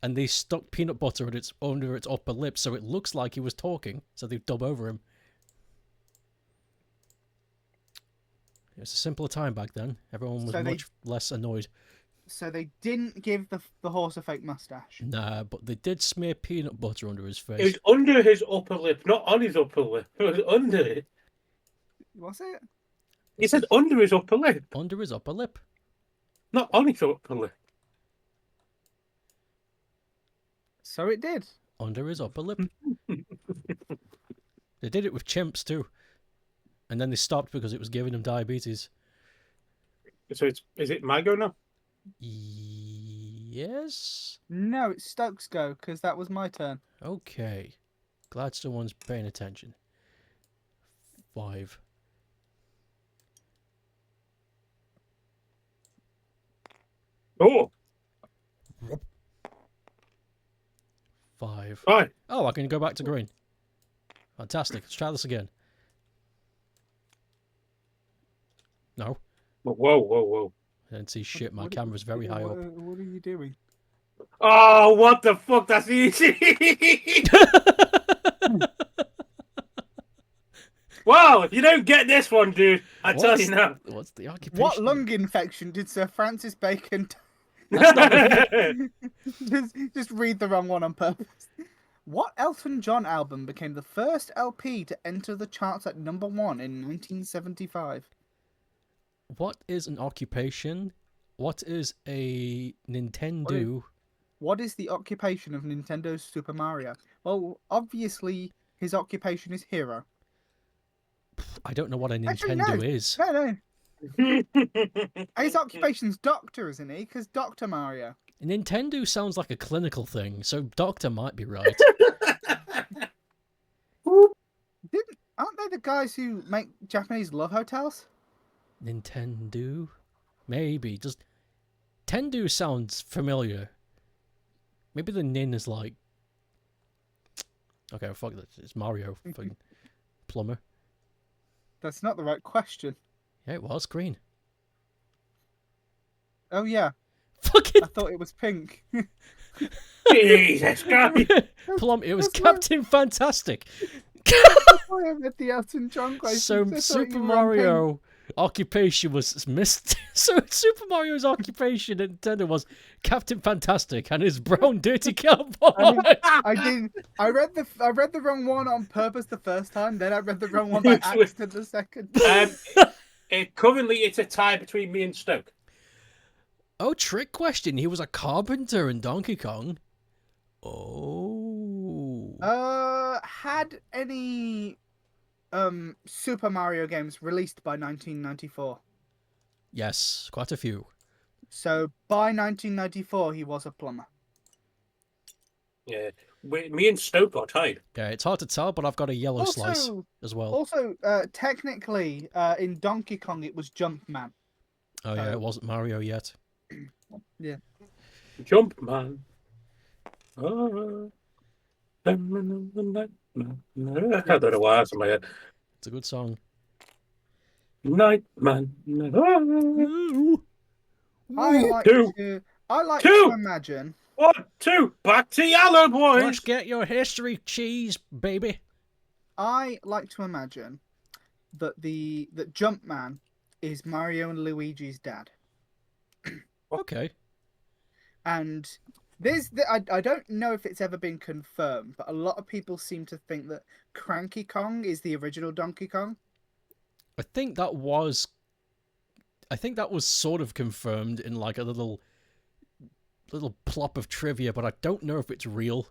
And they stuck peanut butter under its upper lip, so it looks like he was talking, so they dub over him. It was a simpler time back then. Everyone was much less annoyed. So they didn't give the horse a fake mustache? Nah, but they did smear peanut butter under his face. It was under his upper lip, not on his upper lip. It was under it. Was it? He said under his upper lip. Under his upper lip. Not on his upper lip. So it did. Under his upper lip. They did it with chimps too. And then they stopped because it was giving them diabetes. So is it my go now? Yes? No, it's Stokes' go, because that was my turn. Okay. Glad someone's paying attention. 5. Oh, 5. fine. Oh, I can go back to green. Fantastic. Let's try this again. No. Whoa, whoa, whoa. I didn't see shit. My camera's very high up. What are you doing? Oh, what the fuck? That's easy. Wow, if you don't get this one, dude, I tell you now. What's the occupation? What lung infection did Sir Francis Bacon... just read the wrong one on purpose. What Elton John album became the first LP to enter the charts at #1 in 1975? What is an occupation? What is a Nintendo? What is the occupation of Nintendo's Super Mario? Well, obviously, his occupation is hero. I don't know what a Actually, Nintendo no. is. No. His occupation's doctor, isn't he? Because Doctor Mario. Nintendo sounds like a clinical thing, so Doctor might be right. Aren't they the guys who make Japanese love hotels? Nintendo? Maybe. Just Tendu sounds familiar. Maybe the Nin is like... Okay, fuck that. It's Mario. Fucking plumber. That's not the right question. Yeah, it was green. Oh yeah, Fucking I thought it was pink. Jesus Christ. plum. It was That's why- Captain Fantastic. That's why I read the Elton John question. So I thought Super you were on pink. Mario occupation was missed. So Super Mario's occupation at Nintendo was Captain Fantastic and his brown dirty cowboy. I read the wrong one on purpose the first time. Then I read the wrong one by accident the second. Currently, it's a tie between me and Stoke. Oh, trick question. He was a carpenter in Donkey Kong. Oh. Had any Super Mario games released by 1994? Yes, quite a few. So by 1994, he was a plumber. Yeah, me and Stoke got tied. Yeah, it's hard to tell, but I've got a yellow slice as well. Also, technically, in Donkey Kong, it was Jumpman. Oh yeah, it wasn't Mario yet. Yeah. Jump, man. Oh. I don't know why that's in my head. It's a good song. Night, man. I like to imagine. 1, 2, back to yellow, boys. Let's get your history cheese, baby. I like to imagine that that Jumpman is Mario and Luigi's dad. Okay. And I don't know if it's ever been confirmed, but a lot of people seem to think that Cranky Kong is the original Donkey Kong. I think that was sort of confirmed in like a little plop of trivia, but I don't know if it's real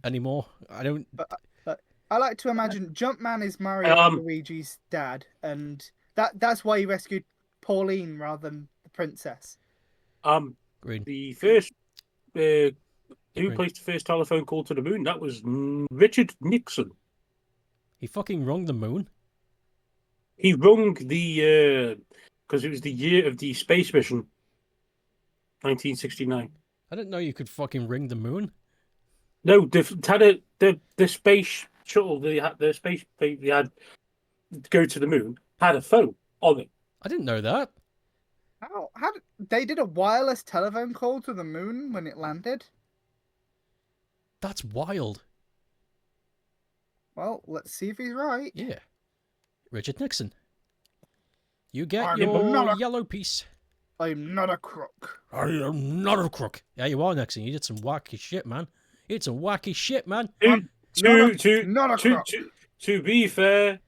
anymore. I don't. But I like to imagine Jumpman is Mario and Luigi's dad, and that's why he rescued Pauline rather than the princess. Green. The first who placed the first telephone call to the moon? That was Richard Nixon. He fucking rung the moon. He rung the because it was the year of the space mission, 1969. I didn't know you could fucking ring the moon. No, the space shuttle the space they had to go to the moon had a phone on it. I didn't know that. How did they did a wireless telephone call to the moon when it landed? That's wild. Well, let's see if he's right. Yeah. Richard Nixon. You get your yellow piece. I'm not a crook. I am not a crook. Yeah, you are, Nixon. You did some wacky shit, man. You did some wacky shit, man. To be fair,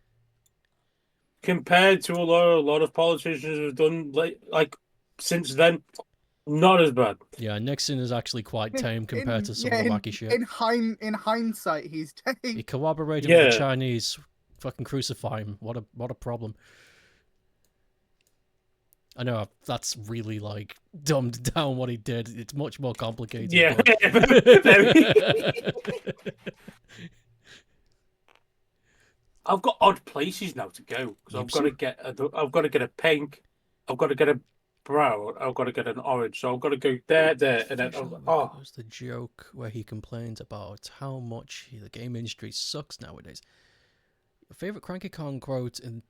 compared to a lot of politicians have done like since then, not as bad. Yeah, Nixon is actually quite tame compared to some of the wacky shit. In hindsight, he's tame. He collaborated with the Chinese. Fucking crucify him. What a problem. I know that's really like dumbed down what he did. It's much more complicated. Yeah. I've got odd places now to go because I've got to get a pink, I've got to get a brown, I've got to get an orange. So I've got to go there, and then There's the joke where he complains about how much the game industry sucks nowadays. Your favorite Cranky Kong quote in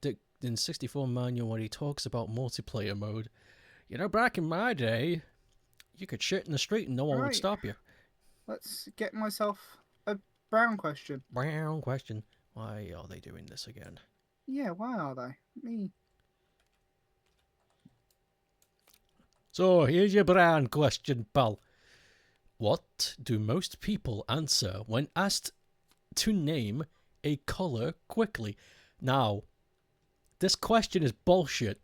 64 manual when he talks about multiplayer mode. You know, back in my day, you could shit in the street and no one would stop you. Let's get myself a brown question. Brown question. Why are they doing this again? Yeah, why are they? Me. So, here's your brown question, pal. What do most people answer when asked to name a colour quickly? Now, this question is bullshit.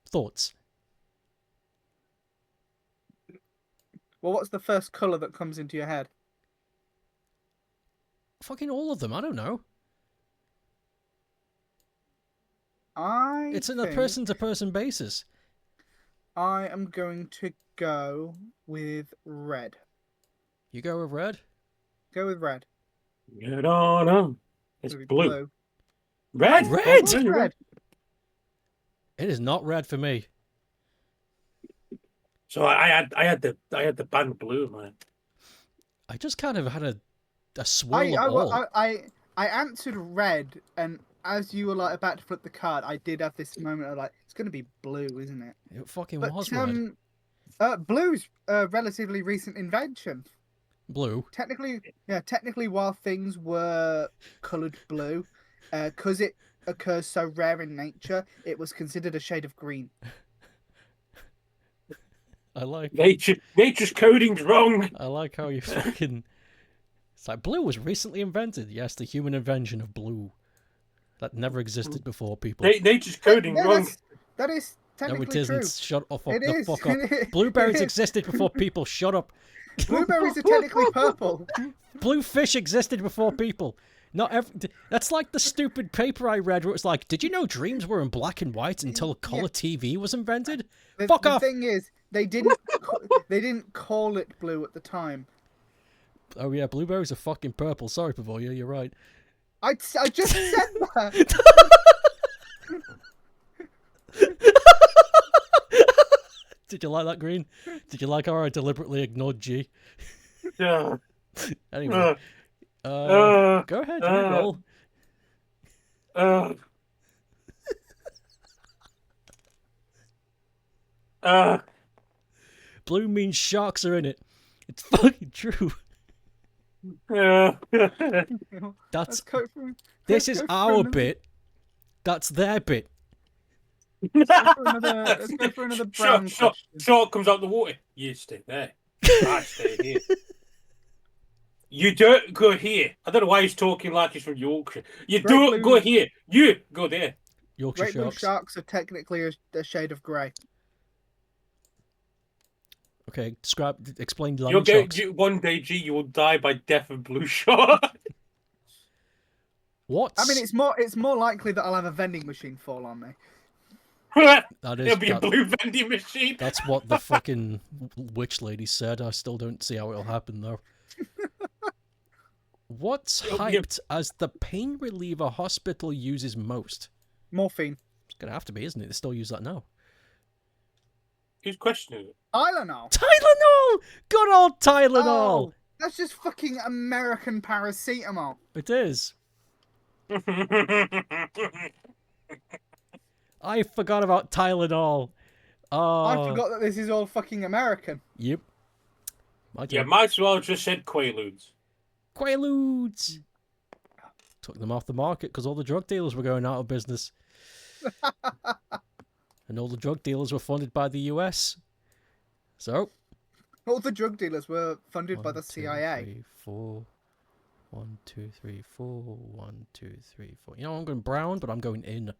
Thoughts? Well, what's the first colour that comes into your head? Fucking all of them, I don't know. It's on a think person-to-person basis. I am going to go with red. You go with red? Go with red. Get on up. It's It'll be blue. I Red? thought Red? it was red. It is not red for me. So I had the band blue, man. I just kind of had a swirl of all. I answered red, and as you were like about to flip the card, I did have this moment of like, it's going to be blue, isn't it? It fucking But was red. blue's a relatively recent invention. Blue. Technically, while things were coloured blue, because it occurs so rare in nature, it was considered a shade of green. I like Nature's coding's wrong. I like how you fucking. It's like blue was recently invented. Yes, the human invention of blue that never existed before. People. Nature's coding wrong. That is No, it technically isn't. true. Shut up. It The is. fuck up. Blueberries existed before people. Shut up. Blueberries are technically purple. Blue fish existed before people. Not every. That's like the stupid paper I read where it's like, did you know dreams were in black and white until color TV was invented? Fuck off. The thing is, they didn't call it blue at the time. Oh yeah, blueberries are fucking purple. Sorry, Pavoya, you're right. I just said that. Did you like that, Green? Did you like how I deliberately ignored G? Yeah. Anyway, go ahead, roll. Blue means sharks are in it. It's fucking true. That's this is our bit. That's their bit. Let's go for another brown question. Shark comes out the water. You stay there. I stay here. You don't go here. I don't know why he's talking like he's from Yorkshire. You don't go here. You go there. Yorkshire Great blue sharks. sharks are technically a shade of grey. Okay, explain lemon sharks. One day, G, you will die by death of blue shark. What? I mean, it's more likely that I'll have a vending machine fall on me. It'll be a blue vending machine. That's what the fucking witch lady said. I still don't see how it'll happen though. What's hyped as the pain reliever hospital uses most? Morphine. It's gonna have to be, isn't it? They still use that now. Who's questioning it? Tylenol. Tylenol! Good old Tylenol! Oh, that's just fucking American paracetamol. It is. I forgot about Tylenol. I forgot that this is all fucking American. Yep. Yeah, might as well just said Quaaludes. Quaaludes! Took them off the market because all the drug dealers were going out of business. And all the drug dealers were funded by the US. So. All the drug dealers were funded by the CIA. 1, 2, 3, 4. 1, 2, 3, 4. 1, 2, 3, 4. You know, I'm going brown, but I'm going in.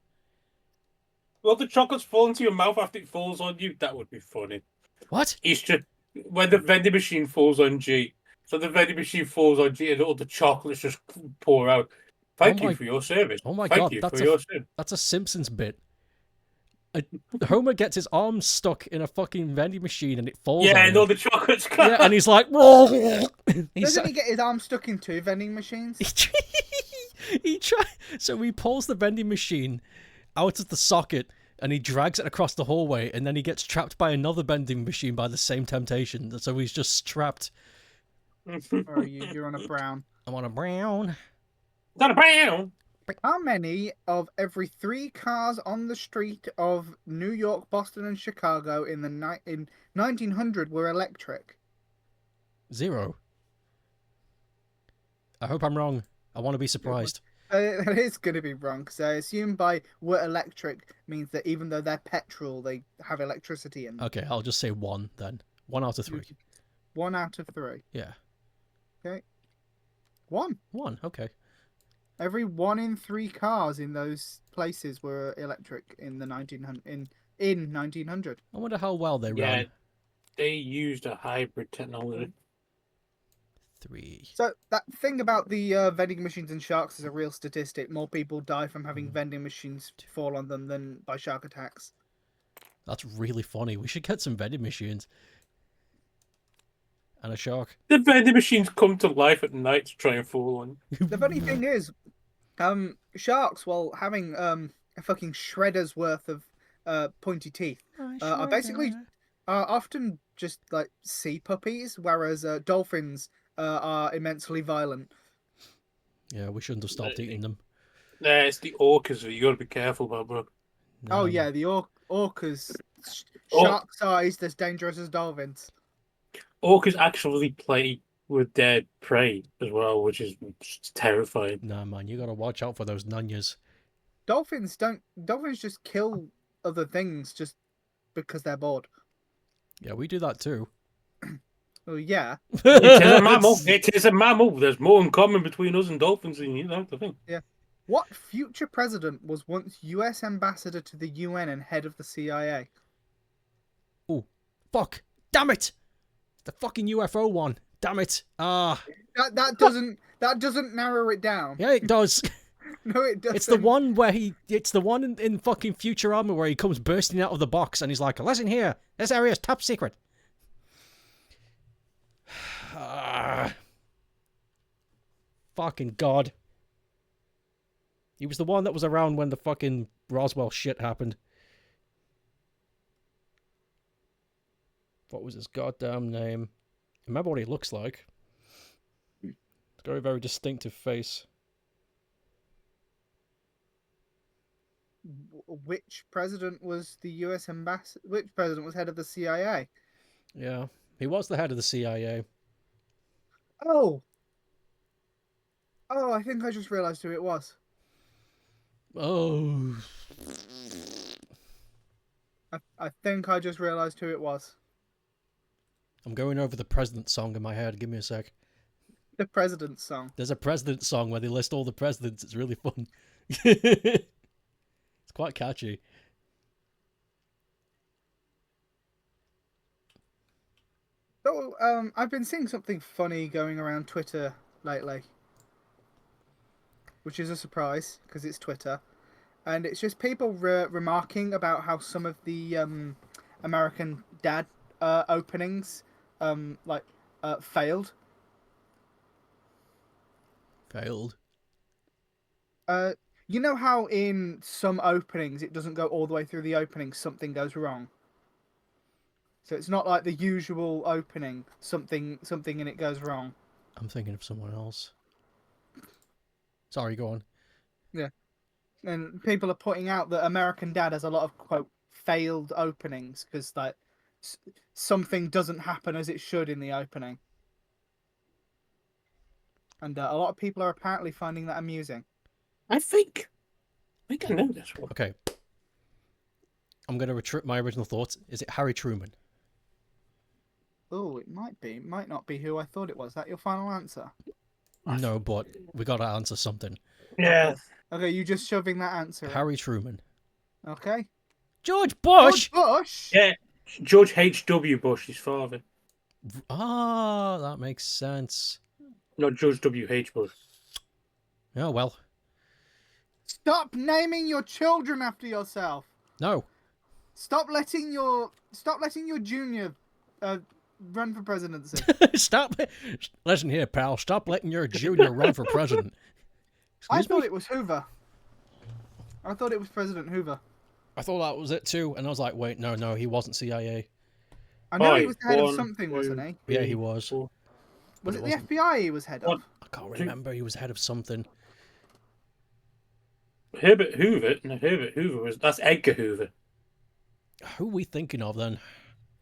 Well, the chocolates fall into your mouth after it falls on you. That would be funny. What? It's just when the vending machine falls on G. So the vending machine falls on G and all the chocolates just pour out. Thank you for your service. Oh my God, that's a Simpsons bit. Homer gets his arm stuck in a fucking vending machine and it falls on him. And all the chocolates come. Yeah, and he's like, whoa! Doesn't he get his arm stuck in 2 vending machines? So he pulls the vending machine out of the socket and he drags it across the hallway and then he gets trapped by another vending machine by the same temptation. So he's just trapped. Where are you? You're on a brown. I'm on a brown. Not a brown. How many of every 3 cars on the street of New York, Boston, and Chicago in 1900 were electric? 0. I hope I'm wrong. I want to be surprised. That is going to be wrong, because I assume by were electric means that even though they're petrol, they have electricity in them. Okay, I'll just say 1 then. 1 out of 3. 1 out of 3. Yeah. Okay. 1. 1, okay. Every 1 in 3 cars in those places were electric in the 1900. I wonder how well they ran. They used a hybrid technology. 3. So that thing about the vending machines and sharks is a real statistic. More people die from having vending machines fall on them than by shark attacks. That's really funny. We should get some vending machines. And a shark. The vending machines come to life at night to try and fool on. The funny thing is, sharks, while having a fucking shredder's worth of pointy teeth, are basically often just like sea puppies, whereas dolphins are immensely violent. Yeah, we shouldn't have stopped eating them. Nah, it's the orcas that you got to be careful about, bro. Oh yeah, the orcas, Oh. shark-sized, as dangerous as dolphins. Orcas actually play with their prey as well, which is terrifying. Nah, man, you gotta watch out for those nunyas. Dolphins just kill other things just because they're bored. Yeah, we do that too. Oh yeah. It is a mammal. It is a mammal. There's more in common between us and dolphins than you know the thing. Yeah. What future president was once U.S. ambassador to the UN and head of the CIA? Oh, fuck! Damn it! The fucking UFO one. Damn it! That doesn't narrow it down. Yeah, it does. No, it doesn't. It's the one where it's the one in fucking Futurama where he comes bursting out of the box and he's like, "Listen here, this area is top secret." Fucking God. He was the one that was around when the fucking Roswell shit happened. What was his goddamn name? I remember what he looks like. He's got a very distinctive face. Which president was the U.S. ambassador? Which president was head of the CIA? Yeah, he was the head of the CIA. Oh, I think I just realised who it was. Oh. I think I just realised who it was. I'm going over the president song in my head. Give me a sec. The president's song. There's a president song where they list all the presidents. It's really fun. It's quite catchy. So, I've been seeing something funny going around Twitter lately, which is a surprise because it's Twitter, and it's just people remarking about how some of the American Dad openings failed. Failed. You know how in some openings it doesn't go all the way through the opening, something goes wrong. So it's not like the usual opening, something in it goes wrong. I'm thinking of someone else. Sorry, go on. Yeah. And people are pointing out that American Dad has a lot of, quote, failed openings because, like, something doesn't happen as it should in the opening. And a lot of people are apparently finding that amusing. I think I know this one. Okay. I'm going to retract my original thoughts. Is it Harry Truman? Oh, it might be. It might not be who I thought it was. Is that your final answer? No, but we got to answer something. Yeah. Okay, you just shoving that answer in. Harry Truman. Okay. George Bush! George Bush? Yeah. George H.W. Bush, his father. Ah, that makes sense. Not George W.H. Bush. Oh, well. Stop naming your children after yourself. No. Stop letting your junior run for presidency. Stop. Listen here, pal. Stop letting your junior run for president. I thought it was Hoover. I thought it was President Hoover. I thought that was it too, and I was like, wait, no, he wasn't CIA. I know he was the head of something, wasn't he? Yeah, he was. Was it the FBI he was head of? I can't remember. He was head of something. Herbert Hoover? No, Herbert Hoover was... That's Edgar Hoover. Who are we thinking of then?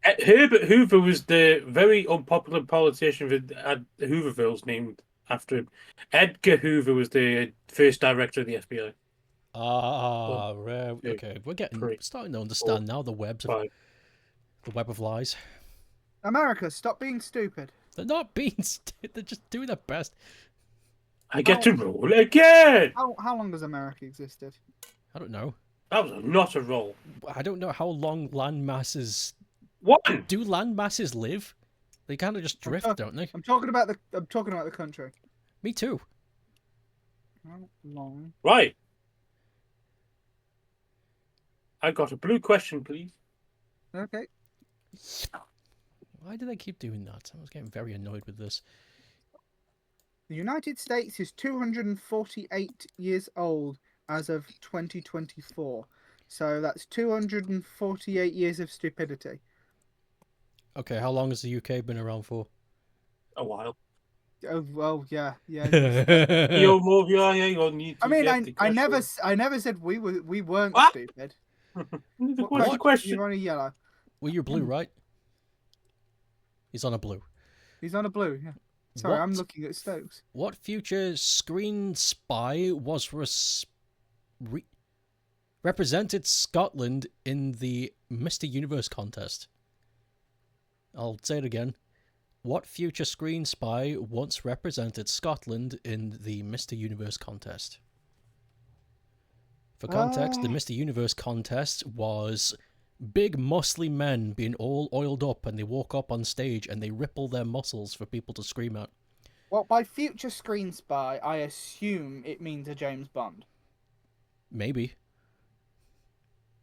Herbert Hoover was the very unpopular politician that Hooverville's named after him. Edgar Hoover was the first director of the FBI. Right. Okay, we're starting to understand now the web of lies. America, stop being stupid. They're not being they're just doing their best. I get to roll again! How long has America existed? I don't know. That was not a roll. I don't know how long land masses... One! Do land masses live? They kind of just drift, don't they? I'm talking about the country. Me too. How long? Right. I got a blue question, please. Okay. Why do they keep doing that? I was getting very annoyed with this. The United States is 248 years old as of 2024. So that's 248 years of stupidity. Okay, how long has the UK been around for? A while. Oh well, yeah. Yo, move your eye, you need to I mean, get the I question. never said we weren't What? stupid. The What question. You're on a yellow. Well, you're blue, right? He's on a blue. He's on a blue. Yeah. Sorry, What? I'm looking at Stokes. What future screen spy was represented Scotland in the Mr. Universe contest? I'll say it again. What future screen spy once represented Scotland in the Mr. Universe contest? For context, the Mr. Universe contest was big muscly men being all oiled up, and they walk up on stage and they ripple their muscles for people to scream at. Well, by future screen spy, I assume it means a James Bond. Maybe.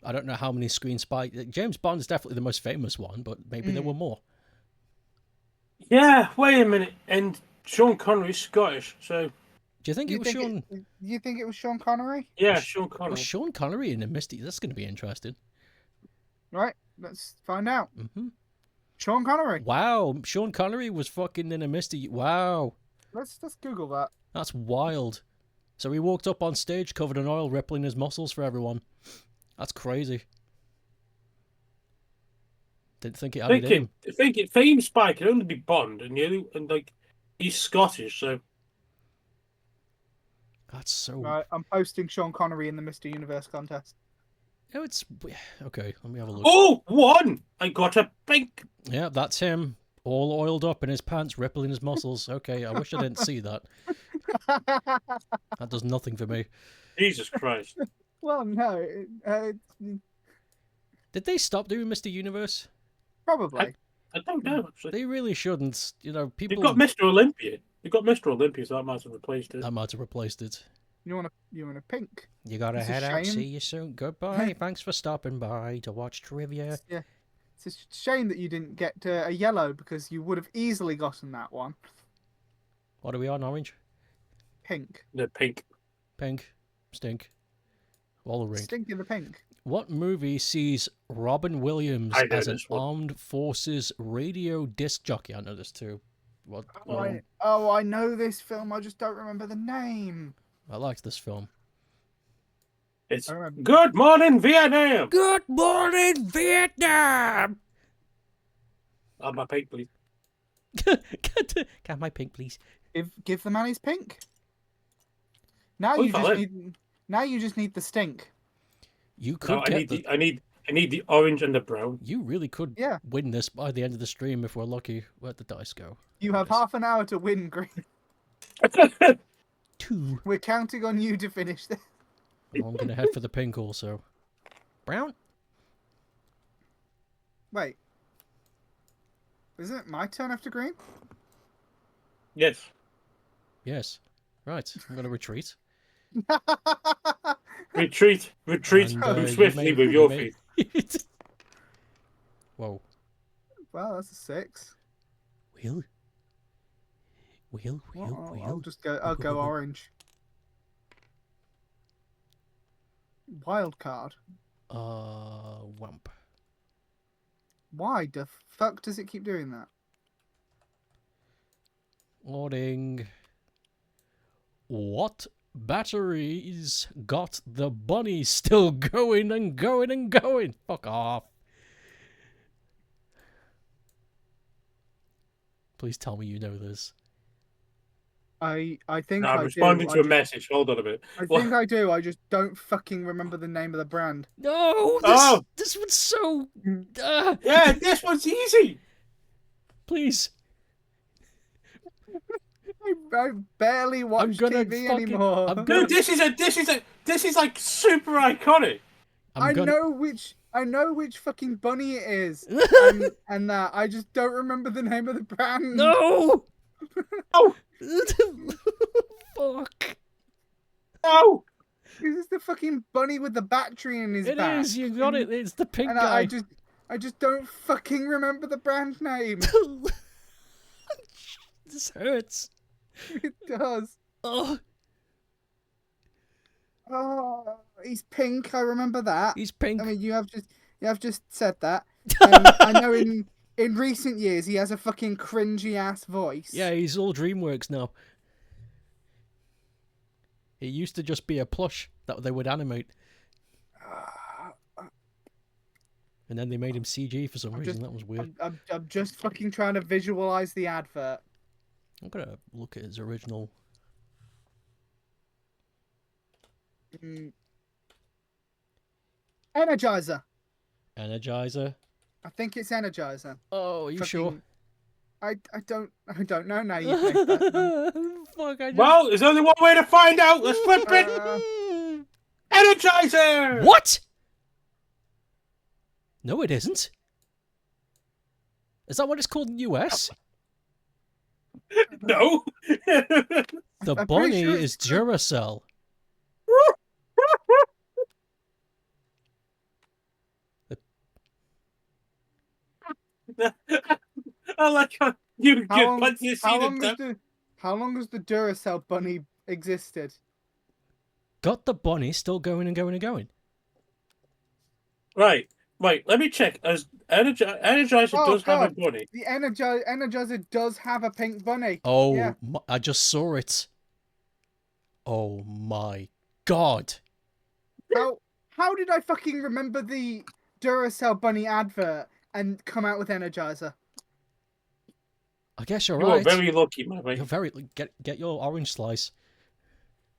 I don't know how many screen spy... James Bond is definitely the most famous one, but maybe there were more. Yeah, wait a minute. And Sean Connery's Scottish, so... Do you think it was Sean... You think it was Sean Connery? Yeah, Sean Connery. Was Sean Connery in a Misty? That's going to be interesting. Right, let's find out. Mm-hmm. Sean Connery. Wow, Sean Connery was fucking in a Misty. Wow. Let's Google that. That's wild. So he walked up on stage covered in oil, rippling his muscles for everyone. That's crazy. Didn't think it had it in him. Fame Spy can only be Bond, and like he's Scottish, so That's so... Right, I'm posting Sean Connery in the Mr. Universe contest. Oh, it's... Okay, let me have a look. Oh, one! I got a pink. Yeah, that's him. All oiled up in his pants, rippling his muscles. Okay, I wish I didn't see that. That does nothing for me. Jesus Christ. Well, no. Did they stop doing Mr. Universe? Probably. I don't know, actually. They really shouldn't. You know, people... They've got Mr. Olympia. They've got Mr. Olympia, so that might have replaced it. That might have replaced it. You want a pink? You gotta It's a head out. shame. See you soon. Goodbye. Thanks for stopping by to watch trivia. Yeah. It's a shame that you didn't get a yellow because you would have easily gotten that one. What are we on? Orange? Pink. The pink. Pink? Stink? All the ring. Stink in the pink. What movie sees Robin Williams I know as an this one. armed forces radio disc jockey? I know this too. What? I know this film. I just don't remember the name. I liked this film. It's I remember. Good Morning Vietnam. Good morning, Vietnam! My pink, please. Can my pink, please? Give the man his pink. Now you just need the stink. You could No, I need the orange and the brown. You really could win this by the end of the stream if we're lucky. Where'd the dice go? You have half an hour to win, Green. 2. We're counting on you to finish this. Well, I'm gonna head for the pink also. Brown? Wait. Isn't it my turn after Green? Yes. Yes. Right. I'm gonna retreat. Retreat. And, Move swiftly with your feet. Whoa. Well, that's a 6. Will. I'll go orange. Wild card. Wump. Why the fuck does it keep doing that? Loading. What batteries got the bunny still going and going and going? Fuck off. Please tell me you know this. I think No, I I'm do. responding to a message. Hold on a minute. I think I do. I just don't fucking remember the name of the brand. No, this one's so... Yeah, this one's easy. Please. I barely watch TV anymore. Dude, this is like super iconic. I know which I know which fucking bunny it is, and that I just don't remember the name of the brand. No! Oh Fuck. no! This is the fucking bunny with the battery in his It back. is, you got it. It's the pink And guy. I just don't fucking remember the brand name. This hurts. It does. Oh, Oh, he's pink. I remember that. he's pink. I mean, you have just said that. I know in recent years he has a fucking cringy ass voice. Yeah, he's all DreamWorks now. It used to just be a plush that they would animate. And then they made him CG for some reason. That was weird. I'm just fucking trying to visualize the advert. I'm gonna look at his original. Energizer. Energizer. I think it's Energizer. Oh, are you sure? I don't know now. You make that. Fuck! I just... Well, there's only one way to find out. Let's flip it. Energizer. What? No, it isn't. Is that what it's called in the US? No. The I'm pretty bunny sure is Duracell. I like how you How give long, once you see how, them. long how long has the Duracell bunny existed? Got the bunny still going and going and going. Right. Let me check. As Energizer does have a bunny. The Energizer does have a pink bunny. Oh, Yeah. I just saw it. Oh my god. How did I fucking remember the Duracell bunny advert and come out with Energizer? I guess you're You right. are very lucky, my mate. You're very get your orange slice.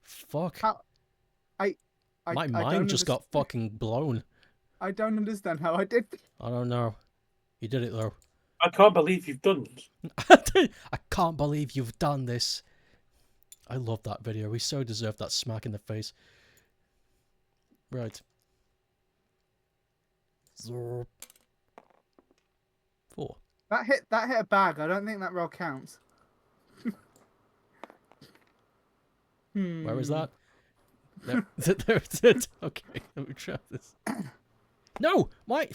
Fuck. My mind just got fucking blown. I don't understand how I did. I don't know. You did it though. I can't believe you've done this. I can't believe you've done this. I love that video. We so deserve that smack in the face. Right. Zorp. 4. That hit a bag. I don't think that roll counts. Where is that? There, there it is. Okay, let me try this. No! Why?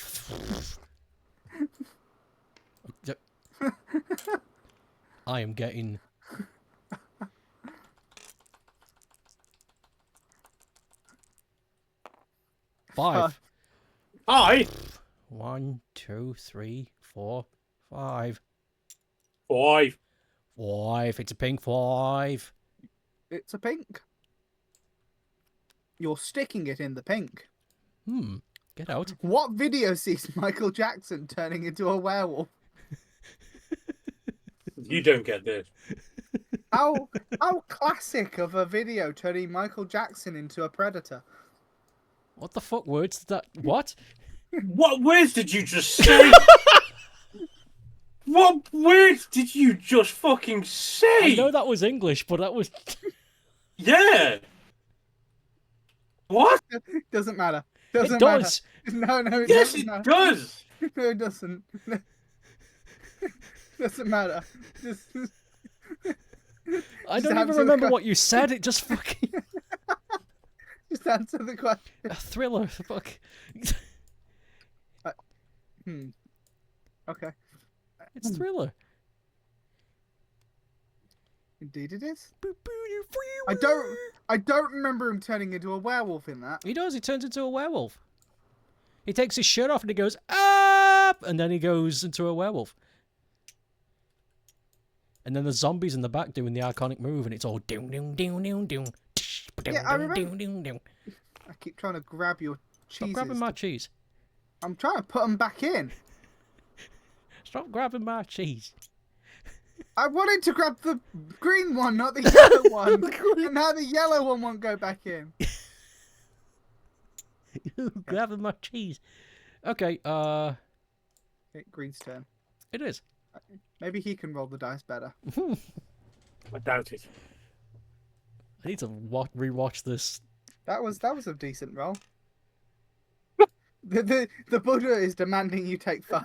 I am getting... Five. 1, 2, 3, 4, 5. 5. 5. It's a pink 5. It's a pink. You're sticking it in the pink. Get out. What video sees Michael Jackson turning into a werewolf? You don't get this. How classic of a video turning Michael Jackson into a predator. What the fuck words did that... What? What words did you just say? What words did you just fucking say? I know that was English, but that was... Yeah. What? Doesn't matter. It does. Matter. No, it Yes, doesn't it matter. does. No, it doesn't. Doesn't matter. Just I don't even answer the remember what you said. It just fucking... Just answer the question. A thriller. Fuck. Okay. It's Thriller. Indeed it is. I don't remember him turning into a werewolf in that. He does. He turns into a werewolf. He takes his shirt off and he goes up, and then he goes into a werewolf. And then the zombies in the back doing the iconic move, and it's all doom doom doom doom doom. Yeah, I remember. I keep trying to grab your cheese. Stop grabbing my cheese. I'm trying to put them back in. Stop grabbing my cheese. I wanted to grab the green one, not the yellow one. And now the yellow one won't go back in. Grabbing my cheese. Okay, Okay, Green's turn. it is. Maybe he can roll the dice better. I doubt it. I need to rewatch this. That was a decent roll. The Buddha is demanding you take 5.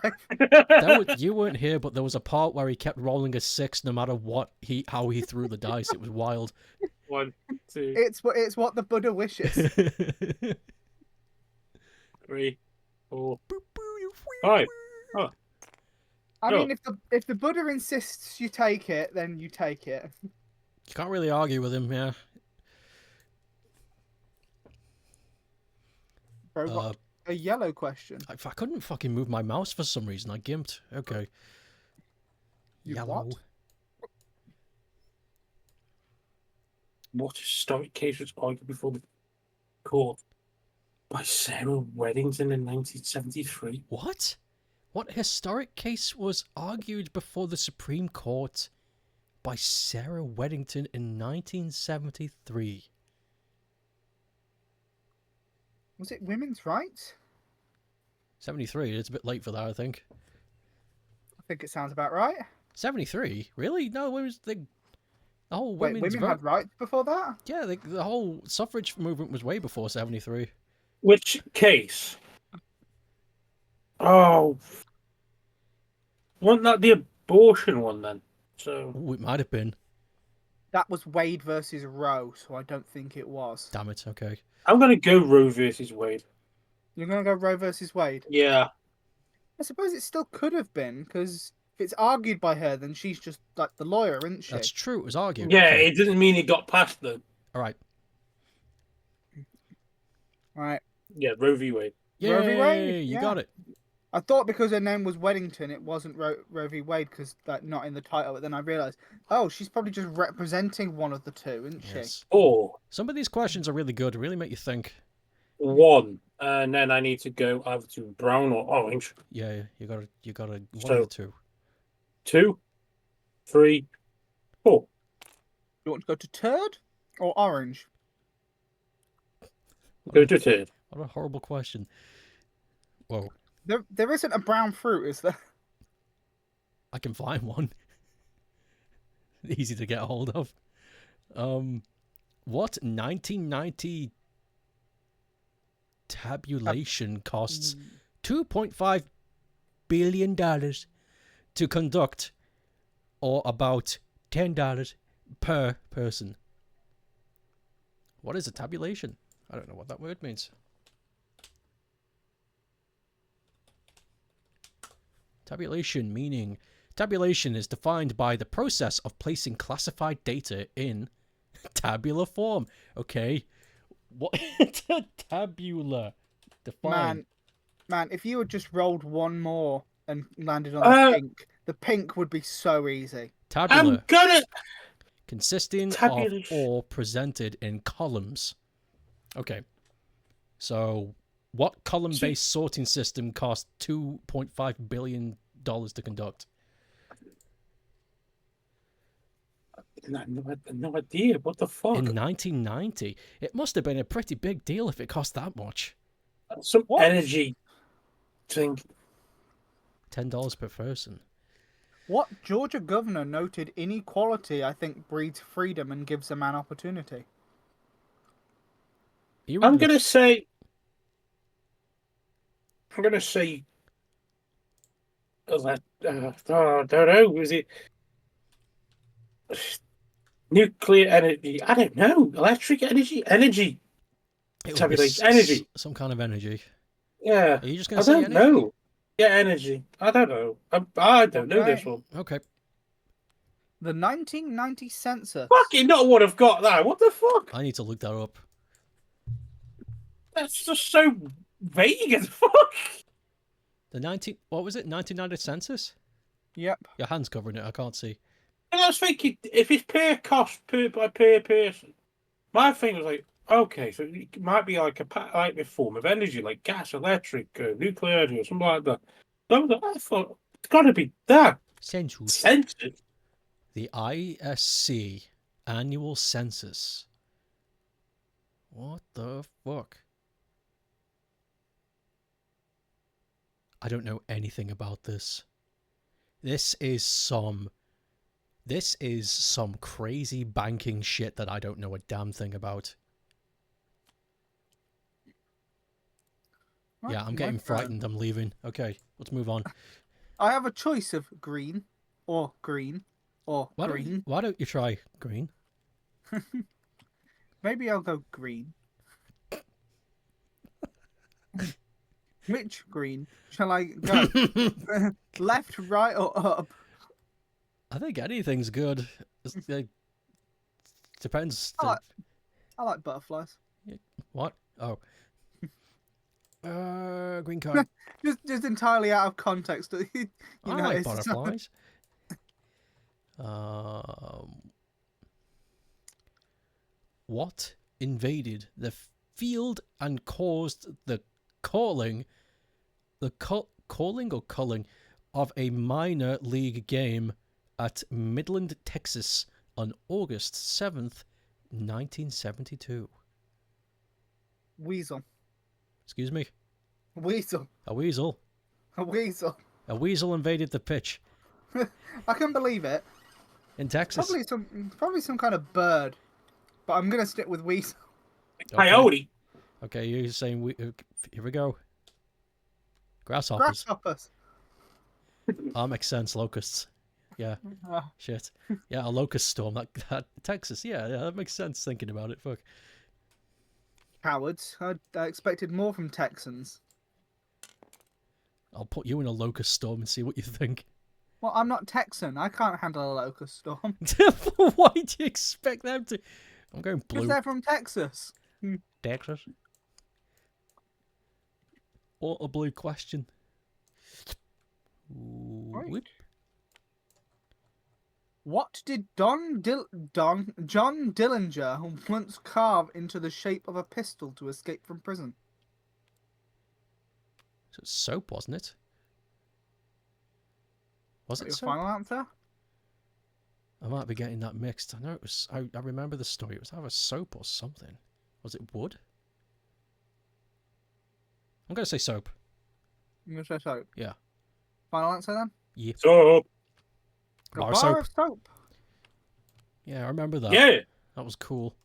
You weren't here, but there was a part where he kept rolling a 6 no matter how he threw the dice. It was wild. 1, 2, It's what the Buddha wishes. 3, 4, 5. Oh, I sure. mean, if the Buddha insists you take it, then you take it. You can't really argue with him, yeah. Bro, what a yellow question. I couldn't fucking move my mouse for some reason. I gimped. Okay. You Yellow. what? What historic case was argued before the court by Sarah Weddington in 1973? What? What historic case was argued before the Supreme Court by Sarah Weddington in 1973? Was it women's rights? 73? It's a bit late for that, I think. I think it sounds about right. 73? Really? No, the whole Wait, women's women vote. had rights before that? Yeah, the whole suffrage movement was way before 73. Which case? Oh, wasn't that the abortion one then? So Ooh, it might have been. That was Wade versus Roe, so I don't think it was. Damn it, okay. I'm gonna go Roe versus Wade. You're gonna go Roe versus Wade? Yeah. I suppose it still could have been, because if it's argued by her, then she's just like the lawyer, isn't she? That's true, it was argued. Yeah, Okay. it didn't mean it got past them. Alright. Right. Yeah, Roe v. Wade. Yay, Roe v. Wade? you Yeah. got it. I thought because her name was Weddington, it wasn't Roe v. Wade, because like not in the title. But then I realised, oh, she's probably just representing one of the two, isn't she? Yes. 4, Some of these questions are really good, really make you think. 1, and then I need to go either to brown or orange. Yeah, you gotta one So- of the two. 2, 3, 4. You want to go to turd or orange? Go to third. What a horrible question. Whoa. There isn't a brown fruit, is there? I can find one. Easy to get a hold of. What 1990 tabulation costs $2.5 billion to conduct, or about $10 per person? What is a tabulation? I don't know what that word means. Tabulation meaning... Tabulation is defined by the process of placing classified data in tabular form. Okay. What? Tabular. Define. Man, if you had just rolled one more and landed on the pink would be so easy. Tabular. I'm gonna... Consisting of Tabulation. or presented in columns. Okay. So, what column-based sorting system cost $2.5 billion to conduct? No idea. What the fuck? In 1990? It must have been a pretty big deal if it cost that much. Some What? energy thing. $10 per person. What Georgia governor noted inequality, I think, breeds freedom and gives a man opportunity? I'm gonna say. I don't know. Is it nuclear energy? I don't know. Electric energy? Energy. Tabulate energy. Some kind of energy. Yeah. Are you just I going to say don't energy? know. Yeah, energy. I don't know. I don't know this one. Okay. The 1990 census. Fucking not would have got that. What the fuck? I need to look that up. That's just so vague as fuck. What was it? 1990 census? Yep. Your hand's covering it. I can't see. And I was thinking, if it's per cost per person, my thing was like, okay, so it might be like a form of energy, like gas, electric, nuclear energy, or something like that. So I thought it's got to be that. Census. Census. The ISC annual census. What the fuck? I don't know anything about this. This is some crazy banking shit that I don't know a damn thing about. Right, Yeah, I'm my getting turn. frightened. I'm leaving. Okay, let's move on. I have a choice of green or green or Why green. don't you try green? Maybe I'll go green. Which green shall I go? Left, right, or up? I think anything's good. It depends. I like butterflies. What? Oh. Green card. Just entirely out of context. I know, like it's just not... butterflies. Um, what invaded the field and caused the calling, calling or culling of a minor league game at Midland, Texas on August 7th, 1972? Weasel. Excuse me? Weasel. A weasel. A weasel. A weasel invaded the pitch I can believe it. in Texas. Probably some kind of bird, but I'm gonna stick with weasel. Okay. Coyote. Okay, you're saying here we go. Grasshoppers. Grasshoppers. Oh, that makes sense. Locusts. Yeah. Shit. Yeah, a locust storm. That Texas. Yeah, that makes sense thinking about it. Fuck. Cowards. I expected more from Texans. I'll put you in a locust storm and see what you think. Well, I'm not Texan. I can't handle a locust storm. Why do you expect them to? I'm going blue. Because they're from Texas. Texas. What a blue question. Right. Whoop. What did John Dillinger once carve into the shape of a pistol to escape from prison? So it's soap, wasn't it? Was it Your soap? final answer? I might be getting that mixed. I know it was. I remember the story. It was either soap or something. Was it wood? I'm gonna say soap. I'm going to say soap. Yeah. Final answer then? Yeah. So, A Bar bar soap. of soap. Yeah, I remember that. yeah. That was cool.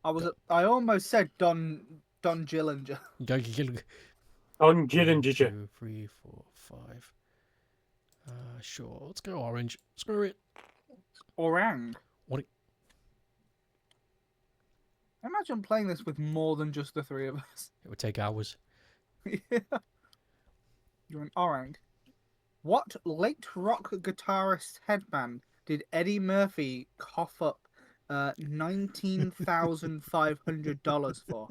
I almost said Don Gillinger. On Jill and Ginger. 2, 3, 4, 5. Sure. Let's go orange. Screw it. Orang. What? Imagine playing this with more than just the three of us. It would take hours. Yeah. You're an orang. What late rock guitarist headband did Eddie Murphy cough up $19,500 for?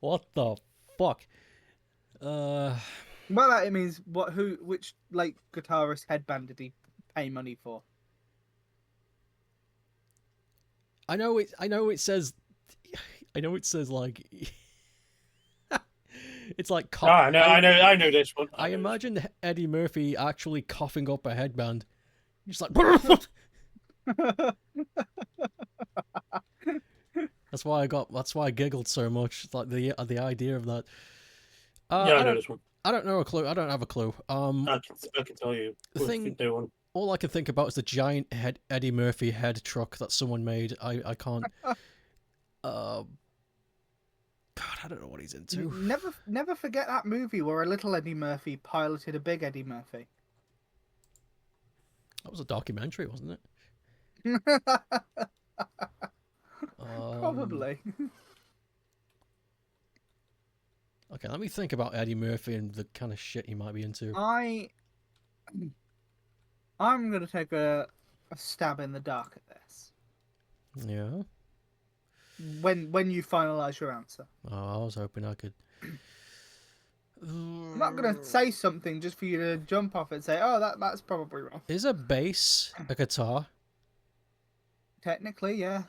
What the fuck? Well, that it means which late guitarist headband did he pay money for? I know it says like it's like I know this one. I imagine Eddie Murphy actually coughing up a headband. He's like That's why I giggled so much. It's like the idea of that. Yeah, I know this one. I don't know a clue. I don't have a clue. I can tell you. The thing, all I can think about is the giant Eddie Murphy head truck that someone made. I can't. God, I don't know what he's into. Never forget that movie where a little Eddie Murphy piloted a big Eddie Murphy. That was a documentary, wasn't it? Probably. Okay, let me think about Eddie Murphy and the kind of shit he might be into. I'm gonna take a stab in the dark at this. Yeah. When you finalise your answer. Oh, I was hoping I could. I'm not gonna say something just for you to jump off and say, "Oh, that's probably wrong." Is a bass a guitar? Technically, yeah.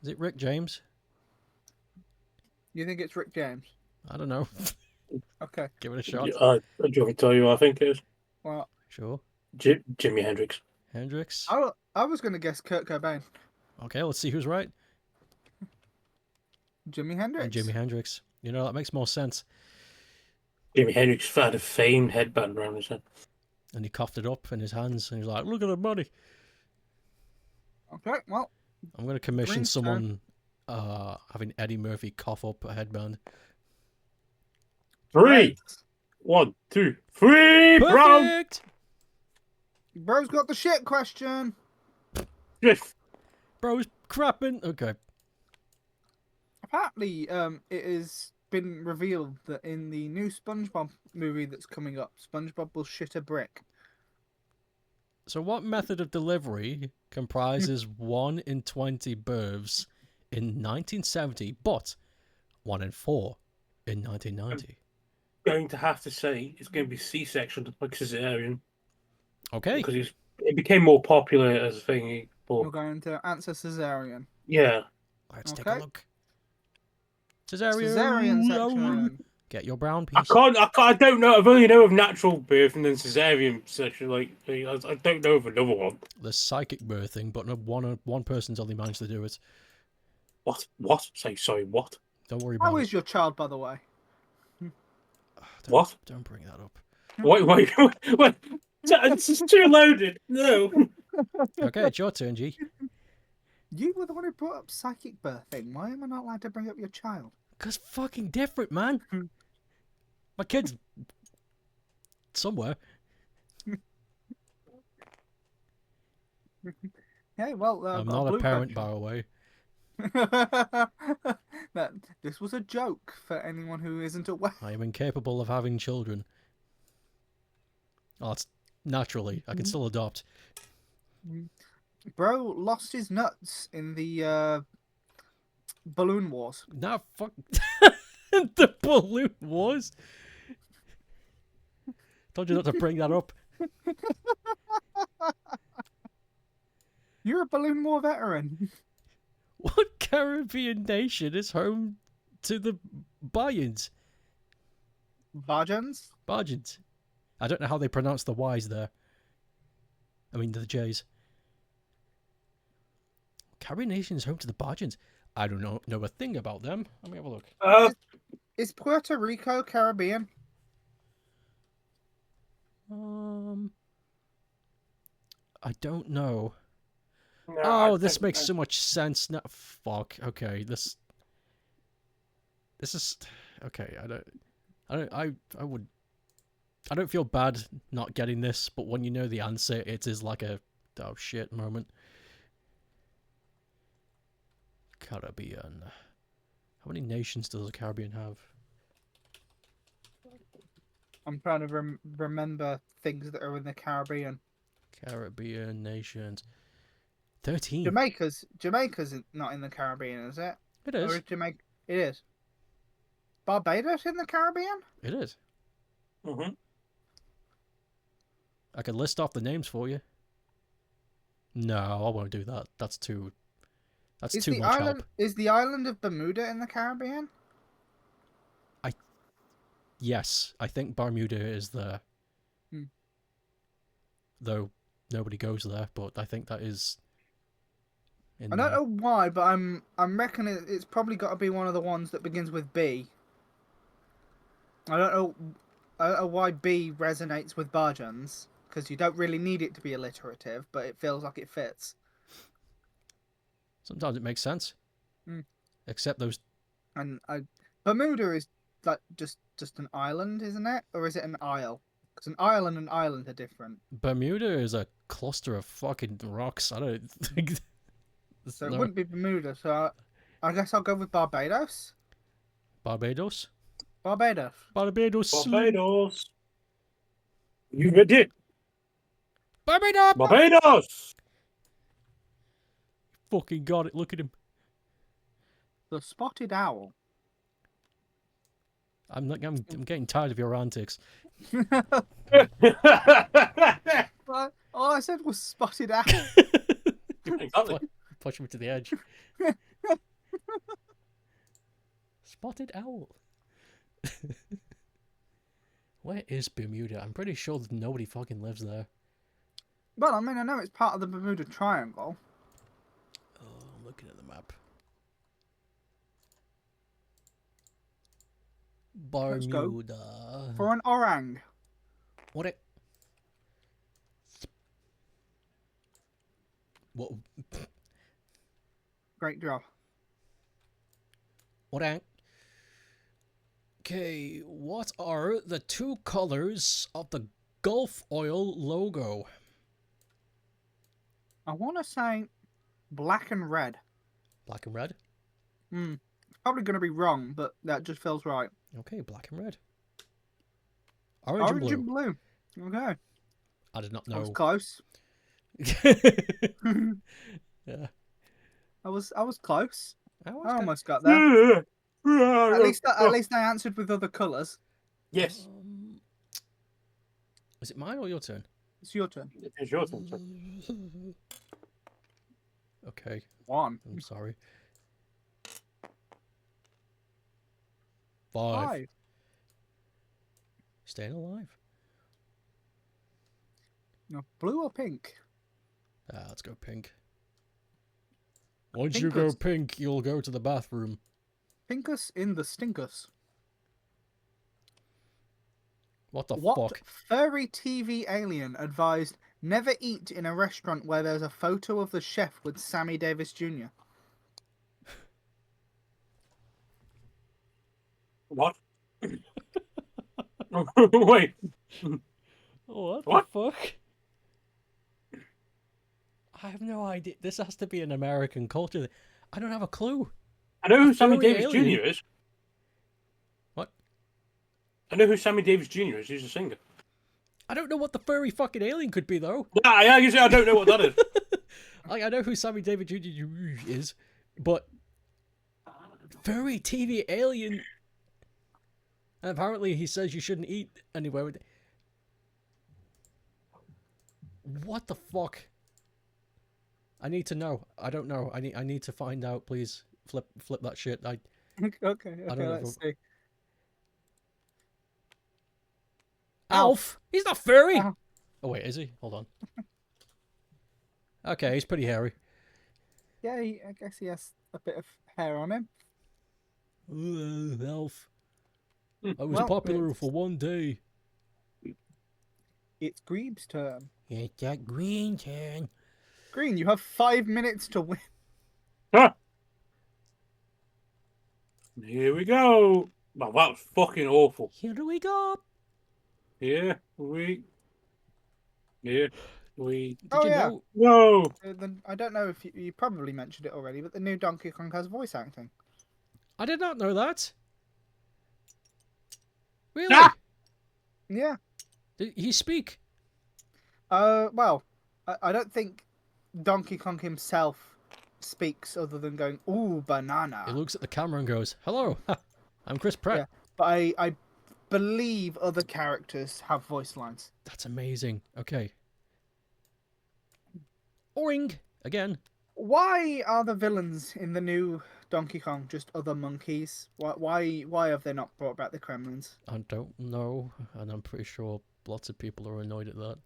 Is it Rick James? You think it's Rick James? I don't know. Okay. Give it a shot. Do you want me to tell you what I think it is? Well, Sure. Jimi Hendrix. Hendrix. I was gonna guess Kurt Cobain. Okay, let's see who's right. Jimi Hendrix. And Jimi Hendrix. You know, that makes more sense. Jimi Hendrix had a famed headband around his head. And he coughed it up in his hands and he was like, look at the money. Okay, well, I'm gonna commission Green someone having Eddie Murphy cough up a headband. 3, 1, 2, 3, brown. Perfect! Bro's got the shit question. Drift. Bro's crapping. Okay. Apparently, it has been revealed that in the new SpongeBob movie that's coming up, SpongeBob will shit a brick. So what method of delivery comprises 1 in 20 births in 1970, but 1 in 4 in 1990? Going to have to say it's going to be C-section, like cesarean, Okay. because it became more popular as a thing. We're But going to answer cesarean. Let's take a Okay. look. Cesarean. Cesarean section. Get your brown I piece. can't. I don't know. I've only know of natural birth and then cesarean section. Like I don't know of another one. The psychic birthing, but no, one person's only managed to do it. What? What? Say sorry. What? Don't worry about How it. is your child, by the way? What? Don't bring that up. Wait. This is too loaded. No. Okay, it's your turn, G. You were the one who brought up psychic birthing. Why am I not allowed to bring up your child? Cause fucking different, man. My kid's somewhere. Hey, well, I'm got not a blue parent, question. by the way. This was a joke for anyone who isn't aware. I am incapable of having children. Oh, it's naturally. I can still adopt. Bro lost his nuts in the balloon wars. Nah, fuck. The balloon wars. Told you not to bring that up. You're a balloon war veteran. What Caribbean nation is home to the Bayans? Bajans? Bargans. I don't know how they pronounce the Y's there. I mean, the J's. Caribbean nation is home to the Bargans. I don't know a thing about them. Let me have a look. Is Puerto Rico Caribbean? I don't know. No, Oh, this makes so much sense now. Fuck. Okay, this is okay. I don't feel bad not getting this, but when you know the answer, it is like a oh shit moment. Caribbean. How many nations does the Caribbean have? I'm trying to remember things that are in the Caribbean. Caribbean nations. 13. Jamaica's not in the Caribbean, is it? It Or is. is Jamaica? It is. Barbados in the Caribbean? It is. Mm-hmm. I can list off the names for you. No, I won't do that. That's too much help. Is the island of Bermuda in the Caribbean? Yes, I think Bermuda is there. Hmm. Though nobody goes there, but I think that is in I don't know why, but I'm reckoning it's probably got to be one of the ones that begins with B. I don't know why B resonates with Barjans, because you don't really need it to be alliterative, but it feels like it fits. Sometimes it makes sense. Except those. And Bermuda is like just an island, isn't it? Or is it an isle? Because an isle and an island are different. Bermuda is a cluster of fucking rocks. I don't think. So it wouldn't be Bermuda. So I guess I'll go with Barbados. Barbados. Barbados. Barbados. You ready? Barbados. Barbados. Fucking got it. Look at him. The spotted owl. I'm getting tired of your antics. All I said was spotted owl. Exactly. Push me to the edge. Spotted owl. Where is Bermuda? I'm pretty sure that nobody fucking lives there. Well, I mean, I know it's part of the Bermuda Triangle. Oh, I'm looking at the map. Let's go Bermuda. for an orang. What it? What? Great job. What ain't? Okay, what are the two colors of the Gulf Oil logo? I want to say black and red. Black and red? Probably going to be wrong, but that just feels right. Okay, black and red. Orange and blue. And blue. Okay. I did not I was know. close. Yeah. I was close. I I almost got there. At least I answered with other colours. Yes. Is it mine or your turn? It's your turn. It's your turn, sir. Okay, One. I'm sorry. 5. 5. Staying alive. No, blue or pink? Let's go pink. Once you go Pinkus. pink, you'll go to the bathroom. Pinkus in the stinkus. What the What fuck? furry TV alien advised never eat in a restaurant where there's a photo of the chef with Sammy Davis Jr.? What? Wait. What What? the fuck? I have no idea. This has to be an American culture. I don't have a clue. I know who Sammy furry Davis alien? Jr. is. What? I know who Sammy Davis Jr. is. He's a singer. I don't know what the furry fucking alien could be, though. Yeah, you say I don't know what that is. I know who Sammy David Jr. is, but furry TV alien. And apparently he says you shouldn't eat anywhere with. What the fuck? I need to know. I don't know. I need to find out. Please flip that shit. Okay, I don't know let's see. Alf. He's not furry. Alf. Oh wait, is he? Hold on. Okay, he's pretty hairy. Yeah, I guess he has a bit of hair on him. Alf. I was Well, popular it's- for one day. It's Greeb's turn. It's that green turn. Green, you have 5 minutes to win. Huh. Here we go. Well, that was fucking awful. Here we go. Here we. Did Oh, you yeah. know? No. I don't know if you probably mentioned it already, but the new Donkey Kong has voice acting. I did not know that. Really? Ah! Yeah. Did he speak? Well, I don't think Donkey Kong himself speaks other than going, "Ooh, banana." He looks at the camera and goes, "Hello, I'm Chris Pratt." Yeah. But I believe other characters have voice lines. That's amazing. Okay. Oing again. Why are the villains in the new Donkey Kong just other monkeys? Why have they not brought back the Kremlins? I don't know, and I'm pretty sure lots of people are annoyed at that.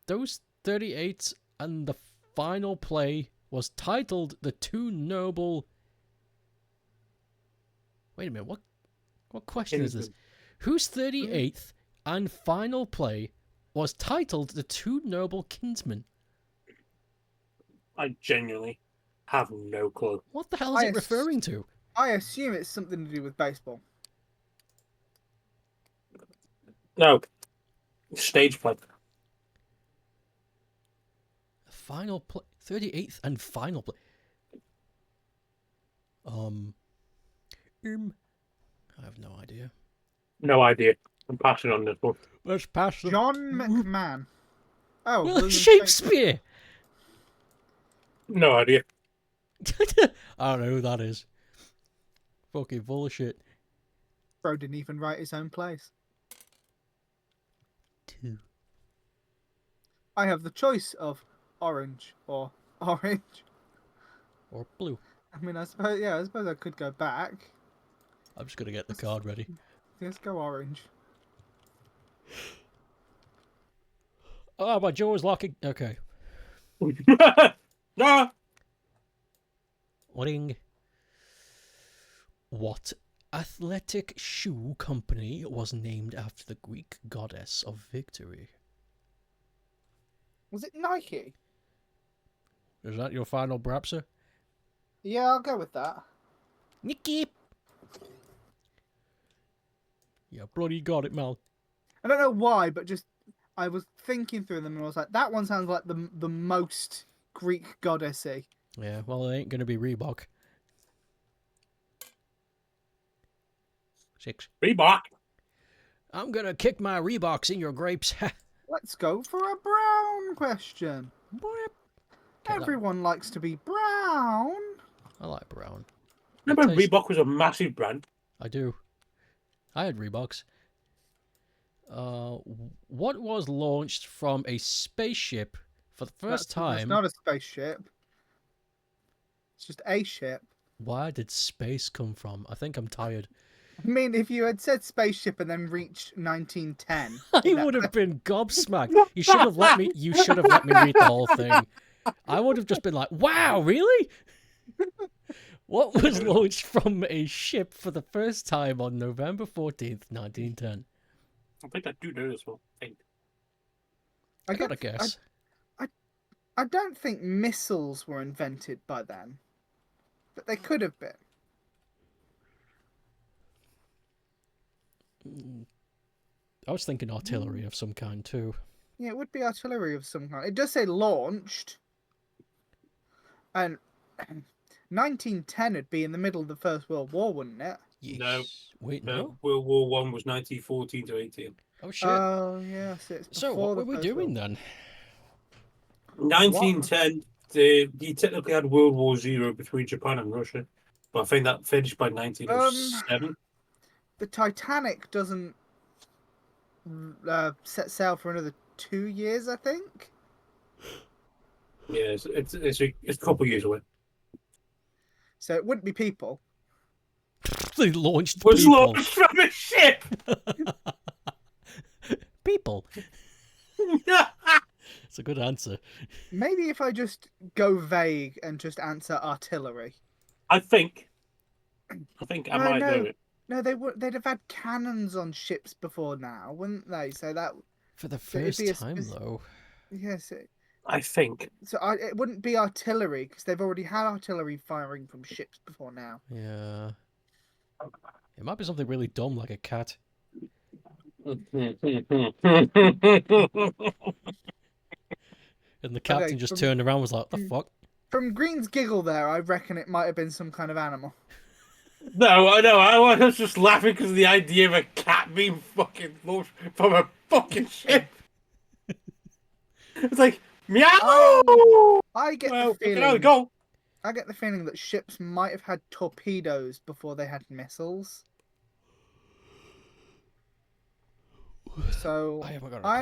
Those 38 and the final play was titled "The Two Noble." Wait a minute, what question is this? Whose 38th and final play was titled "The Two Noble Kinsmen"? I genuinely have no clue. What the hell is it referring to? I assume it's something to do with baseball. No. Stage play. Final play, 38th and final play. I have no idea. No idea. I'm passing on this one. Let's pass the... John McMahon. Oh, Well, William Shakespeare! No idea. I don't know who that is. Fucking bullshit. Bro didn't even write his own plays. 2. I have the choice of orange or orange. Or blue. I mean, I suppose I could go back. I'm just gonna get the card ready. Let's go orange. Oh, my jaw is locking. Okay. No. Whatting? What athletic shoe company was named after the Greek goddess of victory? Was it Nike? Is that your final brapser? Yeah, I'll go with that. Nicky! Yeah, bloody got it, Mel. I don't know why, but just I was thinking through them and I was like, that one sounds like the most Greek goddessy. Yeah, well, it ain't gonna be Reebok. 6. Reebok. I'm gonna kick my Reeboks in your grapes. Let's go for a brown question. Okay, Everyone likes to be brown. I like brown. Remember Reebok was a massive brand? I do. I had Reeboks. What was launched from a spaceship for the first time? It's not a spaceship. It's just a ship. Where did space come from? I think I'm tired. I mean, if you had said spaceship and then reached 1910, I would have been gobsmacked. You should have let me. You should have let me read the whole thing. I would have just been like, "Wow, really?" What was launched from a ship for the first time on November 14th, 1910? I think I do know this one. I gotta guess. I don't think missiles were invented by then, but they could have been. I was thinking artillery of some kind too. Yeah, it would be artillery of some kind. It does say launched. And 1910 would be in the middle of the First World War, wouldn't it? Yes. No. Wait, no. World War One was 1914 to 18. Oh shit. Oh yes. So what were we doing then? 1910. You technically had World War Zero between Japan and Russia, but I think that finished by 1907. The Titanic doesn't set sail for another 2 years, I think. Yeah, it's a couple of years away. So it wouldn't be people. They launched Was people. launched from a ship. People. It's a good answer. Maybe if I just go vague and just answer artillery. I think I might know it. No, they'd have had cannons on ships before now, wouldn't they? So that For the first time, though. Yes. I think. So it wouldn't be artillery because they've already had artillery firing from ships before now. Yeah. It might be something really dumb like a cat. And the captain just turned around and was like, what the fuck? From Green's giggle there, I reckon it might have been some kind of animal. No, I know. I was just laughing because of the idea of a cat being fucking launched from a fucking ship. It's like, meow! I get the feeling that ships might have had torpedoes before they had missiles. So I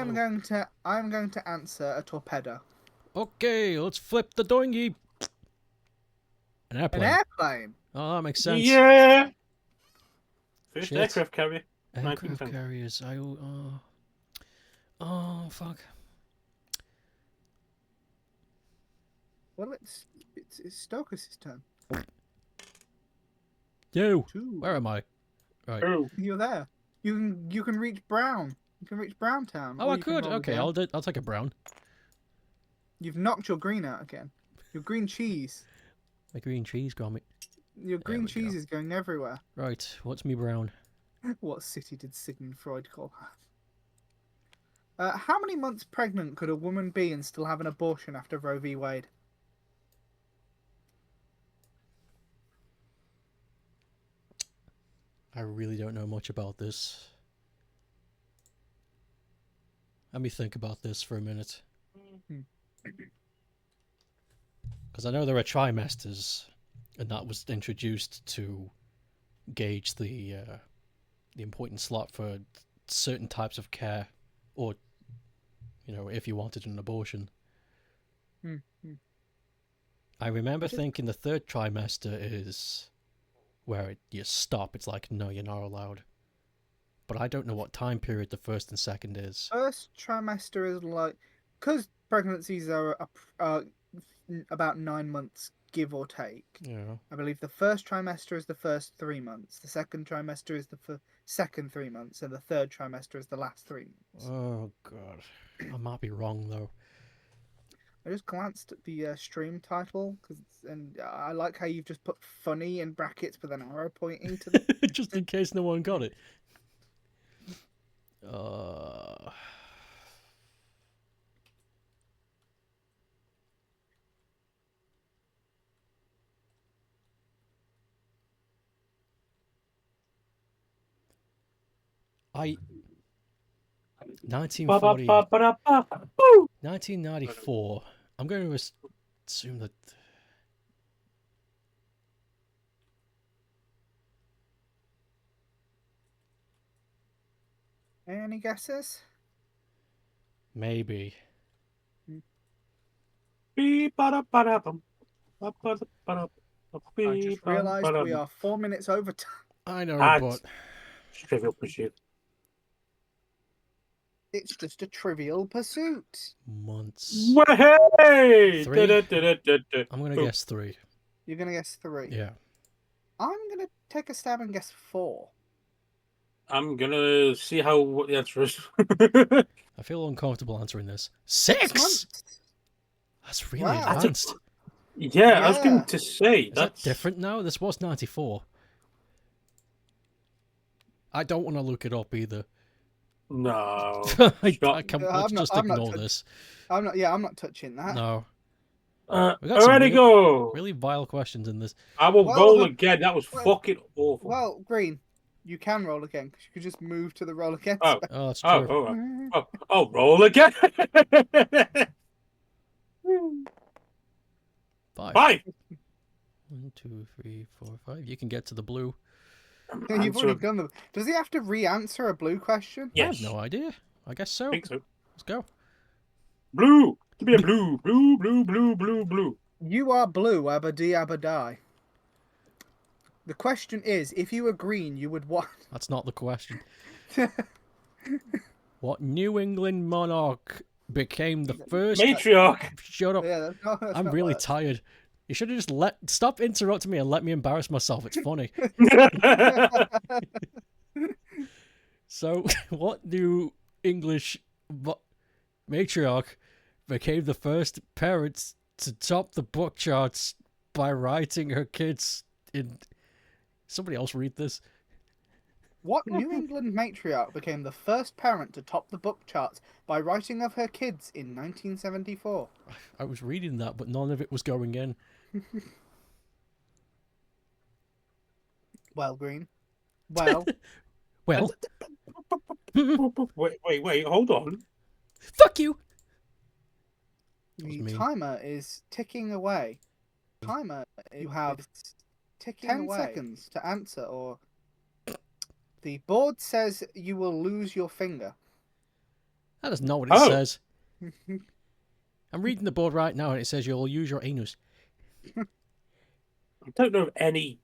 am going to answer a torpedo. Okay, let's flip the doingy. An airplane. An airplane. Oh, that makes sense. Yeah. First aircraft carrier. Aircraft carriers. Oh fuck. Well, it's Stoker's turn. You. Where am I? Right. Oh. You're there. You can reach Brown. You can reach Browntown. Oh, I could. Okay, I'll take a brown. You've knocked your green out again. Your green cheese. My green cheese, grommet. Your green cheese is going everywhere. Right, what's me brown? What city did Sigmund Freud call her? How many months pregnant could a woman be and still have an abortion after Roe v. Wade? I really don't know much about this. Let me think about this for a minute. Because I know there are trimesters, and that was introduced to gauge the important slot for certain types of care, or, you know, if you wanted an abortion. I remember thinking the third trimester is where you stop. It's like, no, you're not allowed. But I don't know what time period the first and second is. First trimester is like, because pregnancies are about 9 months, give or take. Yeah. I believe the first trimester is the first 3 months, the second trimester is the second 3 months, and the third trimester is the last 3 months. Oh god, I might be wrong though. I just glanced at the stream title and I like how you've just put funny in brackets with an arrow pointing to the. Just in case no one got it. Uh... I 1940 1994. I'm going to assume that Any guesses? maybe. I just realised we are 4 minutes over time. I know, but Trivial Pursuit. It's just a Trivial Pursuit. months. Hey! 3? Da-da-da-da-da-da. I'm gonna guess 3. You're gonna guess 3. Yeah. I'm gonna take a stab and guess 4. I'm gonna see what the answer is. I feel uncomfortable answering this. 6 6. months. That's really Wow. advanced. Yeah, I was going Yeah. to say Is that different now? This was 94. I don't want to look it up either. No. Let's just ignore this. I'm not touching that. No. We got Already go. really vile questions in this. I will roll again. That was fucking awful. Well, Green, you can roll again because you could just move to the roll again. Oh, Oh, that's true. Oh, roll again. 5. 5. 1, 2, 3, 4, 5. You can get to the blue. You've already done them. Does he have to re-answer a blue question? Yes. I have no idea. I guess so. I think so. Let's go. Blue. Give me a blue. Blue, blue, blue, blue, blue. You are blue, abba-dee, abba-die. The question is, if you were green, you would what? That's not the question. What New England monarch became the first... Matriarch. Shut up. Yeah, I'm really tired. You should have just stop interrupting me and let me embarrass myself. It's funny. So, what New English matriarch became the first parent to top the book charts by writing her kids in... Somebody else read this. What New England matriarch became the first parent to top the book charts by writing of her kids in 1974? I was reading that, but none of it was going in. Well, Green. Well. Well. Wait, hold on. Fuck you! The timer is ticking away. You have 10 seconds to answer, or the board says you will lose your finger. That is not what it says. I'm reading the board right now and it says you'll use your anus. I don't know of any...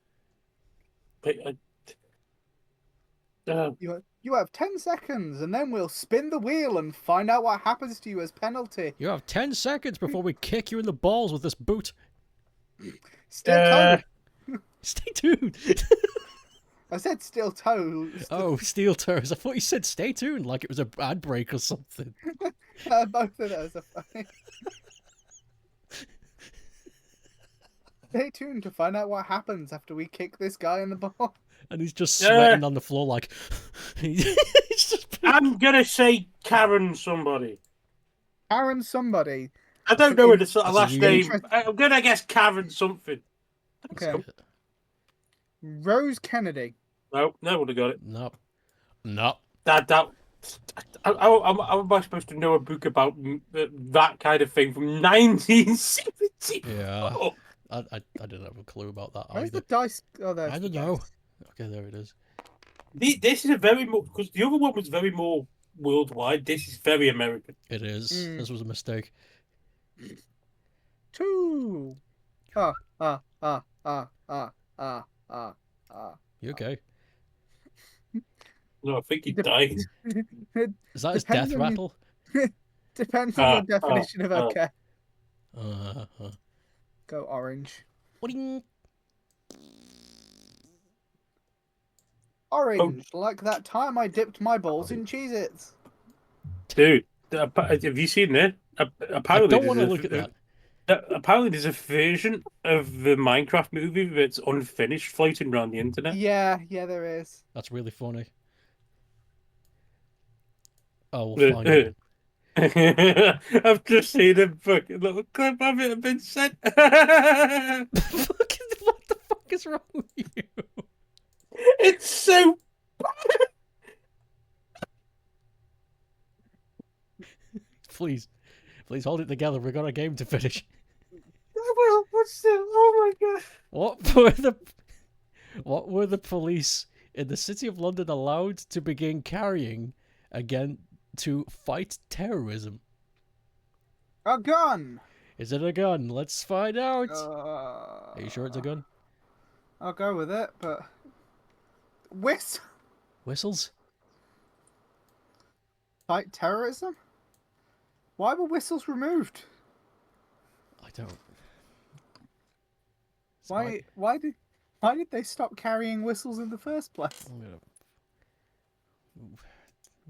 You have 10 seconds, and then we'll spin the wheel and find out what happens to you as penalty. You have 10 seconds before we kick you in the balls with this boot. Steel toe. Stay tuned. I said steel toe. Oh, steel toes. I thought you said stay tuned, like it was a ad break or something. Both of those are funny. Stay tuned to find out what happens after we kick this guy in the ball. And he's just sweating on the floor like... I'm gonna say Karen somebody. Karen somebody. I don't know the last name. I'm gonna guess Karen something. Okay. Rose Kennedy. No, would have got it. No. How am I supposed to know a book about that kind of thing from 1970? Yeah. I didn't have a clue about that Where's either. the dice? Oh, there's I don't know. Okay, there it is. This is a very more... Because the other one was very more worldwide. This is very American. It is. This was a mistake. 2. You okay? No, I think he died. Is that his death rattle? Depends on the definition of okay. Go orange. Orange, like that time I dipped my balls in Cheez-Its. Dude, have you seen it? I Apparently, don't want to look at that. apparently there's a version of the Minecraft movie that's unfinished floating around the internet. Yeah, there is. That's really funny. Oh, we'll find it. I've just seen a fucking little clip of it been sent. What the fuck is wrong with you? It's so. Please hold it together. We've got a game to finish. Well, what's the? Oh my god! What were the police in the city of London allowed to begin carrying again to fight terrorism? A gun. Is it a gun? Let's find out. Are you sure it's a gun? I'll go with it, but Whistles? Fight terrorism? Why were whistles removed? I don't. Why did they stop carrying whistles in the first place?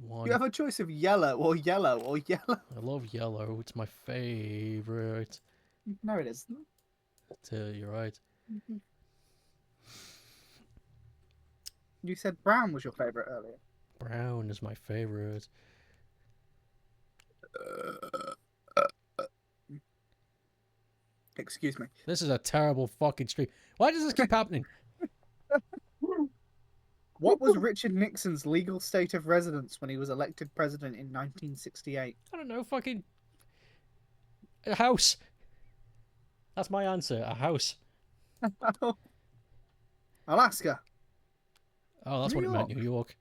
One. You have a choice of yellow or yellow or yellow. I love yellow. It's my favorite. No, it isn't. You're right. You said brown was your favorite earlier. Brown is my favorite. Excuse me. This is a terrible fucking stream. Why does this keep happening? What was Richard Nixon's legal state of residence when he was elected president in 1968? I don't know, fucking... a house. That's my answer, a house. Alaska. Oh, that's what it meant, New York.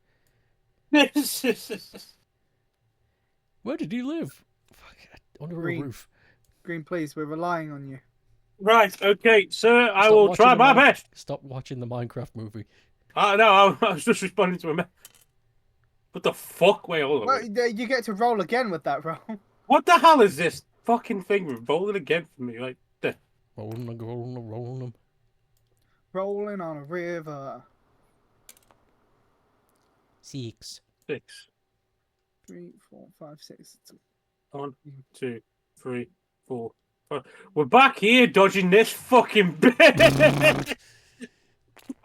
Where did he live? Fuck, under a roof. Green, please, we're relying on you. Right, okay, sir, I will try my best. Stop watching the Minecraft movie. No, I was just responding to a message. What the fuck? Wait, hold on. Well, you get to roll again with that roll. What the hell is this fucking thing rolling again for me? Like, rolling them. Rolling on a river. 6. 6. 3, 4, 5, 6. 1, 2, 3, 4, 5. We're back here dodging this fucking bit.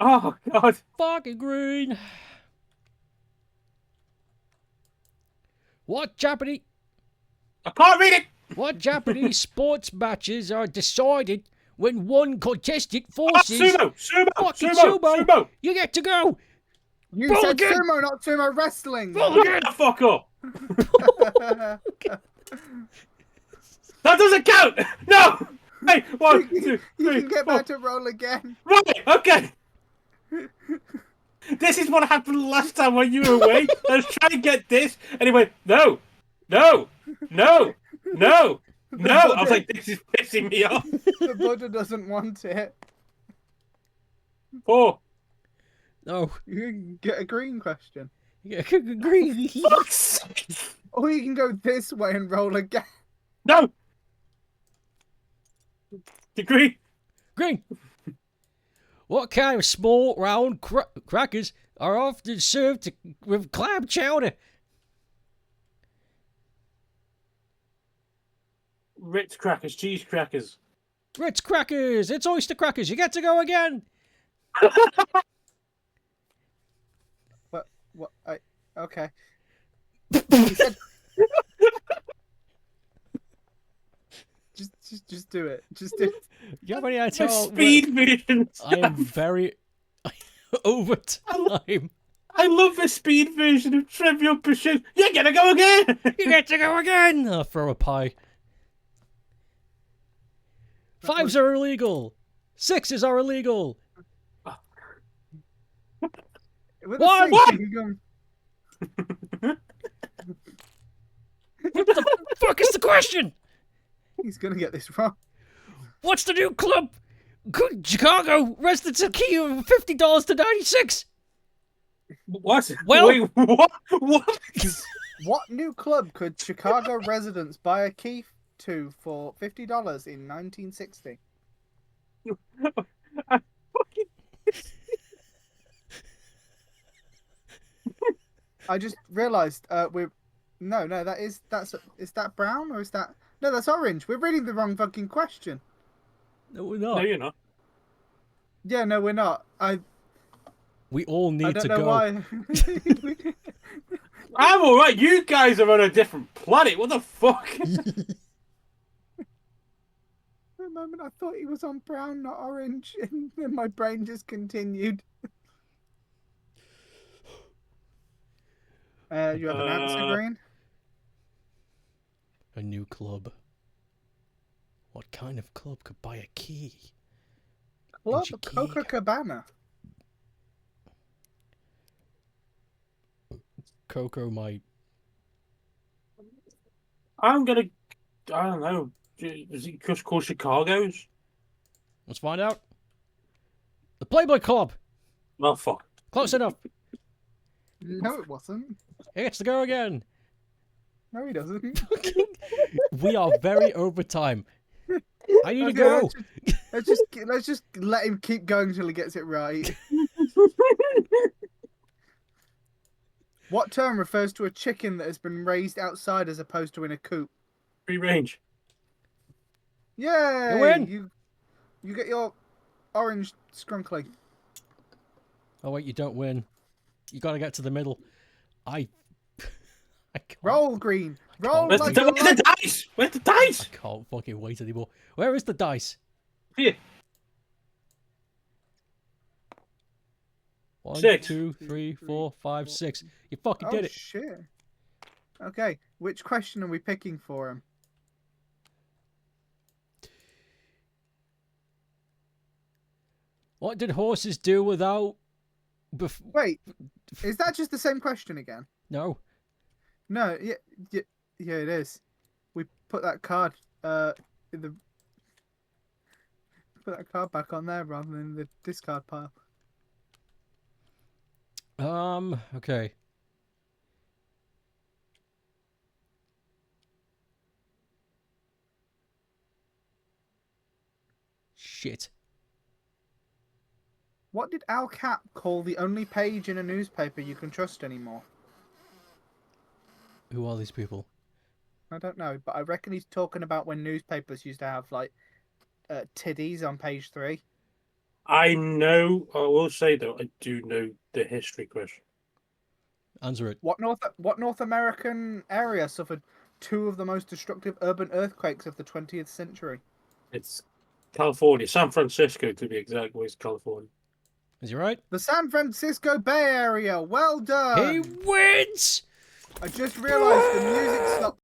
Oh god. Fucking green. What Japanese? I can't read it. What Japanese sports matches are decided when one contested forces? Sumo. You get to go. You said sumo, not sumo wrestling. Fuck up. That doesn't count. No. Hey, 1, 2, 3, You can get 4. back to roll again. Right. Okay. This is what happened last time when you were away. I was trying to get this, and he went, no. I was like, this is pissing me off. The Buddha doesn't want it. 4. No. You can get a green question. Yeah, green. Or you can go this way and roll again. No. Green. What kind of small, round crackers are often served with clam chowder? Ritz crackers, cheese crackers. Ritz crackers. It's oyster crackers. You get to go again. What? Okay. Just do it. Just do it. You have any idea? Speed version. I am very over time. I love the speed version of Trivial Pursuit. You're gonna go again. You get to go again. I'll throw a pie. 5s are illegal. 6s are illegal. What? What the fuck is the question? He's gonna get this wrong. What's the new club? Chicago residents a key of $50 to 96. What? Well, wait, what? What new club could Chicago residents buy a key to for $50 in 1960? I just realised we're no. Is that brown or is that No, that's orange. We're reading the wrong fucking question. No, we're No, not. you're not. Yeah, no, we're not. We all I need don't to know go. why. I'm alright. You guys are on a different planet. What the fuck? For a moment, I thought he was on brown, not orange, and then my brain just continued. You have an answer, Green? A new club. What kind of club could buy a key? Club Chiquilla. Copacabana. Coco might. I'm gonna. I don't know. Is it just called Chicago's? Let's find out. The Playboy Club. Well, fuck. Close enough. No, it wasn't. He gets to go again. No, he doesn't. We are very over time. I need to Okay, go. let's just let him keep going until he gets it right. What term refers to a chicken that has been raised outside as opposed to in a coop? Free range. Yay! You win. You get your orange scrunkly. Oh wait, you don't win. You gotta get to the middle. I can't. Roll, Green. Roll Where's like the, a where's the dice? Where's the dice? I can't fucking wait anymore. Where is the dice? Here. 1, 6. 2, 3, 4, 5, 6. You fucking did it. Shit. Okay, which question are we picking for him? What did horses do without... Wait, is that just the same question again? No. No, yeah, it is. We put that card, in the put that card back on there rather than the discard pile. Okay. Shit. What did Al Cap call the only page in a newspaper you can trust anymore? Who are these people? I don't know, but I reckon he's talking about when newspapers used to have like tiddies on page 3. I know. I will say though, I do know the history question. Answer it. What North American area suffered 2 of the most destructive urban earthquakes of the 20th century? It's California, San Francisco to be exact. It's California. Is he right? The San Francisco Bay Area. Well done. He wins! I just realised the music stopped.